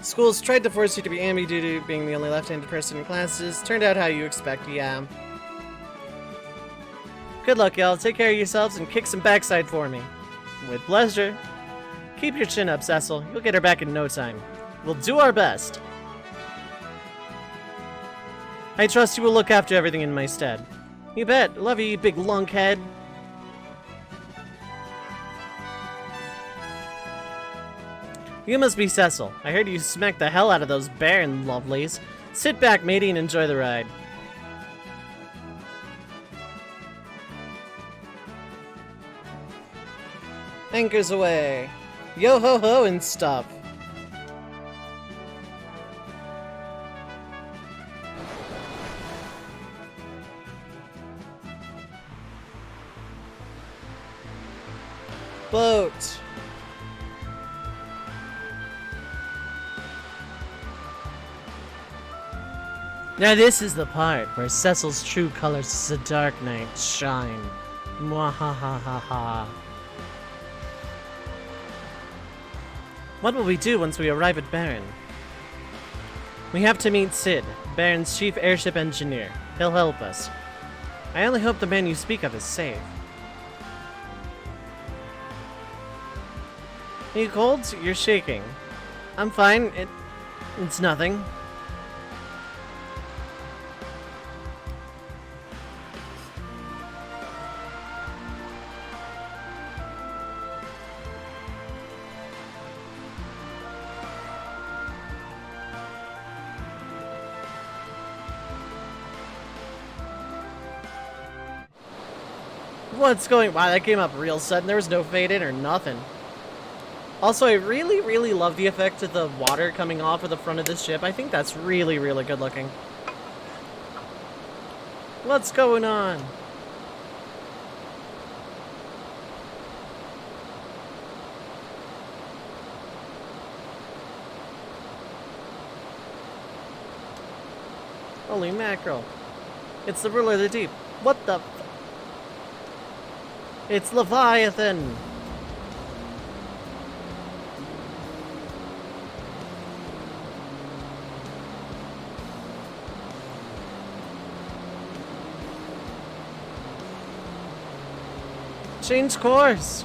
Schools tried to force you to be ambi due to being the only left-handed person in classes. Turned out how you expect, yeah. Good luck, y'all. Take care of yourselves and kick some backside for me. With pleasure. Keep your chin up, Cecil. You'll get her back in no time. We'll do our best. I trust you will look after everything in my stead. You bet. Love you, you big lunkhead. You must be Cecil. I heard you smacked the hell out of those Baron lovelies. Sit back, matey, and enjoy the ride. Anchors away. Yo ho ho and stuff. Boat. Now this is the part where Cecil's true colors as a dark knight shine. Mwahahaha. What will we do once we arrive at Baron? We have to meet Sid, Baron's chief airship engineer. He'll help us. I only hope the man you speak of is safe. Are you cold? You're shaking. I'm fine. It's nothing. What's going? Wow, that came up real sudden. There was no fade in or nothing. Also, I really, really love the effect of the water coming off of the front of this ship. I think that's really, really good looking. What's going on? Holy mackerel. It's the ruler of the deep. What the? It's Leviathan! Change course!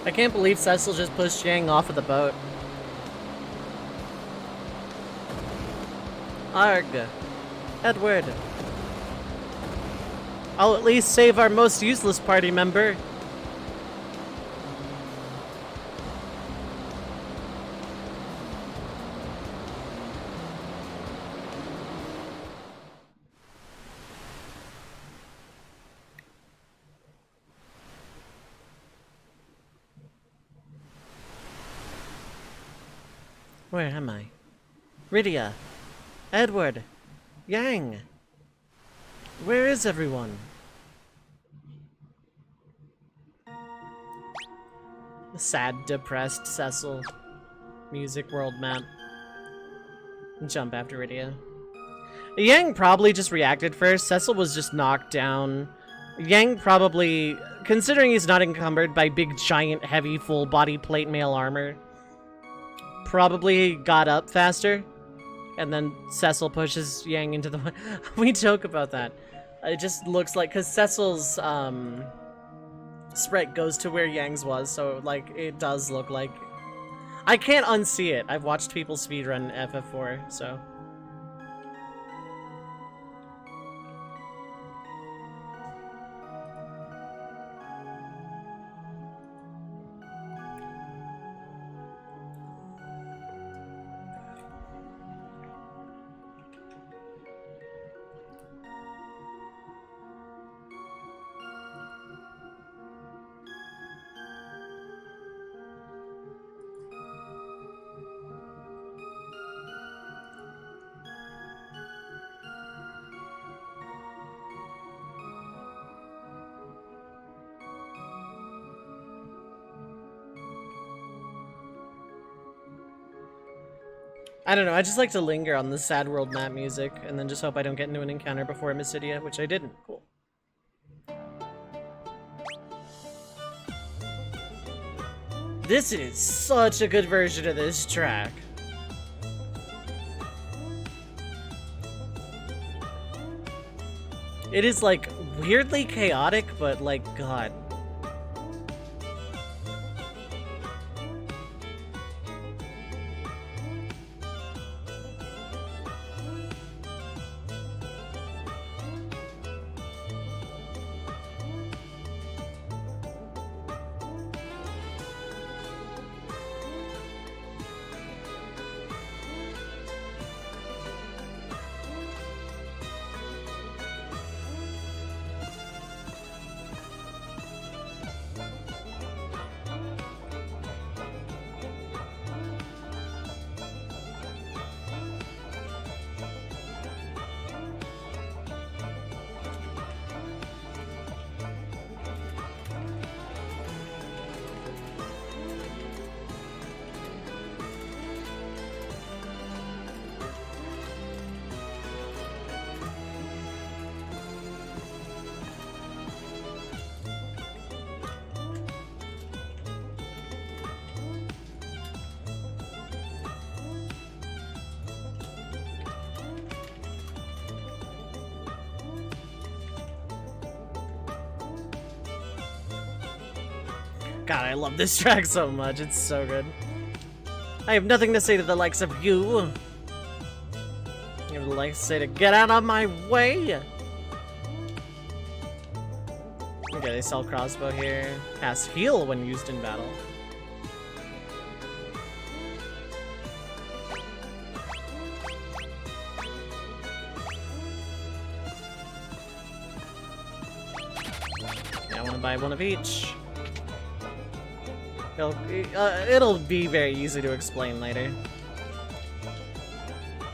I can't believe Cecil just pushed Yang off of the boat. Arg. Edward. I'll at least save our most useless party member. Where am I? Rydia. Edward. Yang. Where is everyone? Sad, depressed Cecil. Music world map. Jump after Rydia. Yang probably just reacted first. Cecil was just knocked down. Yang probably, considering he's not encumbered by big, giant, heavy, full body plate mail armor, probably got up faster. And then Cecil pushes Yang into the... We joke about that. It just looks like... Because Cecil's sprite goes to where Yang's was, so like it does look like... I can't unsee it. I've watched people speedrun FF4, so... I don't know, I just like to linger on the Sad World map music, and then just hope I don't get into an encounter before Mysidia, which I didn't. Cool. This is such a good version of this track. It is, like, weirdly chaotic, but, like, God. God, I love this track so much. It's so good. I have nothing to say to the likes of you. I would like to say to get out of my way. Okay, they sell crossbow here. Cast heal when used in battle. Yeah, I want to buy one of each. It'll be very easy to explain later.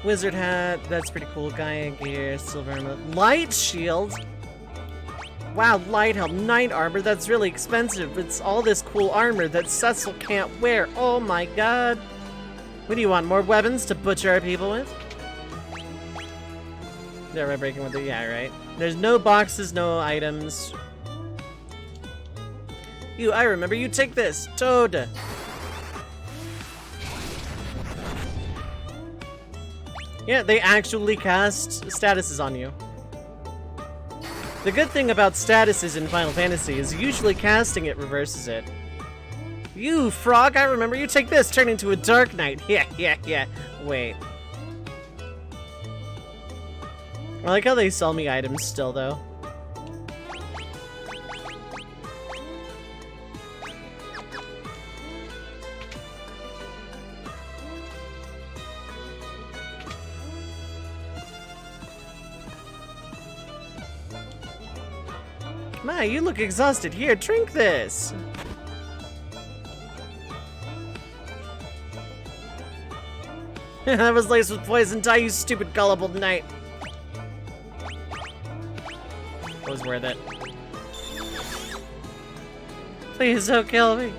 Wizard hat, that's pretty cool. Gaia gear, silver armor. Light shield? Wow, light helm, knight armor, that's really expensive. It's all this cool armor that Cecil can't wear. Oh my god. What do you want, more weapons to butcher our people with? They're breaking with it, yeah, right. There's no boxes, no items. You, I remember you. Take this, Toad. Yeah, they actually cast statuses on you. The good thing about statuses in Final Fantasy is usually casting it reverses it. You, frog, I remember you. Take this, turn into a Dark Knight. Yeah. Wait. I like how they sell me items still, though. Ma, you look exhausted. Here, drink this. That was laced with poison. Die, you stupid gullible knight. It was worth it. Please don't kill me.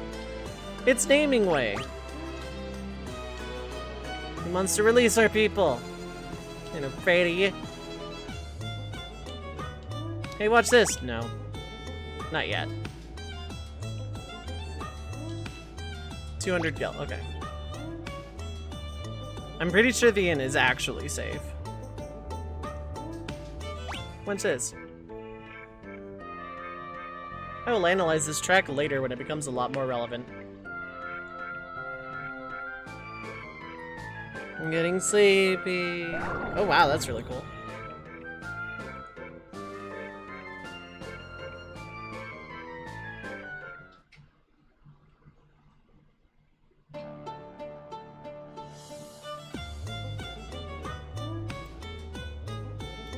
It's naming way. He wants to release our people. I'm afraid of you. Hey, watch this. No. Not yet. 200 gil, okay. I'm pretty sure the inn is actually safe. What's this? I will analyze this track later when it becomes a lot more relevant. I'm getting sleepy. Oh wow, that's really cool.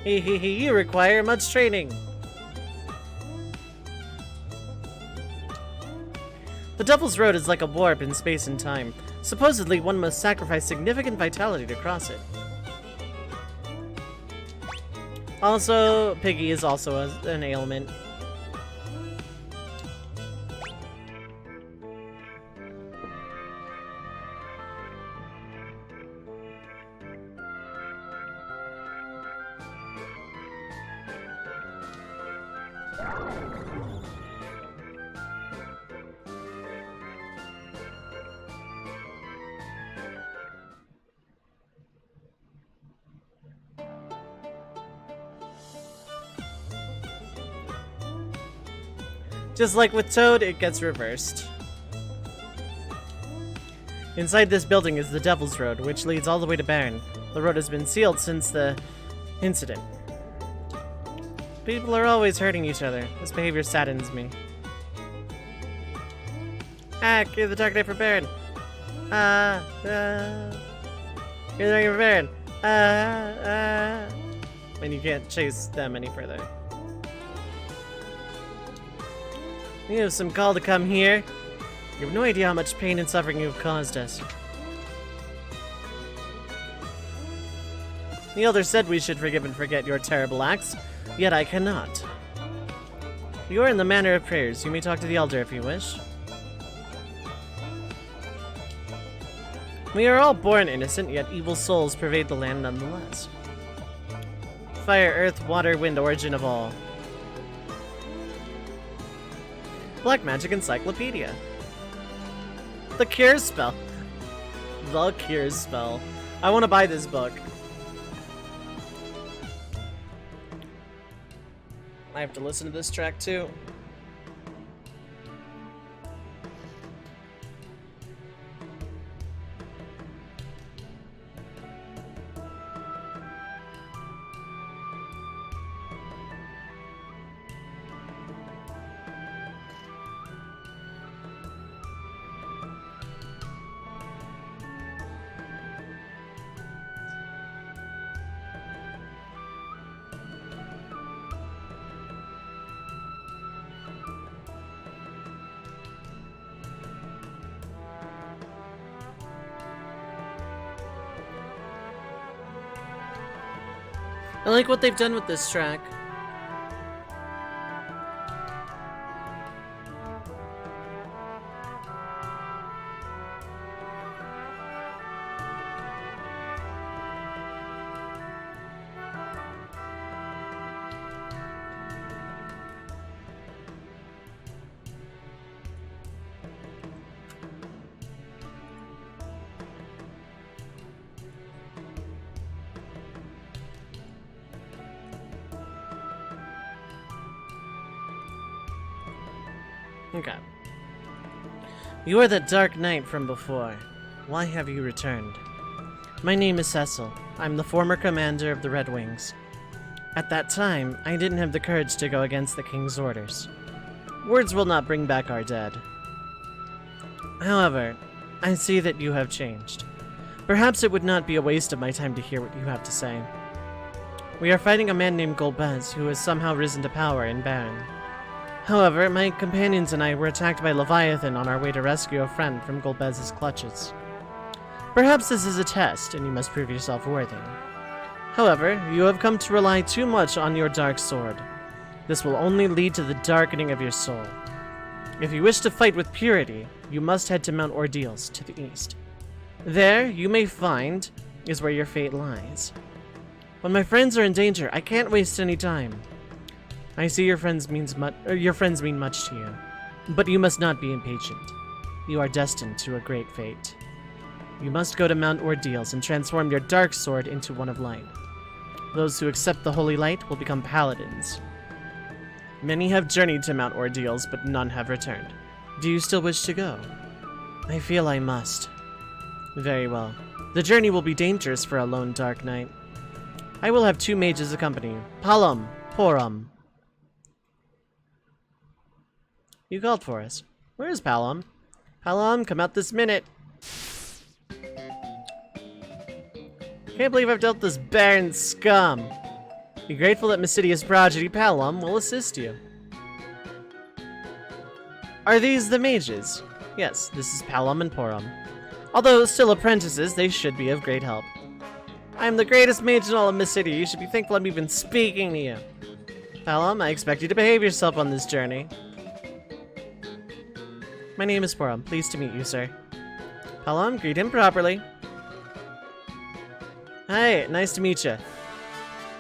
You require much training. The Devil's Road is like a warp in space and time. Supposedly, one must sacrifice significant vitality to cross it. Also, Piggy is also an ailment. Just like with Toad, it gets reversed. Inside this building is the Devil's Road, which leads all the way to Baron. The road has been sealed since the incident. People are always hurting each other. This behavior saddens me. You're the Dark Knight for Baron. You're the Dark Knight for Baron. And you can't chase them any further. You have some call to come here. You have no idea how much pain and suffering you have caused us. The Elder said we should forgive and forget your terrible acts, yet I cannot. You are in the manner of prayers. You may talk to the Elder if you wish. We are all born innocent, yet evil souls pervade the land nonetheless. Fire, earth, water, wind, origin of all. Black Magic Encyclopedia. The Cure Spell. The Cure Spell. I want to buy this book. I have to listen to this track too. I like what they've done with this track. Okay. You are the Dark Knight from before. Why have you returned? My name is Cecil. I'm the former commander of the Red Wings. At that time, I didn't have the courage to go against the King's orders. Words will not bring back our dead. However, I see that you have changed. Perhaps it would not be a waste of my time to hear what you have to say. We are fighting a man named Golbez, who has somehow risen to power in Baron. However, my companions and I were attacked by Leviathan on our way to rescue a friend from Golbez's clutches. Perhaps this is a test, and you must prove yourself worthy. However, you have come to rely too much on your dark sword. This will only lead to the darkening of your soul. If you wish to fight with purity, you must head to Mount Ordeals to the east. There, you may find, is where your fate lies. When my friends are in danger, I can't waste any time. I see your friends mean much to you, but you must not be impatient. You are destined to a great fate. You must go to Mount Ordeals and transform your dark sword into one of light. Those who accept the holy light will become paladins. Many have journeyed to Mount Ordeals, but none have returned. Do you still wish to go? I feel I must. Very well. The journey will be dangerous for a lone Dark Knight. I will have 2 mages accompany you. Palom, Porum. You called for us. Where is Palom? Palom, come out this minute. Can't believe I've dealt this barren scum. Be grateful that Mysidius prodigy Palom will assist you. Are these the mages? Yes, this is Palom and Porum. Although still apprentices, they should be of great help. I am the greatest mage in all of Mysidia. You should be thankful I'm even speaking to you. Palom, I expect you to behave yourself on this journey. My name is Porum. Pleased to meet you, sir. Palom, greet him properly. Hi, nice to meet you.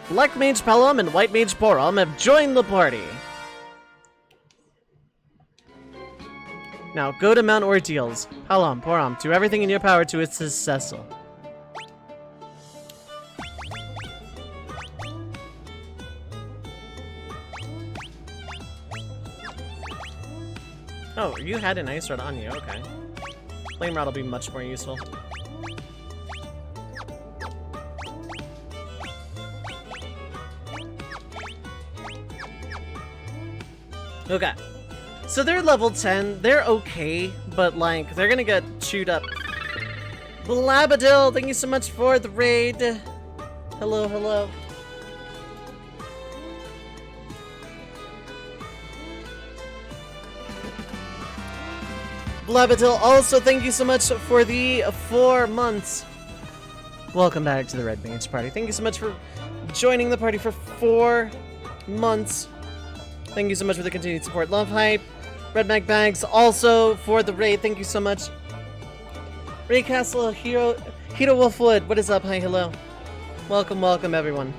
Black Mage Palom and White Mage Porum have joined the party. Now, go to Mount Ordeals. Palam, Poram, do everything in your power to assist Cecil. Oh, you had an ice rod on you, okay. Flame rod will be much more useful. Okay. So they're level 10, they're okay, but like, they're gonna get chewed up. Blabadil, thank you so much for the raid. Hello, hello. Blabadil, also thank you so much for the 4 months. Welcome back to the Red Mage Party. Thank you so much for joining the party for 4 months. Thank you so much for the continued support. Love Hype. Red Mag Bags also for the raid. Thank you so much. Ray Castle, Hero Wolfwood. What is up? Hi, hello. Welcome, welcome, everyone.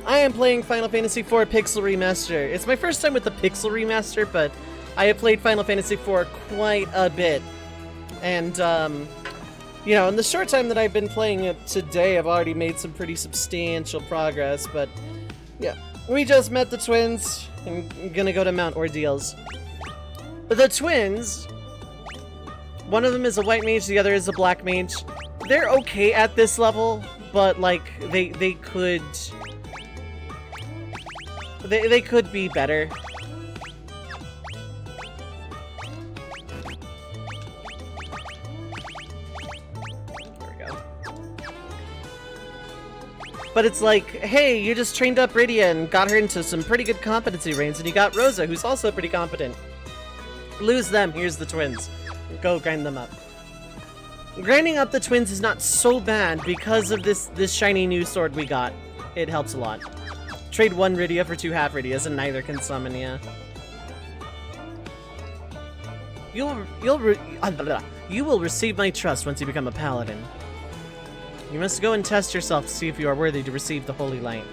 I am playing Final Fantasy IV Pixel Remaster. It's my first time with the Pixel Remaster, but I have played Final Fantasy IV quite a bit. And, you know, in the short time that I've been playing it today, I've already made some pretty substantial progress, but yeah. We just met the twins. I'm gonna go to Mount Ordeals. The twins, one of them is a white mage, the other is a black mage. They're okay at this level, but like they could be better. There we go. But it's like, hey, you just trained up Rydia and got her into some pretty good competency range, and you got Rosa, who's also pretty competent. Lose them, here's the twins. Go grind them up. Grinding up the twins is not so bad because of this shiny new sword we got. It helps a lot. Trade 1 Rydia for 2 half Rydias, and neither can summon ya. You will receive my trust once you become a paladin. You must go and test yourself to see if you are worthy to receive the holy light.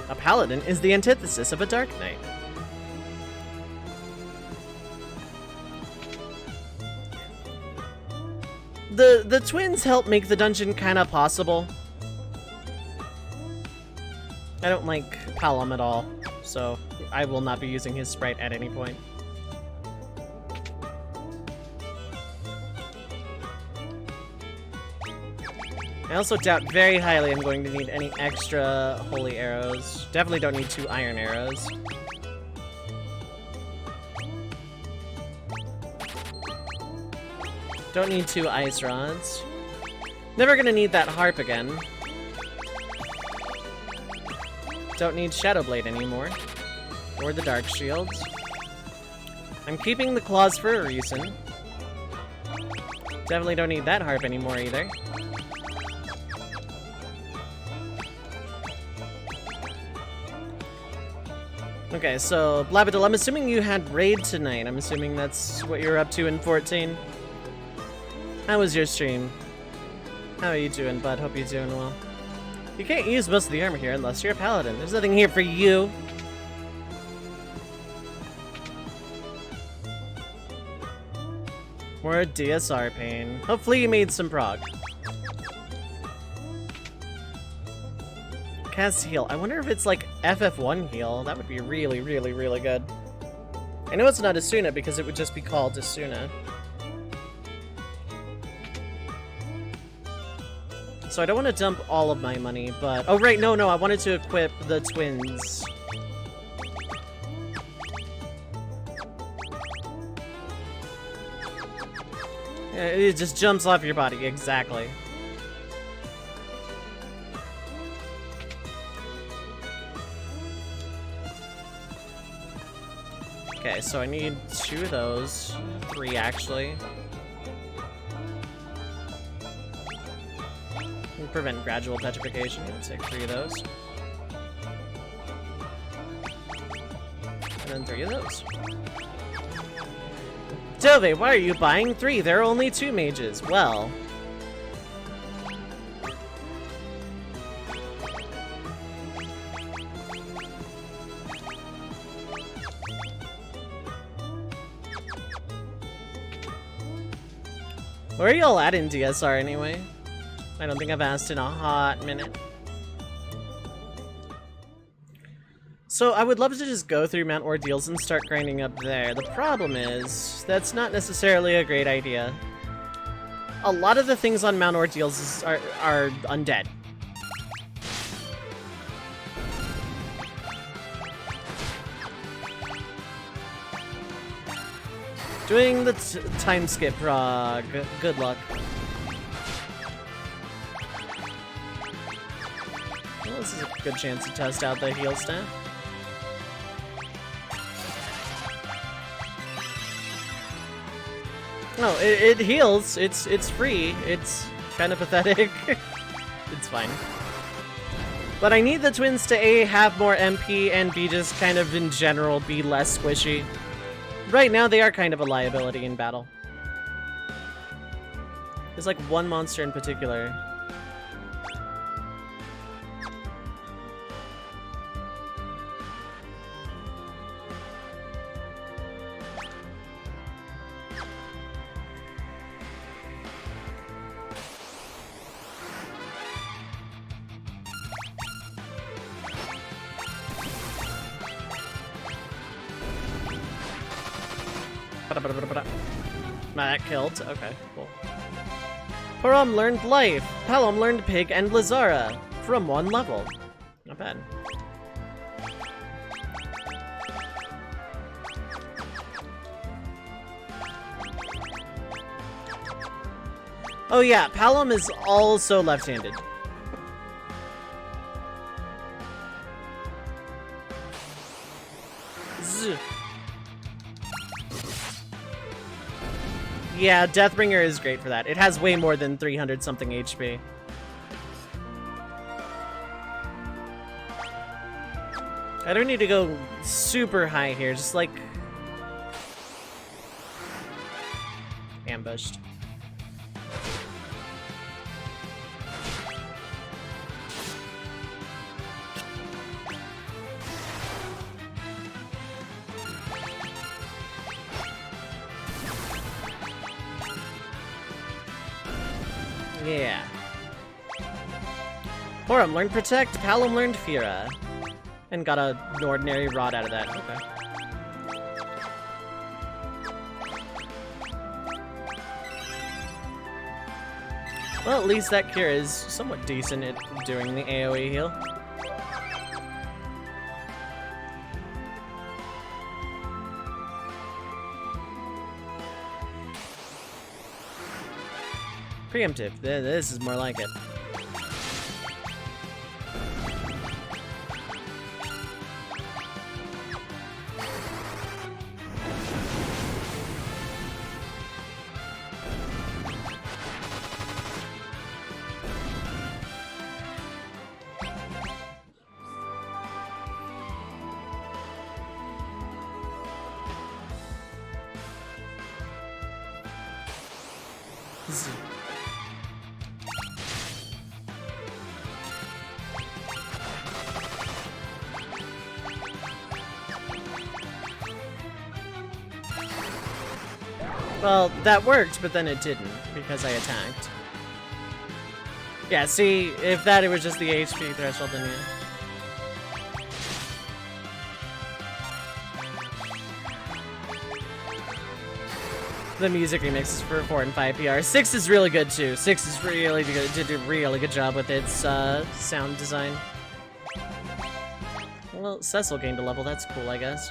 A paladin is the antithesis of a dark knight. The twins help make the dungeon kinda possible. I don't like Palam at all, so I will not be using his sprite at any point. I also doubt very highly I'm going to need any extra holy arrows. Definitely don't need 2 iron arrows. Don't need 2 ice rods. Never gonna need that harp again. Don't need Shadow Blade anymore. Or the Dark Shields. I'm keeping the claws for a reason. Definitely don't need that harp anymore either. Okay, so Blabadil, I'm assuming you had raid tonight. I'm assuming that's what you're up to in 14. How was your stream? How are you doing, bud? Hope you're doing well. You can't use most of the armor here unless you're a paladin. There's nothing here for you. More DSR pain. Hopefully you made some prog. Cast heal. I wonder if it's like FF1 heal. That would be really, really, really good. I know it's not Asuna because it would just be called Asuna. So I don't want to dump all of my money, but... Oh, right, no, I wanted to equip the twins. Yeah, it just jumps off your body, exactly. Okay, so I need 2 of those. 3, actually. Prevent gradual petrification. Let's take 3 of those. And then 3 of those. Dove, why are you buying 3? There are only 2 mages. Well. Where are y'all at in DSR anyway? I don't think I've asked in a hot minute. So I would love to just go through Mount Ordeals and start grinding up there. The problem is, that's not necessarily a great idea. A lot of the things on Mount Ordeals are undead. Doing the time skip, good luck. Well, this is a good chance to test out the heal stat. No, it heals. It's free. It's kind of pathetic. It's fine. But I need the twins to A, have more MP, and B, just kind of in general be less squishy. Right now, they are kind of a liability in battle. There's like one monster in particular. That killed. Okay, cool. Param learned Life. Palom learned Pig and Lazara from 1 level. Not bad. Oh yeah, Palom is also left-handed. Yeah, Deathbringer is great for that. It has way more than 300-something HP. I don't need to go super high here, just like... ambushed. Yeah. Porum learned Protect, Palom learned Fira. And got an ordinary rod out of that. Okay. Well, at least that cure is somewhat decent at doing the AoE heal. Preemptive. This is more like it. Well, that worked, but then it didn't, because I attacked. Yeah, see, if that it was just the HP threshold, then yeah. The music remixes for 4 and 5 PR. 6 is really good too. 6 is really good. Did a really good job with its sound design. Well, Cecil gained a level. That's cool, I guess.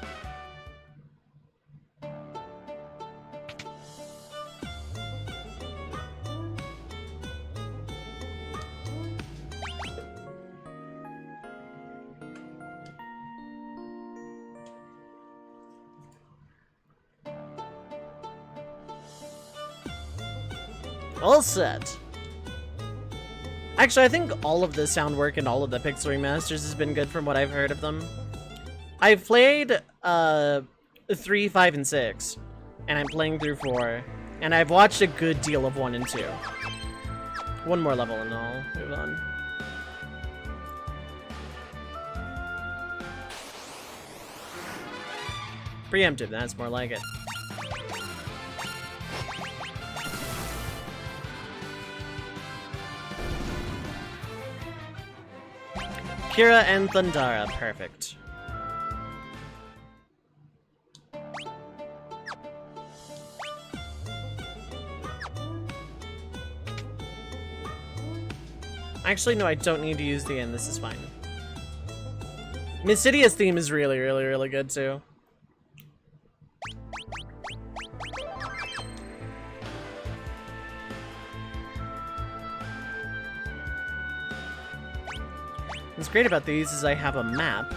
All set. Actually, I think all of the sound work and all of the Pixel remasters has been good from what I've heard of them. I've played 3, 5, and 6, and I'm playing through 4, and I've watched a good deal of 1 and 2. One more level and I'll move on. Preemptive, that's more like it. Kira and Thundara, perfect. Actually, no, I don't need to use the end. This is fine. Mystidia's theme is really, really, really good too. What's great about these is I have a map.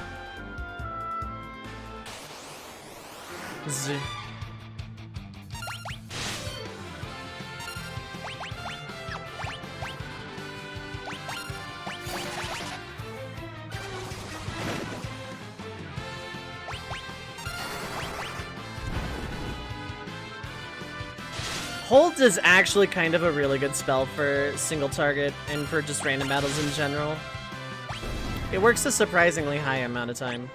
Hold is actually kind of a really good spell for single target and for just random battles in general. It works a surprisingly high amount of time.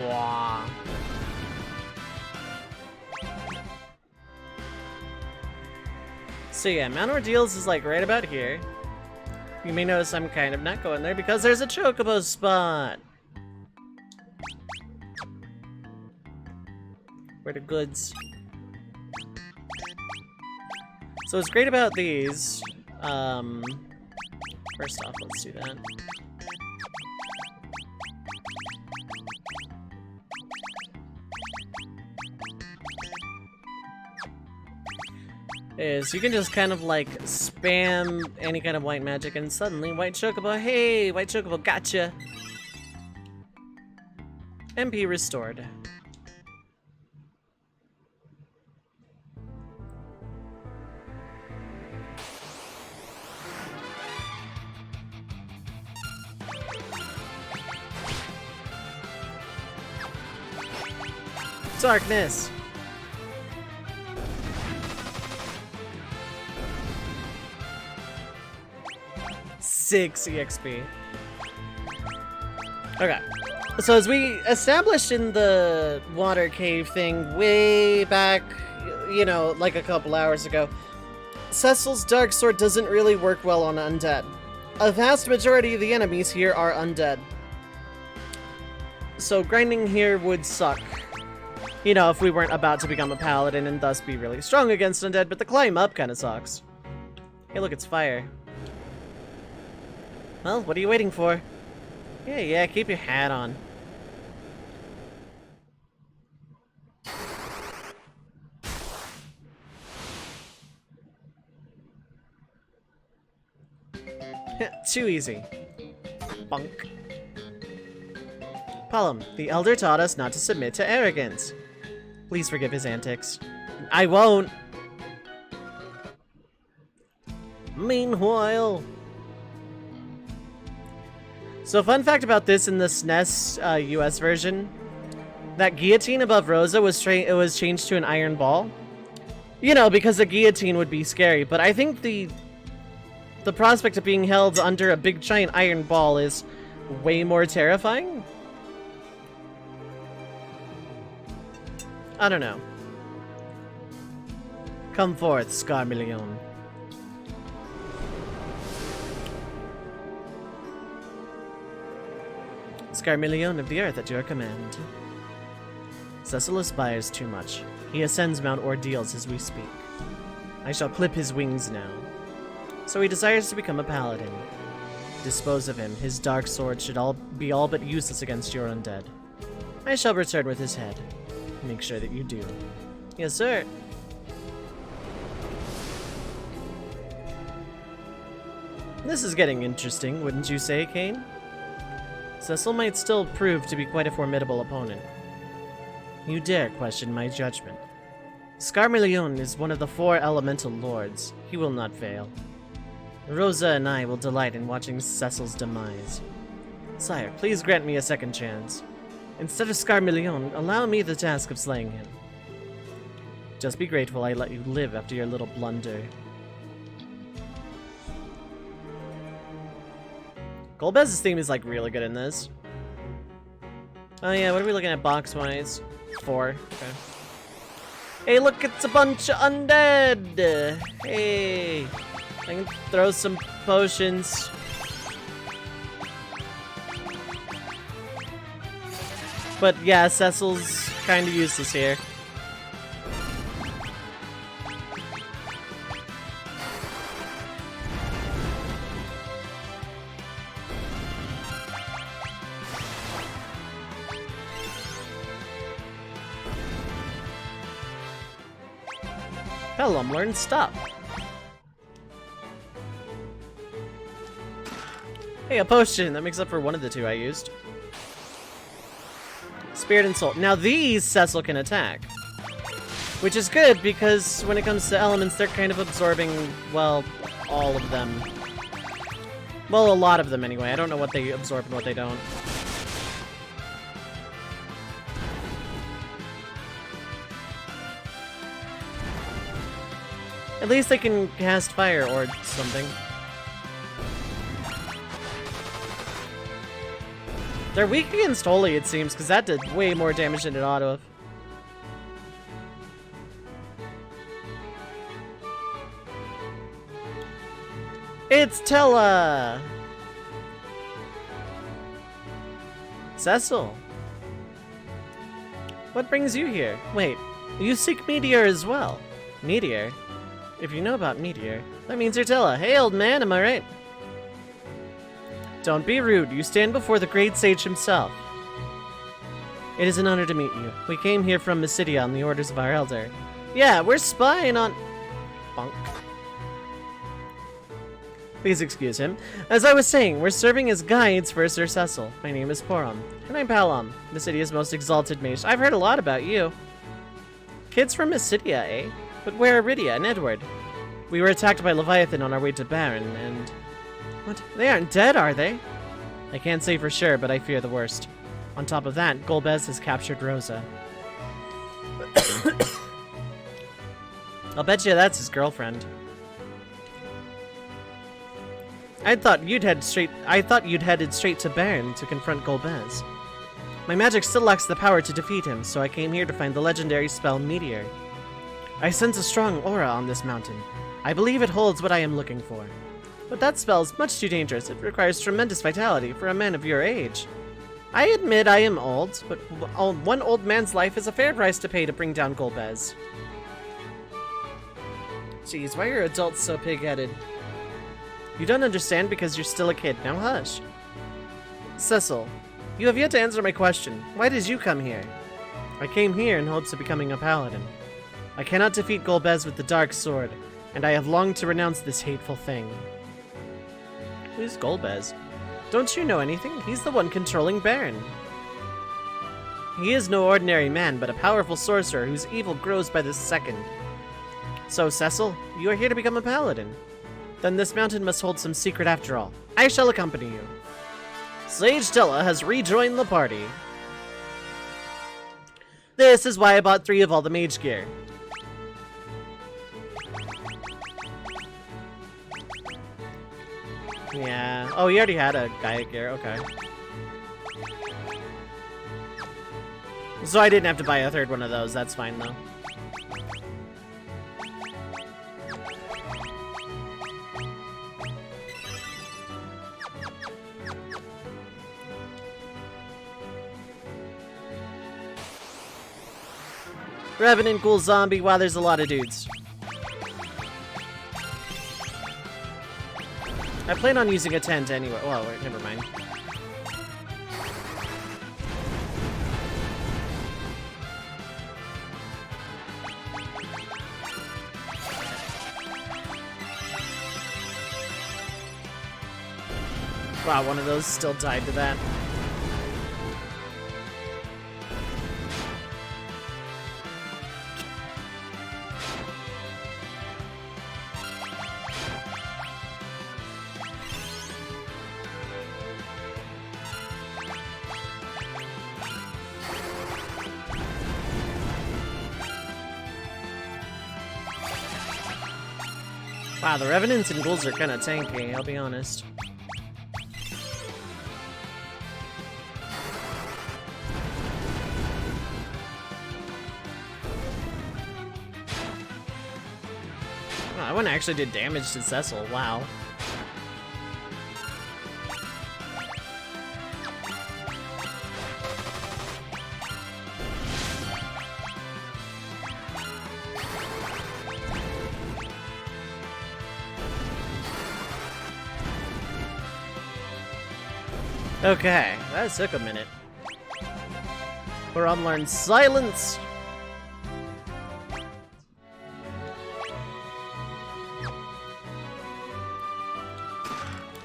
Wow. So yeah, Mount Ordeals is like right about here. You may notice I'm kind of not going there because there's a chocobo spot. Where the goods? So what's great about these, first off, let's do that. Is you can just kind of like spam any kind of white magic and suddenly white chocobo, hey, white chocobo, gotcha. MP restored. Darkness. Six EXP. Okay. So as we established in the water cave thing way back, you know, like a couple hours ago, Cecil's Dark Sword doesn't really work well on undead. A vast majority of the enemies here are undead. So grinding here would suck. You know, if we weren't about to become a paladin and thus be really strong against undead, but the climb up kind of sucks. Hey look, it's fire. Well, what are you waiting for? Yeah, keep your hat on. Too easy. Bunk. Palom, the Elder taught us not to submit to arrogance. Please forgive his antics. I won't! Meanwhile... So fun fact about this in the SNES US version, that guillotine above Rosa was changed to an iron ball. You know, because a guillotine would be scary, but I think the prospect of being held under a big giant iron ball is way more terrifying. I don't know. Come forth, Scarmillion. Scarmillion of the earth at your command. Cecil aspires too much. He ascends Mount Ordeals as we speak. I shall clip his wings now. So he desires to become a paladin. Dispose of him. His dark sword should be all but useless against your undead. I shall return with his head. Make sure that you do. Yes, sir. This is getting interesting, wouldn't you say, Kane? Cecil might still prove to be quite a formidable opponent. You dare question my judgment. Scarmillion is one of the 4 elemental lords. He will not fail. Rosa and I will delight in watching Cecil's demise. Sire, please grant me a second chance. Instead of Scarmillion, allow me the task of slaying him. Just be grateful I let you live after your little blunder. Golbez's theme is like really good in this. Oh yeah, what are we looking at box-wise? 4. Okay. Hey, look, it's a bunch of undead! Hey! I can throw some potions. But yeah, Cecil's kind of useless here. Pelham, learn stop. Hey, a potion! That makes up for one of the 2 I used. Spirit and Soul. Now these Cecil can attack. Which is good, because when it comes to elements, they're kind of absorbing, well, all of them. Well, a lot of them anyway. I don't know what they absorb and what they don't. At least they can cast fire or something. They're weak against Holy, it seems, because that did way more damage than it ought to have. It's Tella! Cecil. What brings you here? Wait, you seek Meteor as well. Meteor? If you know about Meteor, that means you're Tella. Hey, old man, am I right? Don't be rude. You stand before the great sage himself. It is an honor to meet you. We came here from Mysidia on the orders of our elder. Yeah, we're spying on... Bonk. Please excuse him. As I was saying, we're serving as guides for Sir Cecil. My name is Porom, and I'm Palom, Mysidia's most exalted mage. I've heard a lot about you. Kids from Mysidia, eh? But where are Rydia and Edward? We were attacked by Leviathan on our way to Baron, and... What? They aren't dead, are they? I can't say for sure, but I fear the worst. On top of that, Golbez has captured Rosa. I'll bet you that's his girlfriend. I thought you'd headed straight to Baron to confront Golbez. My magic still lacks the power to defeat him, so I came here to find the legendary spell Meteor. I sense a strong aura on this mountain. I believe it holds what I am looking for. But that spell is much too dangerous. It requires tremendous vitality for a man of your age. I admit I am old, but one old man's life is a fair price to pay to bring down Golbez. Jeez, why are adults so pig-headed? You don't understand because you're still a kid. Now hush. Cecil, you have yet to answer my question. Why did you come here? I came here in hopes of becoming a paladin. I cannot defeat Golbez with the dark sword, and I have longed to renounce this hateful thing. Who's Golbez? Don't you know anything? He's the one controlling Baron. He is no ordinary man, but a powerful sorcerer whose evil grows by the second. So, Cecil, you are here to become a paladin. Then this mountain must hold some secret after all. I shall accompany you. Sage Tella has rejoined the party. This is why I bought 3 of all the mage gear. Yeah. Oh, you already had a Gaia gear. Okay. So I didn't have to buy a 3rd one of those. That's fine, though. Revenant, Ghoul, Zombie. Wow, there's a lot of dudes. I plan on using a tent anyway. Oh, wait, never mind. Wow, one of those still died to that. Wow, the Revenants and Ghouls are kind of tanky, I'll be honest. Oh, that one actually did damage to Cecil, wow. Okay, that took a minute. We're unlearned silence!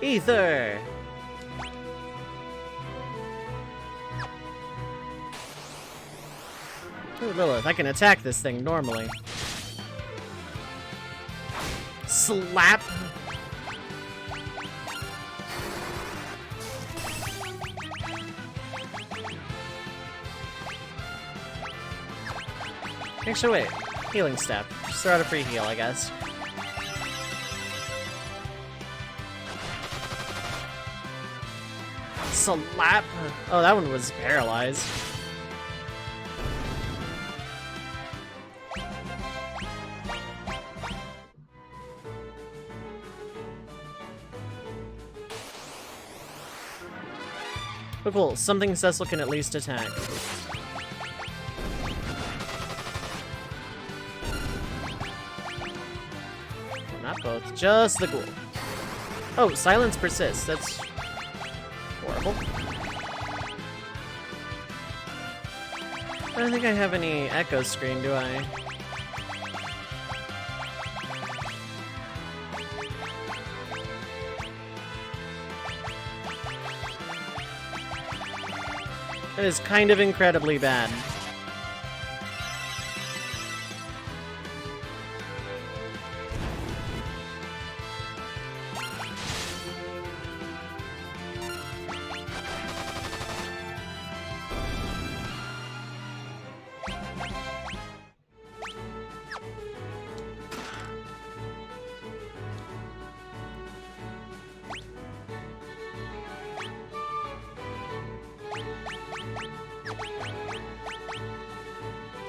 Ether! Ooh, Lilith, I can attack this thing normally. Slap! Actually, wait. Healing step. Just throw out a free heal, I guess. Slap! Oh, that one was paralyzed. Oh, cool. Something Cecil can at least attack. Not both, just the ghoul. Oh, silence persists. That's horrible. I don't think I have any echo screen, do I? That is kind of incredibly bad.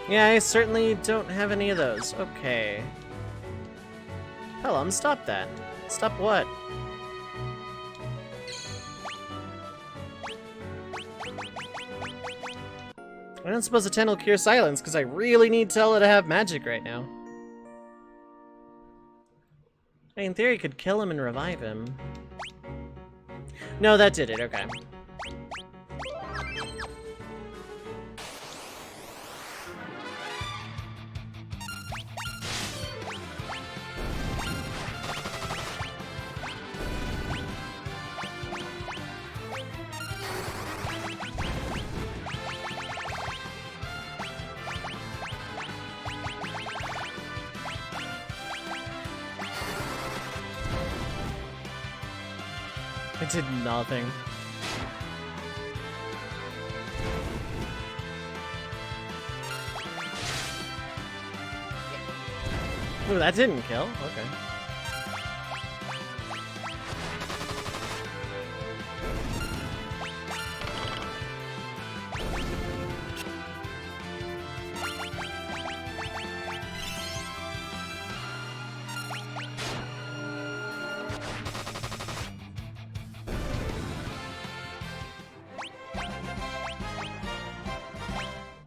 Yeah, I certainly don't have any of those. Okay. Pelham, stop that. Stop what? I don't suppose a 10 will cure silence, because I really need Tella to have magic right now. In theory, could kill him and revive him. No, that did it, okay. It did nothing. Ooh, that didn't kill? Okay.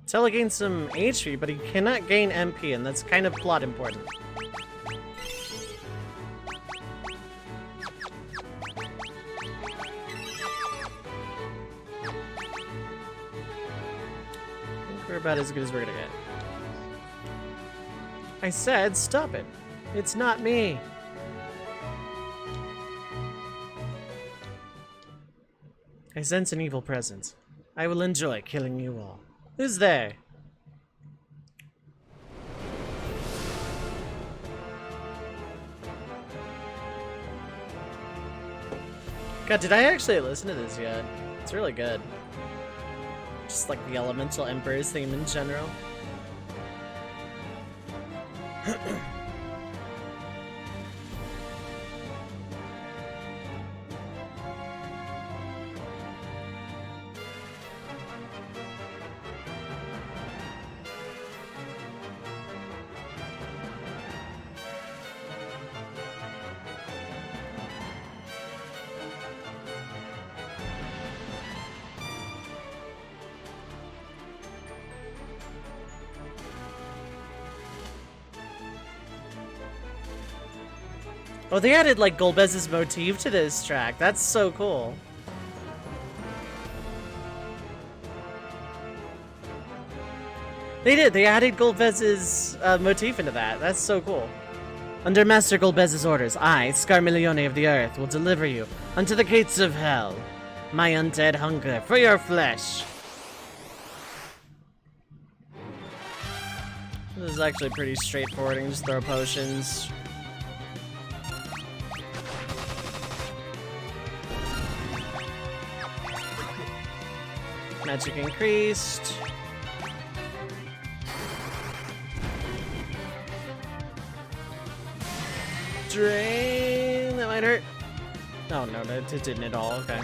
Tella gains some HP, but he cannot gain MP, and that's kind of plot important. I think we're about as good as we're gonna get. I said, stop it. It's not me. I sense an evil presence. I will enjoy killing you all. Who's there? God, did I actually listen to this yet? It's really good. Just like the Elemental Emperor's theme in general. Oh, they added like Golbez's motif to this track. That's so cool. They did. They added Golbez's motif into that. That's so cool. Under Master Golbez's orders, I, Scarmiglione of the Earth, will deliver you unto the gates of hell. My undead hunger for your flesh. This is actually pretty straightforward. You can just throw potions. Magic increased. Drain. That might hurt. Oh no, that didn't at all. Okay.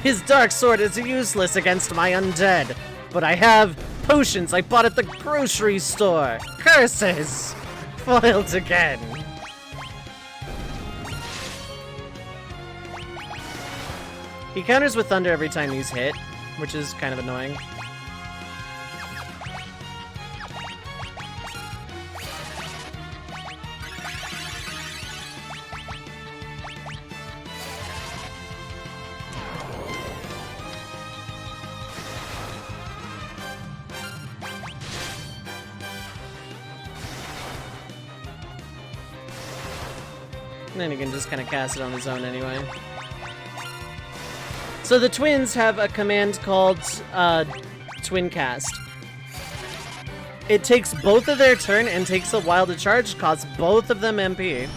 His dark sword is useless against my undead, but I have potions I bought at the grocery store. Curses! Foiled again. He counters with thunder every time he's hit, which is kind of annoying. And then he can just kind of cast it on his own anyway. So the twins have a command called Twin Cast. It takes both of their turn and takes a while to charge, costs both of them MP.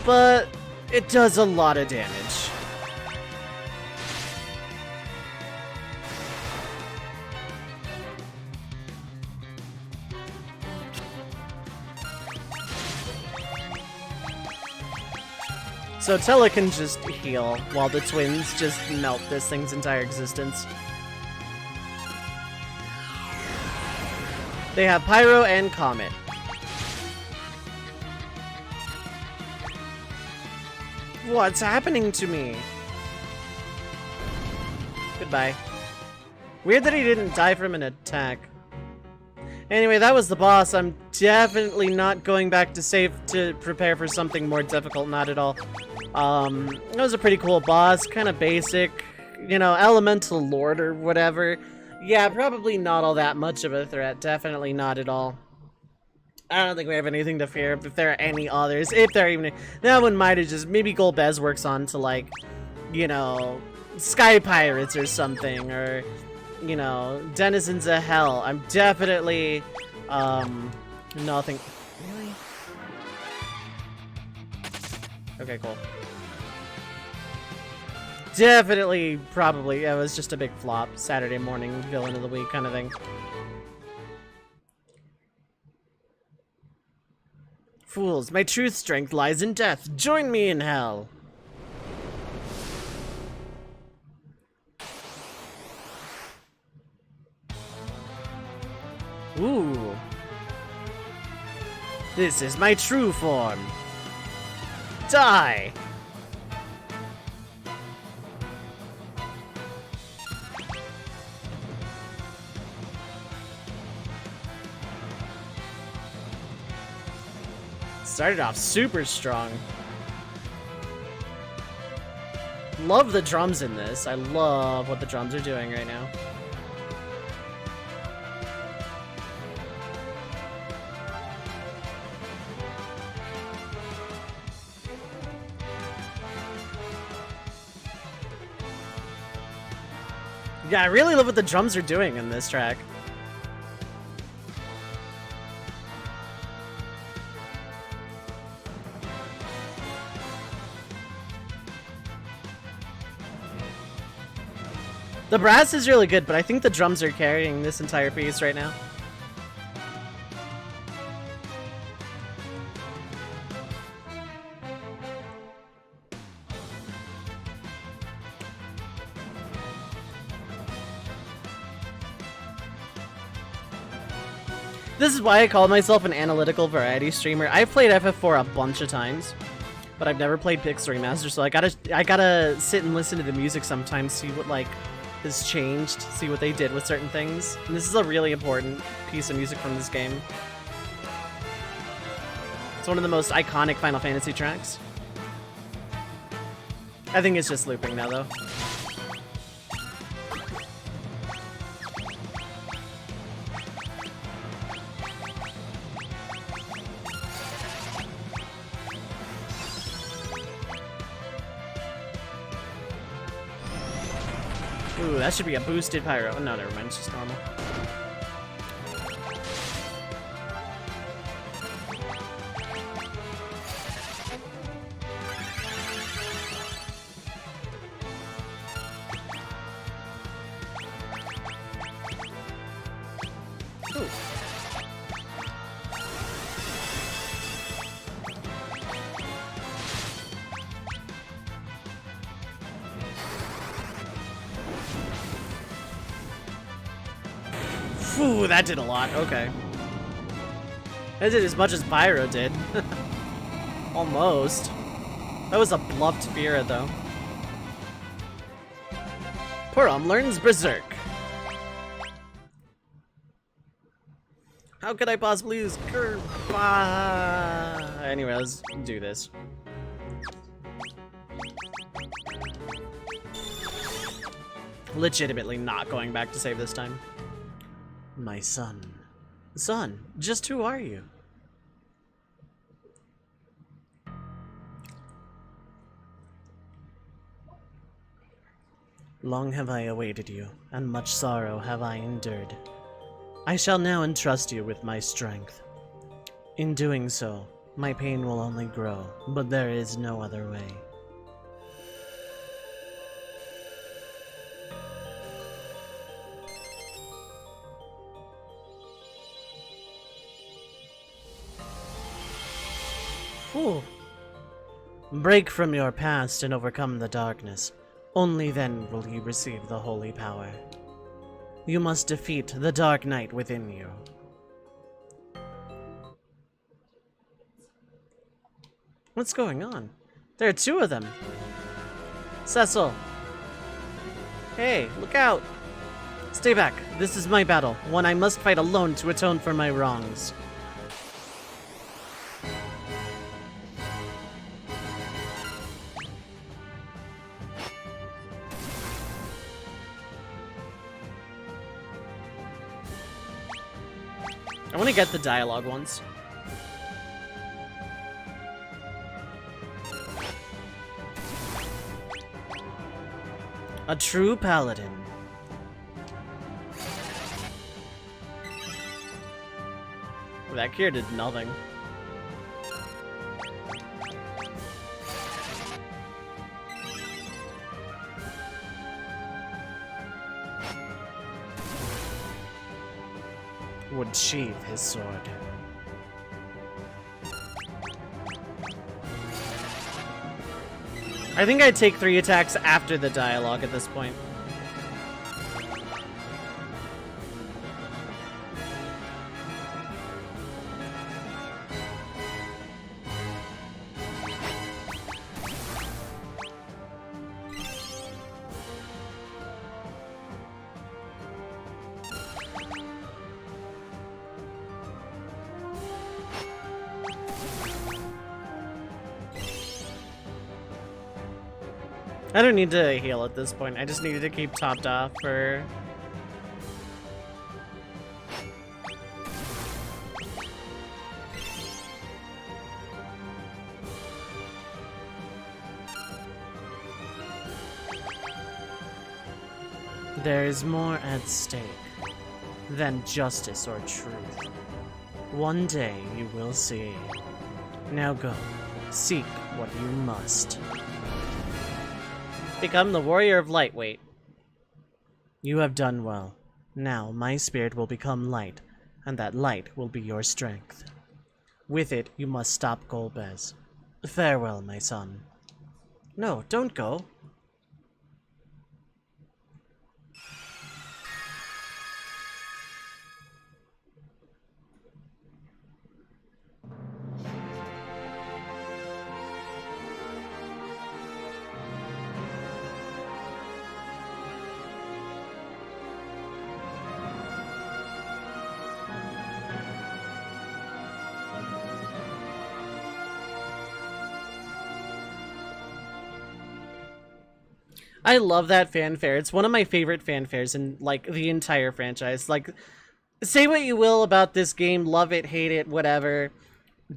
But it does a lot of damage. So Tella can just heal while the twins just melt this thing's entire existence. They have Pyro and Comet. What's happening to me? Goodbye. Weird that he didn't die from an attack. Anyway, that was the boss. I'm definitely not going back to save to prepare for something more difficult, not at all. It was a pretty cool boss, kind of basic, you know, elemental lord or whatever. Yeah, probably not all that much of a threat, definitely not at all. I don't think we have anything to fear if there are any others, if there are even... That one might have just... Maybe Golbez works on to, like, you know, Sky Pirates or something, or, you know, Denizens of Hell. I'm definitely, nothing... Really? Okay, cool. Definitely, probably, it was just a big flop. Saturday morning villain of the week kind of thing. Fools, my true strength lies in death. Join me in hell. Ooh. This is my true form. Die! Started off super strong. Love the drums in this. I love what the drums are doing right now. Yeah, I really love what the drums are doing in this track. The brass is really good, but I think the drums are carrying this entire piece right now. This is why I call myself an analytical variety streamer. I've played FF4 a bunch of times, but I've never played Pix Remaster, so I gotta sit and listen to the music sometimes, see what, like, has changed, see what they did with certain things. And this is a really important piece of music from this game. It's one of the most iconic Final Fantasy tracks. I think it's just looping now, though. Ooh, that should be a boosted pyro. Oh, no, never mind. It's just normal. Ooh. Ooh, that did a lot. Okay. That did as much as Pyro did. Almost. That was a bluffed Fira, though. Purum learns Berserk. How could I possibly use Gerba? Anyway, let's do this. Legitimately not going back to save this time. My son. Son, just who are you? Long have I awaited you, and much sorrow have I endured. I shall now entrust you with my strength. In doing so, my pain will only grow, but there is no other way. Ooh. Break from your past and overcome the darkness. Only then will you receive the holy power. You must defeat the Dark Knight within you. What's going on? There are two of them. Cecil. Hey, look out. Stay back. This is my battle, one I must fight alone to atone for my wrongs. I want to get the dialogue once. A true paladin. That cure did nothing. Would sheathe his sword. I think I'd take 3 attacks after the dialogue at this point. I don't need to heal at this point. I just needed to keep topped off for... There is more at stake than justice or truth. One day you will see. Now go, seek what you must. Become the warrior of lightweight. You have done well. Now my spirit will become light, and that light will be your strength. With it, you must stop Golbez. Farewell, my son. No, don't go. I love that fanfare. It's one of my favorite fanfares in, like, the entire franchise. Like, say what you will about this game, love it, hate it, whatever.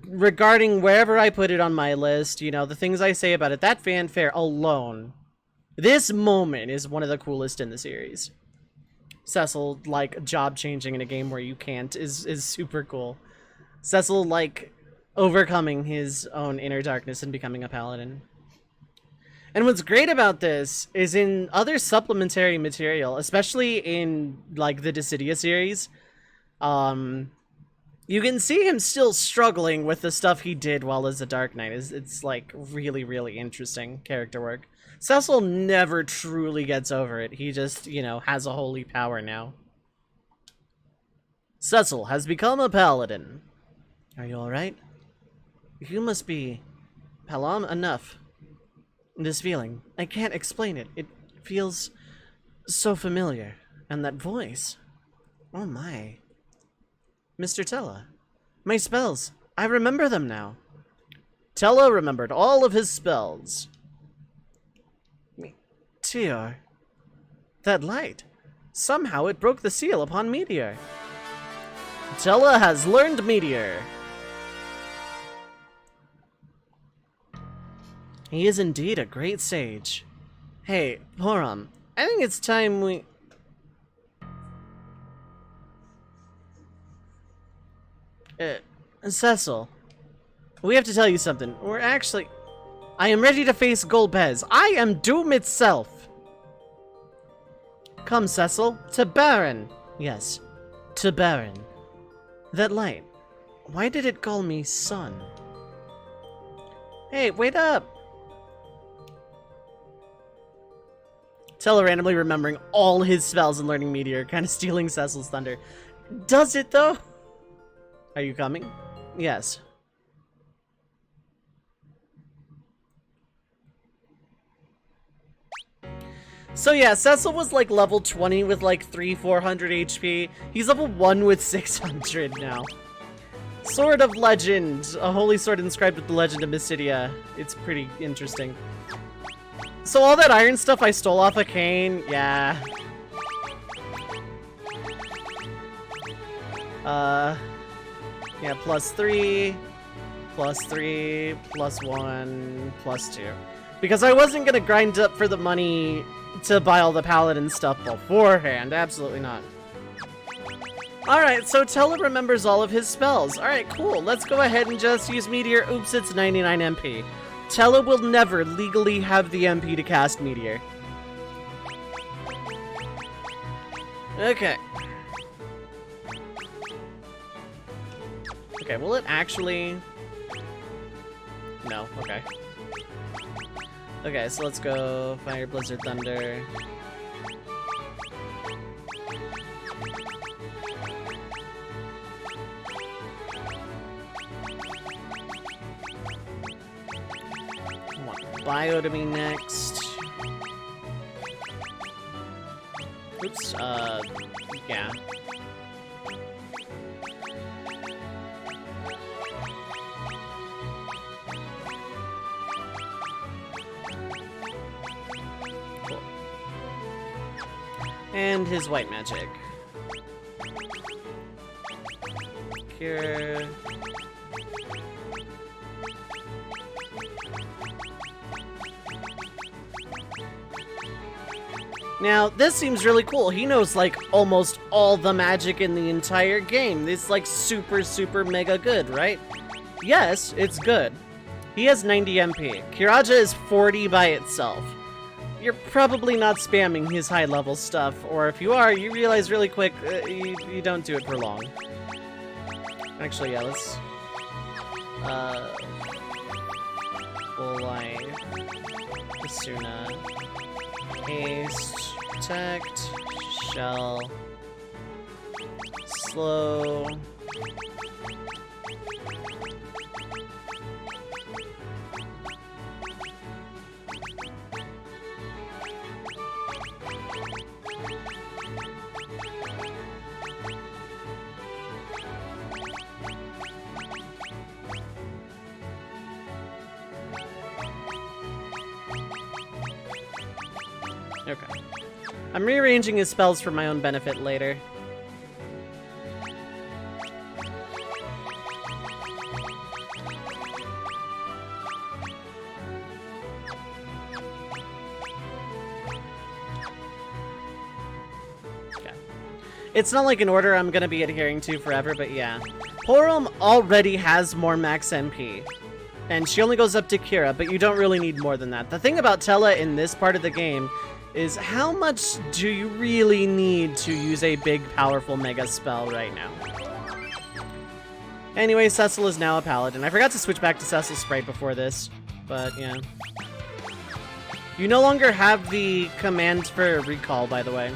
Regarding wherever I put it on my list, you know, the things I say about it, that fanfare alone, this moment is one of the coolest in the series. Cecil, like, job changing in a game where you can't is super cool. Cecil, like, overcoming his own inner darkness and becoming a paladin. And what's great about this is in other supplementary material, especially in, like, the Dissidia series, you can see him still struggling with the stuff he did while as a Dark Knight. It's like, really, really interesting character work. Cecil never truly gets over it. He just, you know, has a holy power now. Cecil has become a paladin. Are you alright? You must be Palam enough. This feeling, I can't explain it. It feels so familiar. And that voice. Oh my. Mr. Tella. My spells. I remember them now. Tella remembered all of his spells. Tear. That light. Somehow it broke the seal upon Meteor. Tella has learned Meteor. He is indeed a great sage. Hey, Poram, I think it's time we... Cecil, we have to tell you something. We're actually... I am ready to face Golbez. I am doom itself. Come, Cecil, to Baron. Yes, to Baron. That light. Why did it call me son? Hey, wait up. Tella randomly remembering all his spells and learning Meteor, kind of stealing Cecil's thunder. Does it, though? Are you coming? Yes. So yeah, Cecil was like level 20 with like 400 HP. He's level 1 with 600 now. Sword of Legend. A holy sword inscribed with the legend of Mysidia. It's pretty interesting. So all that iron stuff I stole off of Kane, yeah. Yeah, +3, +3, +1, +2. Because I wasn't gonna grind up for the money to buy all the paladin stuff beforehand, absolutely not. Alright, so Tella remembers all of his spells. Alright, cool, let's go ahead and just use Meteor. Oops, it's 99 MP. Tella will never legally have the MP to cast Meteor. Okay. Okay, will it actually... No, okay. Okay, so let's go Fire, Blizzard, Thunder. Bio to me next. Oops, yeah. Cool. And his white magic. Cure. Now, this seems really cool. He knows, like, almost all the magic in the entire game. It's, like, super, super mega good, right? Yes, it's good. He has 90 MP. Kiraja is 40 by itself. You're probably not spamming his high-level stuff, or if you are, you realize really quick you don't do it for long. Actually, yeah, let's... Full life... Asuna... Haste... Protect, shell, slow, Okay. I'm rearranging his spells for my own benefit later. It's not like an order I'm gonna be adhering to forever, but yeah. Porom already has more max MP. And she only goes up to Kira, but you don't really need more than that. The thing about Tella in this part of the game is how much do you really need to use a big, powerful mega spell right now? Anyway, Cecil is now a paladin. I forgot to switch back to Cecil's sprite before this, but yeah. You no longer have the command for recall, by the way.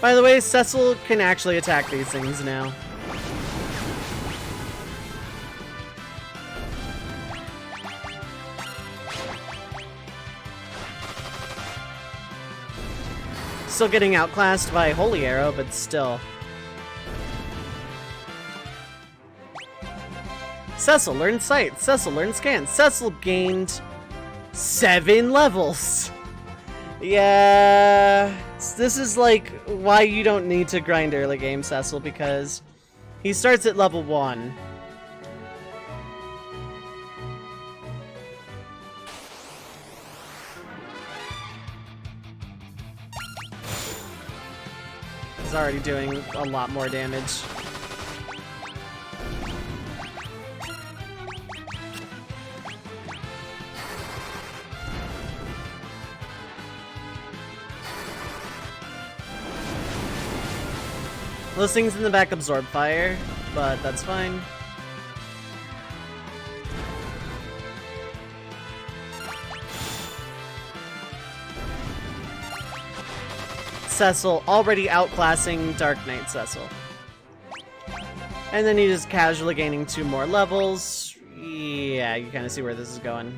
By the way, Cecil can actually attack these things now. Still getting outclassed by Holy Arrow, but still. Cecil learned Sight. Cecil learned Scan. Cecil gained 7 levels. Yeah, this is like why you don't need to grind early game, Cecil, because he starts at level 1. He's already doing a lot more damage. Those things in the back absorb fire, but that's fine. Cecil already outclassing Dark Knight Cecil. And then he's just casually gaining 2 more levels. Yeah, you kind of see where this is going.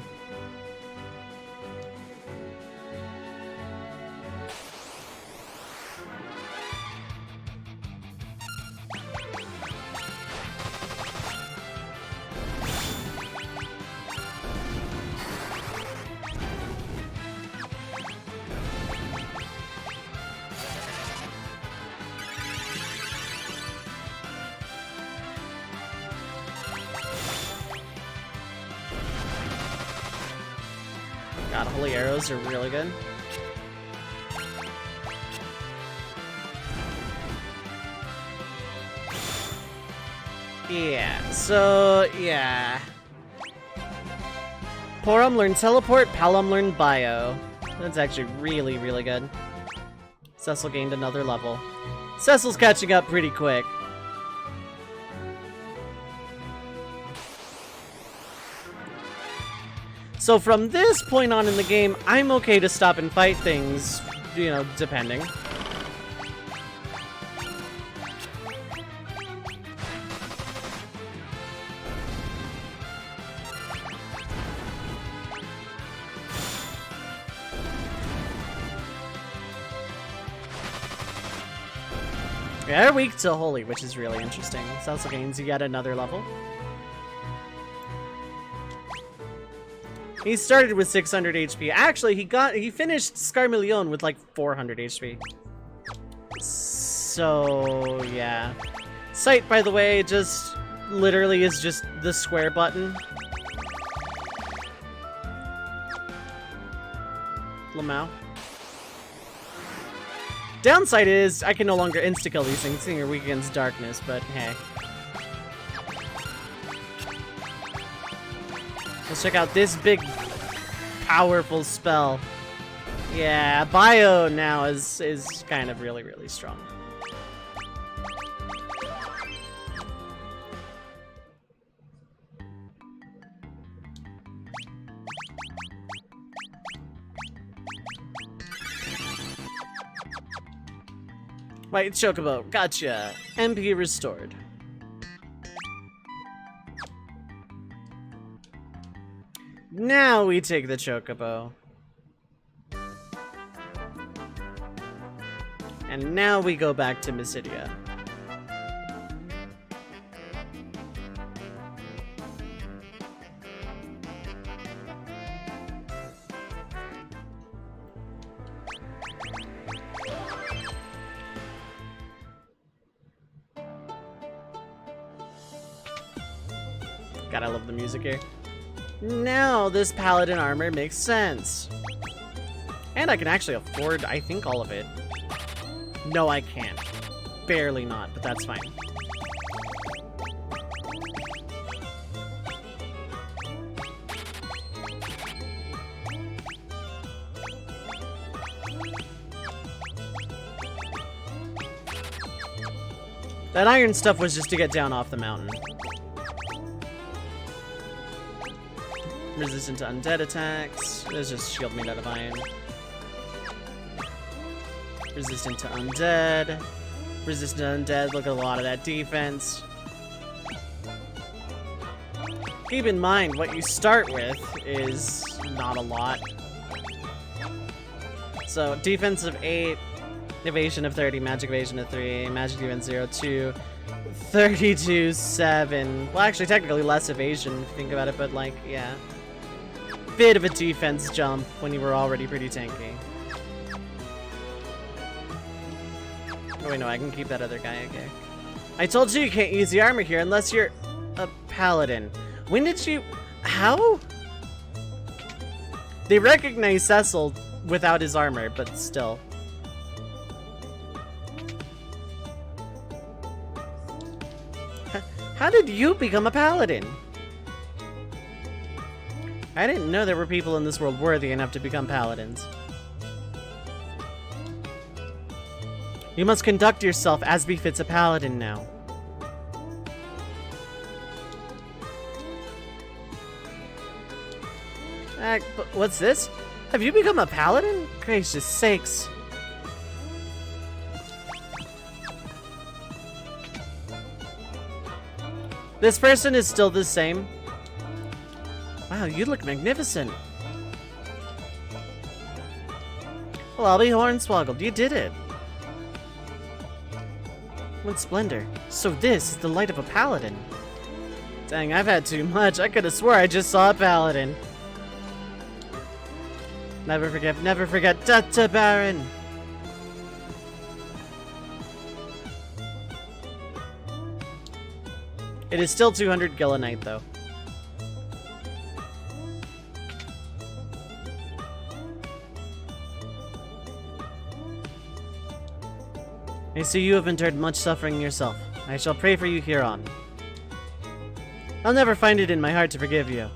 God, holy arrows are really good. Yeah, so, yeah. Porom learned Teleport, Palom learned Bio. That's actually really, really good. Cecil gained another level. Cecil's catching up pretty quick. So from this point on in the game, I'm okay to stop and fight things, you know, depending. Yeah, they're weak to Holy, which is really interesting. Cecil gains yet another level. He started with 600 HP. Actually, he finished Scarmillion with like 400 HP. So, yeah. Sight, by the way, just literally is just the square button. Lamau. Downside is I can no longer insta-kill these things, seeing you're weak against darkness, but hey. Let's check out this big, powerful spell. Yeah, Bio now is kind of really, really strong. White Chocobo, gotcha. MP restored. Now we take the Chocobo. And now we go back to Mysidia. God, I love the music here. Now this paladin armor makes sense. And I can actually afford, I think, all of it. No, I can't. Barely not, but that's fine. That iron stuff was just to get down off the mountain. Resistant to undead attacks. There's just shield made out of iron. Resistant to undead. Resistant to undead. Look at a lot of that defense. Keep in mind, what you start with is not a lot. So, defense of 8. Evasion of 30, magic evasion of 3, magic defense 0, 2, 32, 7. Well, actually, technically less evasion if you think about it, but like, yeah. Bit of a defense jump when you were already pretty tanky. Oh wait, no, I can keep that other guy, okay. I told you you can't use the armor here unless you're a paladin. When did you... How? They recognize Cecil without his armor, but still. How did you become a paladin? I didn't know there were people in this world worthy enough to become paladins. You must conduct yourself as befits a paladin now. But what's this? Have you become a paladin? Gracious sakes. This person is still the same. Wow, you look magnificent. Well, I'll be hornswoggled. You did it. What splendor. So this is the light of a paladin. Dang, I've had too much. I could have swore I just saw a paladin. Never forget, Dutta Baron. It is still 200 gil a night, though. I see you have endured much suffering yourself. I shall pray for you hereon. I'll never find it in my heart to forgive you.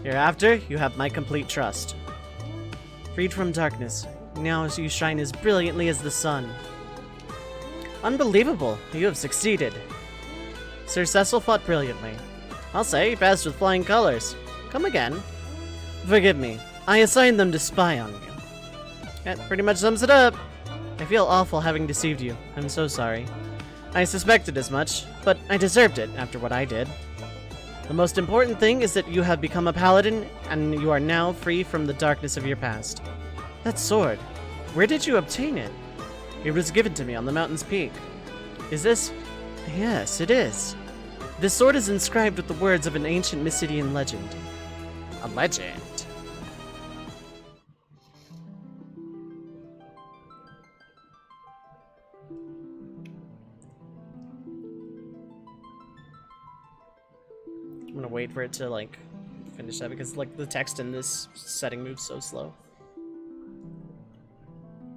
Hereafter, you have my complete trust. Freed from darkness, now you shine as brilliantly as the sun. Unbelievable! You have succeeded. Sir Cecil fought brilliantly. I'll say he passed with flying colors. Come again. Forgive me. I assigned them to spy on you. That pretty much sums it up. I feel awful having deceived you. I'm so sorry. I suspected as much, but I deserved it after what I did. The most important thing is that you have become a paladin, and you are now free from the darkness of your past. That sword, where did you obtain it? It was given to me on the mountain's peak. Is this? Yes, it is. This sword is inscribed with the words of an ancient Mysidian legend. A legend? I'm gonna wait for it to, like, finish that because, like, the text in this setting moves so slow.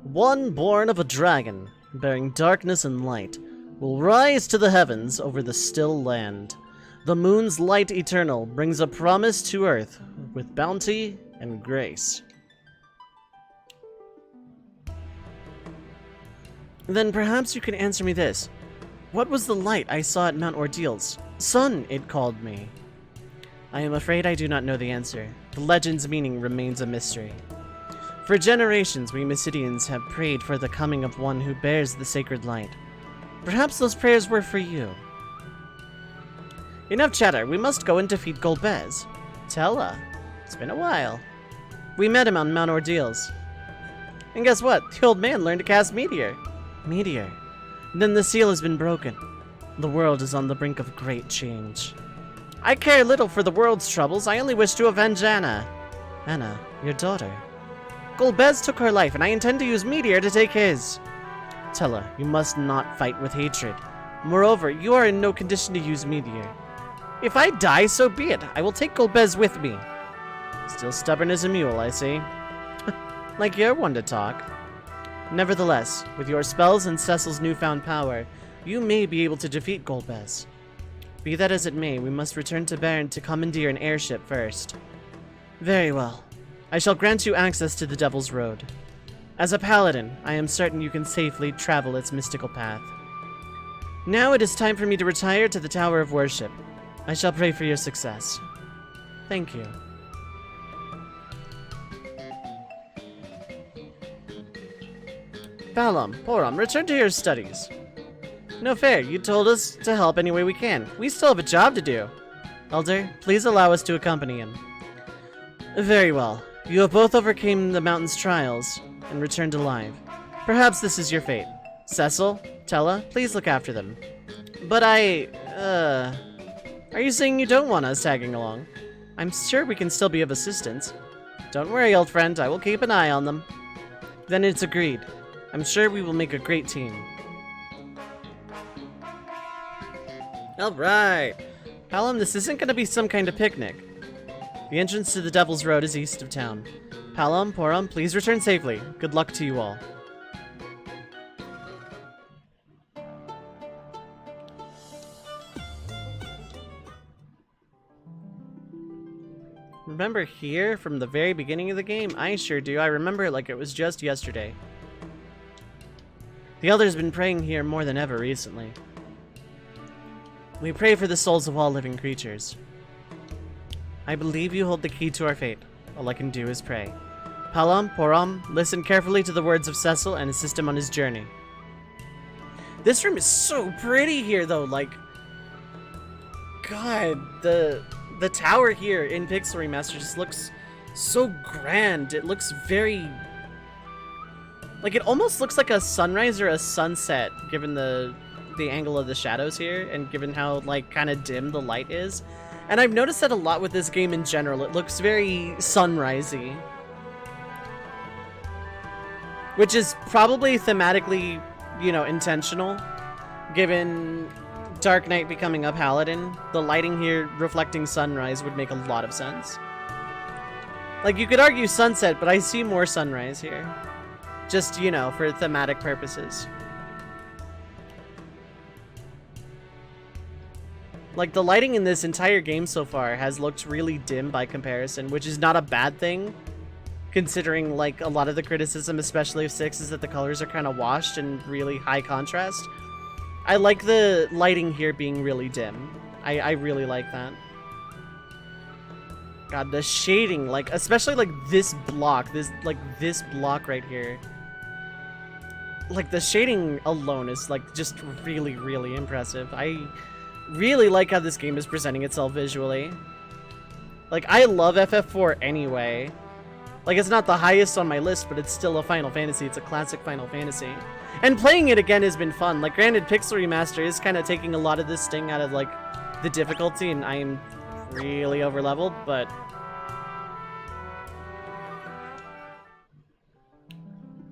One born of a dragon, bearing darkness and light, will rise to the heavens over the still land. The moon's light eternal brings a promise to earth with bounty and grace. Then perhaps you can answer me this. What was the light I saw at Mount Ordeals? Sun, it called me. I am afraid I do not know the answer. The legend's meaning remains a mystery. For generations, we Mysidians have prayed for the coming of one who bears the sacred light. Perhaps those prayers were for you. Enough chatter, we must go and defeat Golbez. Tella, it's been a while. We met him on Mount Ordeals. And guess what? The old man learned to cast Meteor. Meteor. Then the seal has been broken. The world is on the brink of great change. I care little for the world's troubles, I only wish to avenge Anna. Anna, your daughter. Golbez took her life, and I intend to use Meteor to take his. Tella, you must not fight with hatred. Moreover, you are in no condition to use Meteor. If I die, so be it. I will take Golbez with me. Still stubborn as a mule, I see. Like you're one to talk. Nevertheless, with your spells and Cecil's newfound power, you may be able to defeat Golbez. Be that as it may, we must return to Baron to commandeer an airship first. Very well. I shall grant you access to the Devil's Road. As a paladin, I am certain you can safely travel its mystical path. Now it is time for me to retire to the Tower of Worship. I shall pray for your success. Thank you. Balam, Poram, return to your studies. No fair, you told us to help any way we can. We still have a job to do. Elder, please allow us to accompany him. Very well. You have both overcame the mountain's trials and returned alive. Perhaps this is your fate. Cecil, Tella, please look after them. But are you saying you don't want us tagging along? I'm sure we can still be of assistance. Don't worry, old friend, I will keep an eye on them. Then it's agreed. I'm sure we will make a great team. Alright. Palam, this isn't gonna be some kind of picnic. The entrance to the Devil's Road is east of town. Palam, Poram, please return safely. Good luck to you all. Remember here from the very beginning of the game? I sure do. I remember it like it was just yesterday. The Elder's been praying here more than ever recently. We pray for the souls of all living creatures. I believe you hold the key to our fate. All I can do is pray. Palam, Poram, listen carefully to the words of Cecil and assist him on his journey. This room is so pretty here, though. Like, God, the tower here in Pixel Remaster just looks so grand. It looks very... like, it almost looks like a sunrise or a sunset, given the angle of the shadows here, and given how, like, kind of dim the light is. And I've noticed that a lot with this game in general. It looks very sunrisey. Which is probably thematically, you know, intentional, given Dark Knight becoming a paladin. The lighting here reflecting sunrise would make a lot of sense. Like, you could argue sunset, but I see more sunrise here. Just, you know, for thematic purposes. Like, the lighting in this entire game so far has looked really dim by comparison, which is not a bad thing, considering, like, a lot of the criticism, especially of 6, is that the colors are kind of washed and really high contrast. I like the lighting here being really dim. I really like that. God, the shading, like, especially, like, this block right here. Like, the shading alone is, like, just really, really impressive. I really like how this game is presenting itself visually. Like, I love FF4 anyway. Like, it's not the highest on my list, but it's still a Final Fantasy. It's a classic Final Fantasy. And playing it again has been fun. Like, granted, Pixel Remaster is kind of taking a lot of this sting out of, like, the difficulty, and I am really over-leveled, but...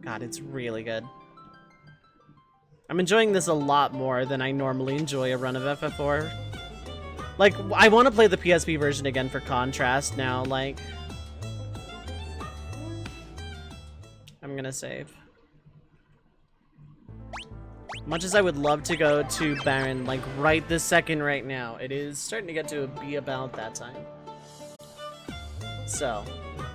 God, it's really good. I'm enjoying this a lot more than I normally enjoy a run of FF4. Like, I want to play the PSP version again for contrast now, like... I'm gonna save. Much as I would love to go to Baron, like, right this second right now, it is starting to get to be about that time. So...